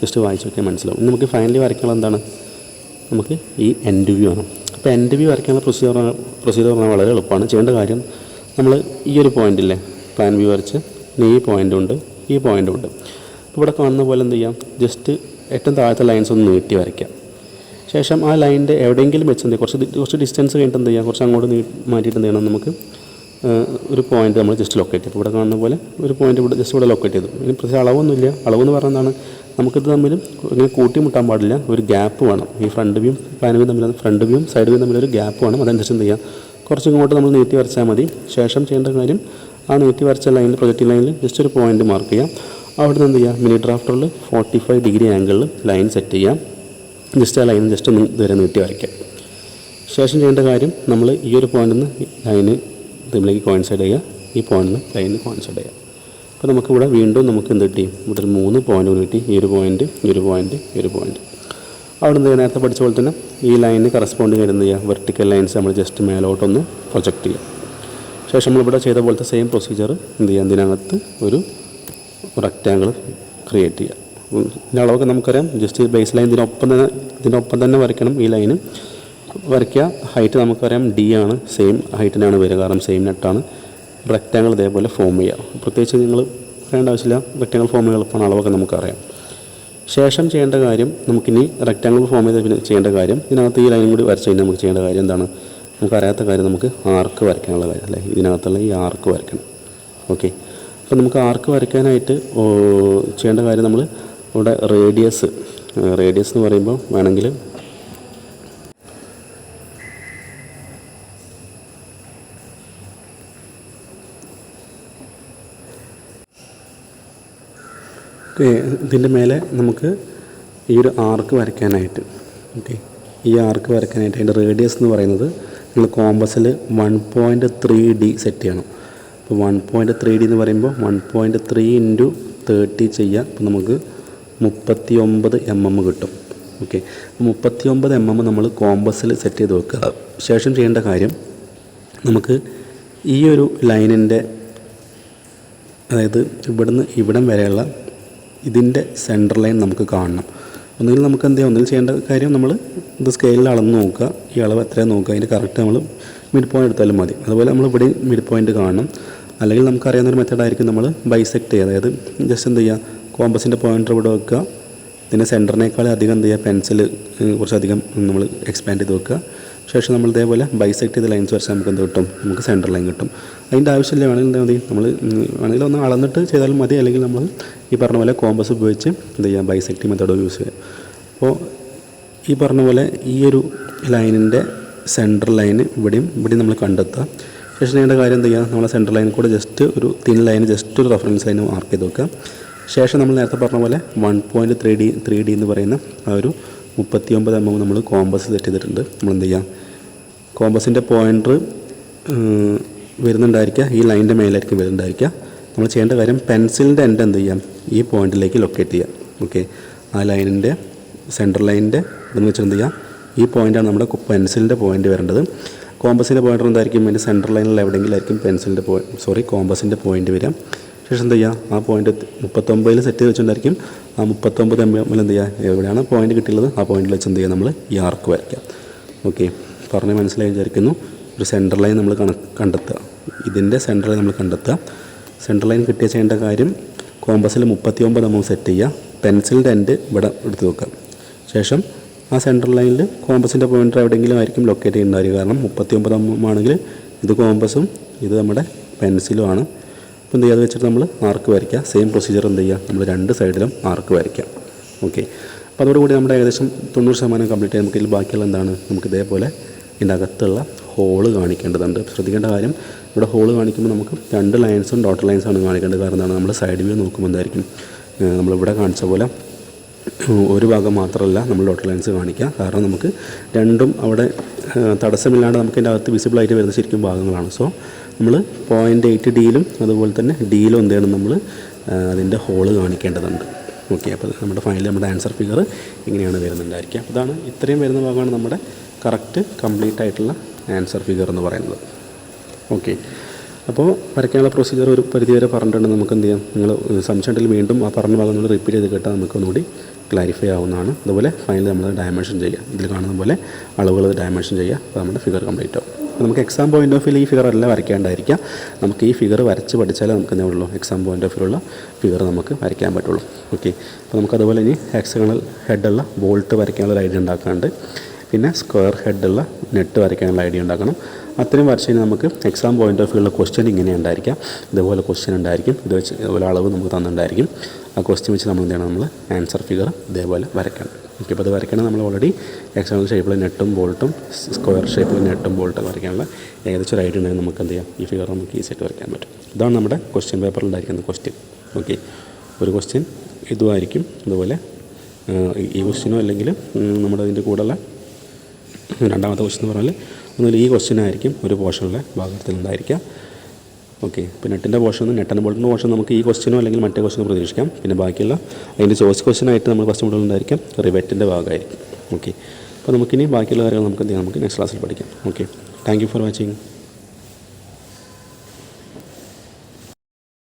ജസ്റ്റ് വായിച്ചു നോക്കിയാൽ മനസ്സിലാവും. ഇനി നമുക്ക് ഫൈനലി വരയ്ക്കാനുള്ള എന്താണ്, നമുക്ക് ഈ എൻഡ് വ്യൂ ആണ്. അപ്പോൾ എൻഡ് വ്യൂ വരയ്ക്കാനുള്ള പ്രൊസീജിയർ പറഞ്ഞാൽ വളരെ എളുപ്പമാണ്. ചെയ്യേണ്ട കാര്യം, നമ്മൾ ഈ ഒരു പോയിൻ്റില്ലേ പ്ലാൻ വ്യൂ വരച്ച് ഈ പോയിൻ്റുണ്ട്, ഈ പോയിൻ്റുണ്ട്. ഇവിടെ കാണുന്ന പോലെ എന്ത് ചെയ്യാം, ജസ്റ്റ് ഏറ്റവും താഴത്തെ ലൈൻസ് ഒന്ന് നീട്ടി വരയ്ക്കാം. ശേഷം ആ ലൈനിൻ്റെ എവിടെയെങ്കിലും വെച്ച് എന്ത് ചെയ്യുക, കുറച്ച് ഡിസ്റ്റൻസ് കഴിഞ്ഞിട്ട് എന്ത് ചെയ്യുക, കുറച്ച് അങ്ങോട്ട് മാറ്റിയിട്ട് എന്ത് ചെയ്യണം, നമുക്ക് ഒരു പോയിൻ്റ് നമ്മൾ ജസ്റ്റ് ലൊക്കേറ്റ് ചെയ്യും. ഇവിടെ കാണുന്ന പോലെ ഒരു പോയിൻ്റ് ഇവിടെ ജസ്റ്റ് ഇവിടെ ലൊക്കേറ്റ് ചെയ്തു. ഇതിന് പ്രത്യേകിച്ച് അളവൊന്നുമില്ല. അളവെന്ന് പറഞ്ഞാൽ നമുക്കിത് തമ്മിലും ഇങ്ങനെ കൂട്ടിമുട്ടാൻ പാടില്ല, ഒരു ഗ്യാപ്പ് വേണം. ഈ ഫ്രണ്ട് വ്യൂവും പ്ലാൻ വ്യൂ തമ്മിൽ, ഫ്രണ്ട് വ്യൂവും സൈഡ് വ്യൂ തമ്മിലൊരു ഗ്യാപ്പ് വേണം. അതനുസരിച്ച് എന്ത് ചെയ്യുക, കുറച്ച് ഇങ്ങോട്ട് നമ്മൾ നീട്ടി വരച്ചാൽ മതി. ശേഷം ചെയ്യേണ്ട കാര്യം, ആ നീട്ടി വരച്ച ലൈനിൽ, പ്രൊജക്റ്റിംഗ് ലൈനിൽ ജസ്റ്റ് ഒരു പോയിൻ്റ് മാർക്ക് ചെയ്യാം. അവിടെ നിന്ന് എന്ത് ചെയ്യുക, മിനി ഡ്രാഫ്റ്ററിൽ 45 ഡിഗ്രി ആംഗിളിൽ ലൈൻ സെറ്റ് ചെയ്യാം. ജസ്റ്റ് ആ ലൈൻ ജസ്റ്റ് ഒന്ന് ഇതുവരെ നീട്ടി വരയ്ക്കാം. ശേഷം ചെയ്യേണ്ട കാര്യം, നമ്മൾ ഈ ഒരു പോയിൻ്റിൽ നിന്ന് ലൈന് ഇതിലേക്ക് കോയിൻസൈഡ് ചെയ്യുക, ഈ പോയിൻ്റിൽ നിന്ന് ലൈനിൽ കോയിൻസൈഡ് ചെയ്യുക. അപ്പോൾ നമുക്കിവിടെ വീണ്ടും നമുക്ക് എന്ത് കിട്ടി, ഇവിടെ ഒരു 3 പോയിൻ്റ് കിട്ടി. ഈ ഒരു പോയിൻ്റ്, ഈ ഒരു പോയിൻ്റ്, ഈ ഒരു പോയിൻ്റ്. അവിടെ നിന്ന് നേരത്തെ പഠിച്ച പോലെ തന്നെ ഈ ലൈനിന് കറസ്പോണ്ടിങ് എന്ത് ചെയ്യുക, വെർട്ടിക്കൽ ലൈൻസ് നമ്മൾ ജസ്റ്റ് മേലോട്ടൊന്ന് പ്രൊജക്റ്റ് ചെയ്യുക. ശേഷം നമ്മളിവിടെ ചെയ്ത പോലത്തെ സെയിം പ്രൊസീജിയർ എന്ത് ചെയ്യുക, ഇതിനകത്ത് ഒരു റെക്റ്റാങ്കിൾ ക്രിയേറ്റ് ചെയ്യുക. ഇതിൻ്റെ അളവൊക്കെ നമുക്കറിയാം. ജസ്റ്റ് ബേസ് ലൈൻ ഇതിനൊപ്പം തന്നെ വരയ്ക്കണം. ഈ ലൈന് വരയ്ക്കുക. ഹൈറ്റ് നമുക്കറിയാം D ആണ്, സെയിം ഹൈറ്റിനാണ് വരിക, കാരണം സെയിം നെറ്റാണ്. റെക്റ്റാങ്കിൾ ഇതേപോലെ ഫോം ചെയ്യുക. പ്രത്യേകിച്ച് നിങ്ങൾ പറയേണ്ട ആവശ്യമില്ല, റെക്റ്റാങ്കിൾ ഫോം ചെയ്യാൻ എളുപ്പമാണ്, അളവൊക്കെ നമുക്കറിയാം. ശേഷം ചെയ്യേണ്ട കാര്യം, നമുക്കിനി റെക്റ്റാങ്കിൾ ഫോം ചെയ്ത് പിന്നെ ചെയ്യേണ്ട കാര്യം, ഇതിനകത്ത് ഈ ലൈനും കൂടി വരച്ച് കഴിഞ്ഞാൽ നമുക്ക് ചെയ്യേണ്ട കാര്യം എന്താണ്, നമുക്കറിയാത്ത കാര്യം, നമുക്ക് ആർക്ക് വരയ്ക്കാനുള്ള കാര്യം അല്ലേ. ഇതിനകത്തുള്ള ഈ ആർക്ക് വരയ്ക്കണം. ഓക്കെ, അപ്പോൾ നമുക്ക് ആർക്ക് വരയ്ക്കാനായിട്ട് ചെയ്യേണ്ട കാര്യം, നമ്മൾ ഇവിടെ റേഡിയസ് എന്ന് പറയുമ്പോൾ വേണമെങ്കിൽ ഇതിൻ്റെ മേലെ നമുക്ക് ഈ ഒരു ആർക്ക് വരയ്ക്കാനായിട്ട്, ഓക്കെ, ഈ ആർക്ക് വരയ്ക്കാനായിട്ട് അതിൻ്റെ റേഡിയസ് എന്ന് പറയുന്നത് നിങ്ങൾ കോമ്പസിൽ 1.3D സെറ്റ് ചെയ്യണം. അപ്പോൾ 1.3D എന്ന് പറയുമ്പോൾ 1.3 × 30 ചെയ്യുക. അപ്പോൾ നമുക്ക് 39 mm കിട്ടും. ഓക്കെ, 39 mm നമ്മൾ കോമ്പസിൽ സെറ്റ് ചെയ്ത് വെക്കുക. ശേഷം ചെയ്യേണ്ട കാര്യം, നമുക്ക് ഈ ഒരു ലൈനിൻ്റെ, അതായത് ഇവിടുന്ന് ഇവിടം വരെയുള്ള ഇതിൻ്റെ സെൻറ്റർ ലൈൻ നമുക്ക് കാണണം. ഒന്നുകിൽ നമുക്ക് ഒന്നുകിൽ ചെയ്യേണ്ട കാര്യം, നമ്മൾ ഇത് സ്കെയിലിൽ അളന്ന് നോക്കുക, ഈ അളവ് എത്രയാണ് നോക്കുക, അതിൻ്റെ കറക്റ്റ് നമ്മൾ മിഡ് പോയിൻ്റ് എടുത്താലും മതി. അതുപോലെ നമ്മൾ ഇവിടെ മിഡ് പോയിൻ്റ് കാണണം. അല്ലെങ്കിൽ നമുക്കറിയാവുന്നൊരു മെത്തേഡായിരിക്കും നമ്മൾ ബൈസെക്റ്റ് ചെയ്യുക. അതായത് ജസ്റ്റ് എന്ത് ചെയ്യുക, കോമ്പസിൻ്റെ പോയിൻ്റർ ഇവിടെ വെക്കുക, ഇതിൻ്റെ സെൻറ്ററിനേക്കാൾ അധികം എന്ത് ചെയ്യുക, പെൻസിൽ കുറച്ചധികം നമ്മൾ എക്സ്പാൻഡ് ചെയ്ത് വെക്കുക. ശേഷം നമ്മൾ ഇതേപോലെ ബൈസെക്റ്റ് ചെയ്ത് ലൈൻസ് വരച്ചാൽ നമുക്ക് എന്ത് കിട്ടും, നമുക്ക് സെൻറ്റർ ലൈൻ കിട്ടും. അതിൻ്റെ ആവശ്യമില്ല, വേണമെങ്കിൽ എന്താ മതി, നമ്മൾ വേണമെങ്കിൽ ഒന്ന് അളന്നിട്ട് ചെയ്താലും മതി. അല്ലെങ്കിൽ നമ്മൾ ഈ പറഞ്ഞ പോലെ കോമ്പസ് ഉപയോഗിച്ച് എന്ത് ചെയ്യുക, ബൈസെക്റ്റിംഗ് മെത്തേഡ് യൂസ് ചെയ്യുക. അപ്പോൾ ഈ പറഞ്ഞ പോലെ ഈ ഒരു ലൈനിൻ്റെ സെൻറ്റർ ലൈന് ഇവിടെയും നമ്മൾ കണ്ടെത്തുക. ശേഷം ചെയ്യേണ്ട കാര്യം എന്ത് ചെയ്യുക, നമ്മളെ സെൻറ്റർ ലൈനിൽ കൂടെ ജസ്റ്റ് ഒരു തിൻ ലൈൻ, ജസ്റ്റ് ഒരു റെഫറൻസ് ലൈൻ മാർക്ക് ചെയ്ത് വെക്കുക. ശേഷം നമ്മൾ നേരത്തെ പറഞ്ഞ പോലെ 1.3D എന്ന് പറയുന്ന ആ ഒരു 39 mm നമ്മൾ കോമ്പസ് സെറ്റ് ചെയ്തിട്ടുണ്ട്. നമ്മൾ എന്ത് ചെയ്യുക, കോമ്പസിൻ്റെ പോയിൻ്റർ വരുന്നുണ്ടായിരിക്കുക, ഈ ലൈനിൻ്റെ മേലായിരിക്കും വരുന്നുണ്ടായിരിക്കുക. നമ്മൾ ചെയ്യേണ്ട കാര്യം, പെൻസിലിൻ്റെ എൻഡ് എന്ത് ചെയ്യാം, ഈ പോയിന്റിലേക്ക് ലൊക്കേറ്റ് ചെയ്യാം. ഓക്കെ, ആ ലൈനിൻ്റെ സെൻറ്റർ ലൈനിൻ്റെ ഇതെന്ന് വെച്ചാൽ എന്ത് ചെയ്യാം, ഈ പോയിൻ്റാണ് നമ്മുടെ പെൻസിലിൻ്റെ പോയിൻ്റ് വരേണ്ടത്. കോമ്പസിൻ്റെ പോയിൻ്റർ എന്തായിരിക്കും, അതിൻ്റെ സെൻറ്റർ ലൈനിൽ എവിടെയെങ്കിലും ആയിരിക്കും കോമ്പസിൻ്റെ പോയിൻ്റ് വരിക. ശേഷം എന്ത് ചെയ്യുക, ആ പോയിൻ്റ് 39 സെറ്റ് ചെയ്ത് വെച്ചിട്ടുണ്ടായിരിക്കും. ആ 39 mm എന്ത് ചെയ്യുക, എവിടെയാണ് പോയിൻ്റ് കിട്ടിയുള്ളത് ആ പോയിന്റിൽ വെച്ച് എന്ത് ചെയ്യുക, നമ്മൾ ഈ ആർക്ക് വരയ്ക്കാം. ഓക്കെ, പറഞ്ഞ് മനസ്സിലായി വിചാരിക്കുന്നു. ഒരു സെൻറ്റർ ലൈൻ നമ്മൾ കണ്ടെത്തുക, ഇതിൻ്റെ സെൻറ്റർ ലൈൻ നമ്മൾ കണ്ടെത്തുക. സെൻറ്റർ ലൈൻ കിട്ടിയ ചെയ്യേണ്ട കാര്യം, കോമ്പസിൽ 39 mm സെറ്റ് ചെയ്യുക, പെൻസിലിൻ്റെ എൻഡ് ഇവിടെ എടുത്ത് വെക്കുക. ശേഷം ആ സെൻറ്റർ ലൈനിൽ കോമ്പസിൻ്റെ പോയിൻ്റർ എവിടെയെങ്കിലും ആയിരിക്കും ലൊക്കേറ്റ് ചെയ്യുന്നതായിരിക്കും. കാരണം 39 mm ആണെങ്കിൽ ഇത് കോമ്പസും ഇത് നമ്മുടെ പെൻസിലുമാണ്. അപ്പോൾ എന്ത് ചെയ്യുക, അത് വെച്ചിട്ട് നമ്മൾ ആർക്ക് വരയ്ക്കുക. സെയിം പ്രൊസീജിയർ എന്ത് ചെയ്യുക, നമ്മൾ രണ്ട് സൈഡിലും ആർക്ക് വരയ്ക്കാം. ഓക്കെ, അപ്പോൾ അതോടുകൂടി നമ്മുടെ ഏകദേശം 90% കംപ്ലീറ്റ് ആയി. നമുക്കിതിൽ ബാക്കിയുള്ള എന്താണ്, നമുക്ക് ഇതേപോലെ ഇതിൻ്റെ അകത്തുള്ള ഹോള് കാണിക്കേണ്ടതുണ്ട്. ശ്രദ്ധിക്കേണ്ട കാര്യം, ഇവിടെ ഹോള് കാണിക്കുമ്പോൾ നമുക്ക് രണ്ട് ലൈൻസും ഡോട്ടർ ലൈൻസാണ് കാണിക്കേണ്ടത്. കാരണം എന്താണ്, നമ്മൾ സൈഡ് വ്യൂ നോക്കുമ്പോൾ എന്തായിരിക്കും, നമ്മളിവിടെ കാണിച്ച പോലെ ഒരു ഭാഗം മാത്രമല്ല നമ്മൾ ഡോട്ടർ ലൈൻസ് കാണിക്കുക. കാരണം നമുക്ക് രണ്ടും അവിടെ തടസ്സമില്ലാണ്ട് നമുക്ക് ഇതിൻ്റെ അകത്ത് വിസിബിളായിട്ട് വരുന്ന ശരിക്കും ഭാഗങ്ങളാണ്. സോ നമ്മൾ 0.8Dയിലും അതുപോലെ തന്നെ Dയിലും എന്ത് ചെയ്യണം, നമ്മൾ അതിൻ്റെ ഹോള് കാണിക്കേണ്ടതുണ്ട്. ഓക്കെ, അപ്പോൾ നമ്മുടെ ഫൈനൽ നമ്മുടെ ആൻസർ ഫിഗർ ഇങ്ങനെയാണ് വരുന്നുണ്ടായിരിക്കുക. അതാണ് ഇത്രയും വരുന്ന ഭാഗമാണ് നമ്മുടെ കറക്റ്റ് കംപ്ലീറ്റ് ആയിട്ടുള്ള ആൻസർ ഫിഗർ എന്ന് പറയുന്നത്. ഓക്കെ, അപ്പോൾ വരയ്ക്കാനുള്ള പ്രൊസീജിയർ ഒരു പരിധിവരെ പറഞ്ഞിട്ടുണ്ട്. നമുക്ക് എന്ത് ചെയ്യാം, നിങ്ങൾ സംശയമുണ്ടെങ്കിൽ വീണ്ടും ആ പറഞ്ഞ ഭാഗം നമ്മൾ റിപ്പീറ്റ് ചെയ്ത് കേട്ടാൽ നമുക്ക് ഒന്നുകൂടി ക്ലാരിഫൈ ആവുന്നതാണ്. അതുപോലെ ഫൈനൽ നമ്മൾ ഡയമെൻഷൻ ചെയ്യുക, ഇതിൽ കാണുന്ന പോലെ അളവുകൾ ഡയമെൻഷൻ ചെയ്യുക. അപ്പോൾ നമ്മുടെ ഫിഗർ കംപ്ലീറ്റ് ആവും. അപ്പോൾ നമുക്ക് എക്സാം പോയിൻ്റ് ഓഫ് വ്യൂ ഈ ഫിഗർ അല്ല വരയ്ക്കേണ്ടായിരിക്കാം. നമുക്ക് ഈ ഫിഗർ വരച്ച് പഠിച്ചാലേ നമുക്ക് എന്താ ഉള്ളൂ, എക്സാം പോയിൻ്റ് ഓഫ് വ്യൂ ഉള്ള ഫിഗർ നമുക്ക് വരയ്ക്കാൻ പറ്റുള്ളൂ. ഓക്കെ, അപ്പോൾ നമുക്കതുപോലെ ഇനി ഹെക്സഗണൽ ഹെഡുള്ള ബോൾട്ട് വരയ്ക്കാനുള്ള ഒരു ഐഡിയ ഉണ്ടാക്കാണ്ട്, പിന്നെ സ്ക്വയർ ഹെഡുള്ള നെറ്റ് വരയ്ക്കാനുള്ള ഐഡിയ ഉണ്ടാക്കണം. അത്രയും വരച്ച് കഴിഞ്ഞാൽ നമുക്ക് എക്സാം പോയിൻ്റ് ഓഫ് വ്യൂ ഉള്ള ക്വസ്റ്റ്യൻ ഇങ്ങനെ ഉണ്ടായിരിക്കാം. ഇതുപോലെ ക്വസ്റ്റ്യൻ ഉണ്ടായിരിക്കും, ഇത് വെച്ച് ഇതുപോലെ അളവ് നമുക്ക് തന്നിട്ടുണ്ടായിരിക്കും. ആ ക്വസ്റ്റ്യൻ വെച്ച് നമ്മൾ എന്താണ്, നമ്മൾ ആൻസർ ഫിഗർ ഇതേപോലെ വരയ്ക്കണം. ഓക്കെ, അപ്പോൾ അത് വരയ്ക്കണം. നമ്മൾ ഓൾറെഡി എക്സാമ്പിൾ ഷേപ്പിൽ നെറ്റും ബോൾട്ടും സ്ക്വയർ ഷേപ്പിൽ നെറ്റും ബോൾട്ടും വരയ്ക്കാനുള്ള ഏകദേശം ഒരു ഐഡിയ ഉണ്ടെങ്കിൽ നമുക്ക് എന്ത് ചെയ്യാം, ഈ ഫിഗർ നമുക്ക് ഈസിയായിട്ട് വരയ്ക്കാൻ പറ്റും. ഇതാണ് നമ്മുടെ ക്വസ്റ്റ്യൻ പേപ്പറിൽ ഉണ്ടായിരിക്കുന്ന ക്വസ്റ്റ്യൻ. ഓക്കെ, ഒരു ക്വസ്റ്റ്യൻ ഇതുമായിരിക്കും. അതുപോലെ ഈ ക്വസ്റ്റ്യനോ അല്ലെങ്കിൽ നമ്മുടെ അതിൻ്റെ കൂടെയുള്ള രണ്ടാമത്തെ ക്വസ്റ്റ്യൻ എന്ന് പറഞ്ഞാൽ ഒന്നുമില്ല, ഈ ക്വസ്റ്റ്യൻ ആയിരിക്കും ഒരു പോർഷനിലെ ഭാഗത്തിലുണ്ടായിരിക്കുക. ഓക്കെ, ഇപ്പോൾ നെറ്റിൻ്റെ പോർഷൻ, നെറ്റ് ആൻഡ് ബോൾട്ടിൻ്റെ പോർഷൻ നമുക്ക് ഈ ക്വസ്റ്റ്യനോ അല്ലെങ്കിൽ മറ്റേ ക്വസ്റ്റ്യനോ പ്രതീക്ഷിക്കാം. പിന്നെ ബാക്കിയുള്ള അതിൻ്റെ ചോയ്സ് ക്വസ്റ്റ്യൻ ആയിട്ട് നമ്മൾ ഫസ്റ്റ് മോഡൽ ഉണ്ടായിരിക്കും, റിവെറ്റിൻ്റെ ഭാഗമായിരിക്കും. ഓക്കെ, അപ്പോൾ നമുക്കിനി ബാക്കിയുള്ള കാര്യങ്ങൾ നമുക്ക് എന്ത് ചെയ്യാം, നമുക്ക് നെക്സ്റ്റ് ക്ലാസ്സിൽ പഠിക്കാം. Okay, thank you for watching.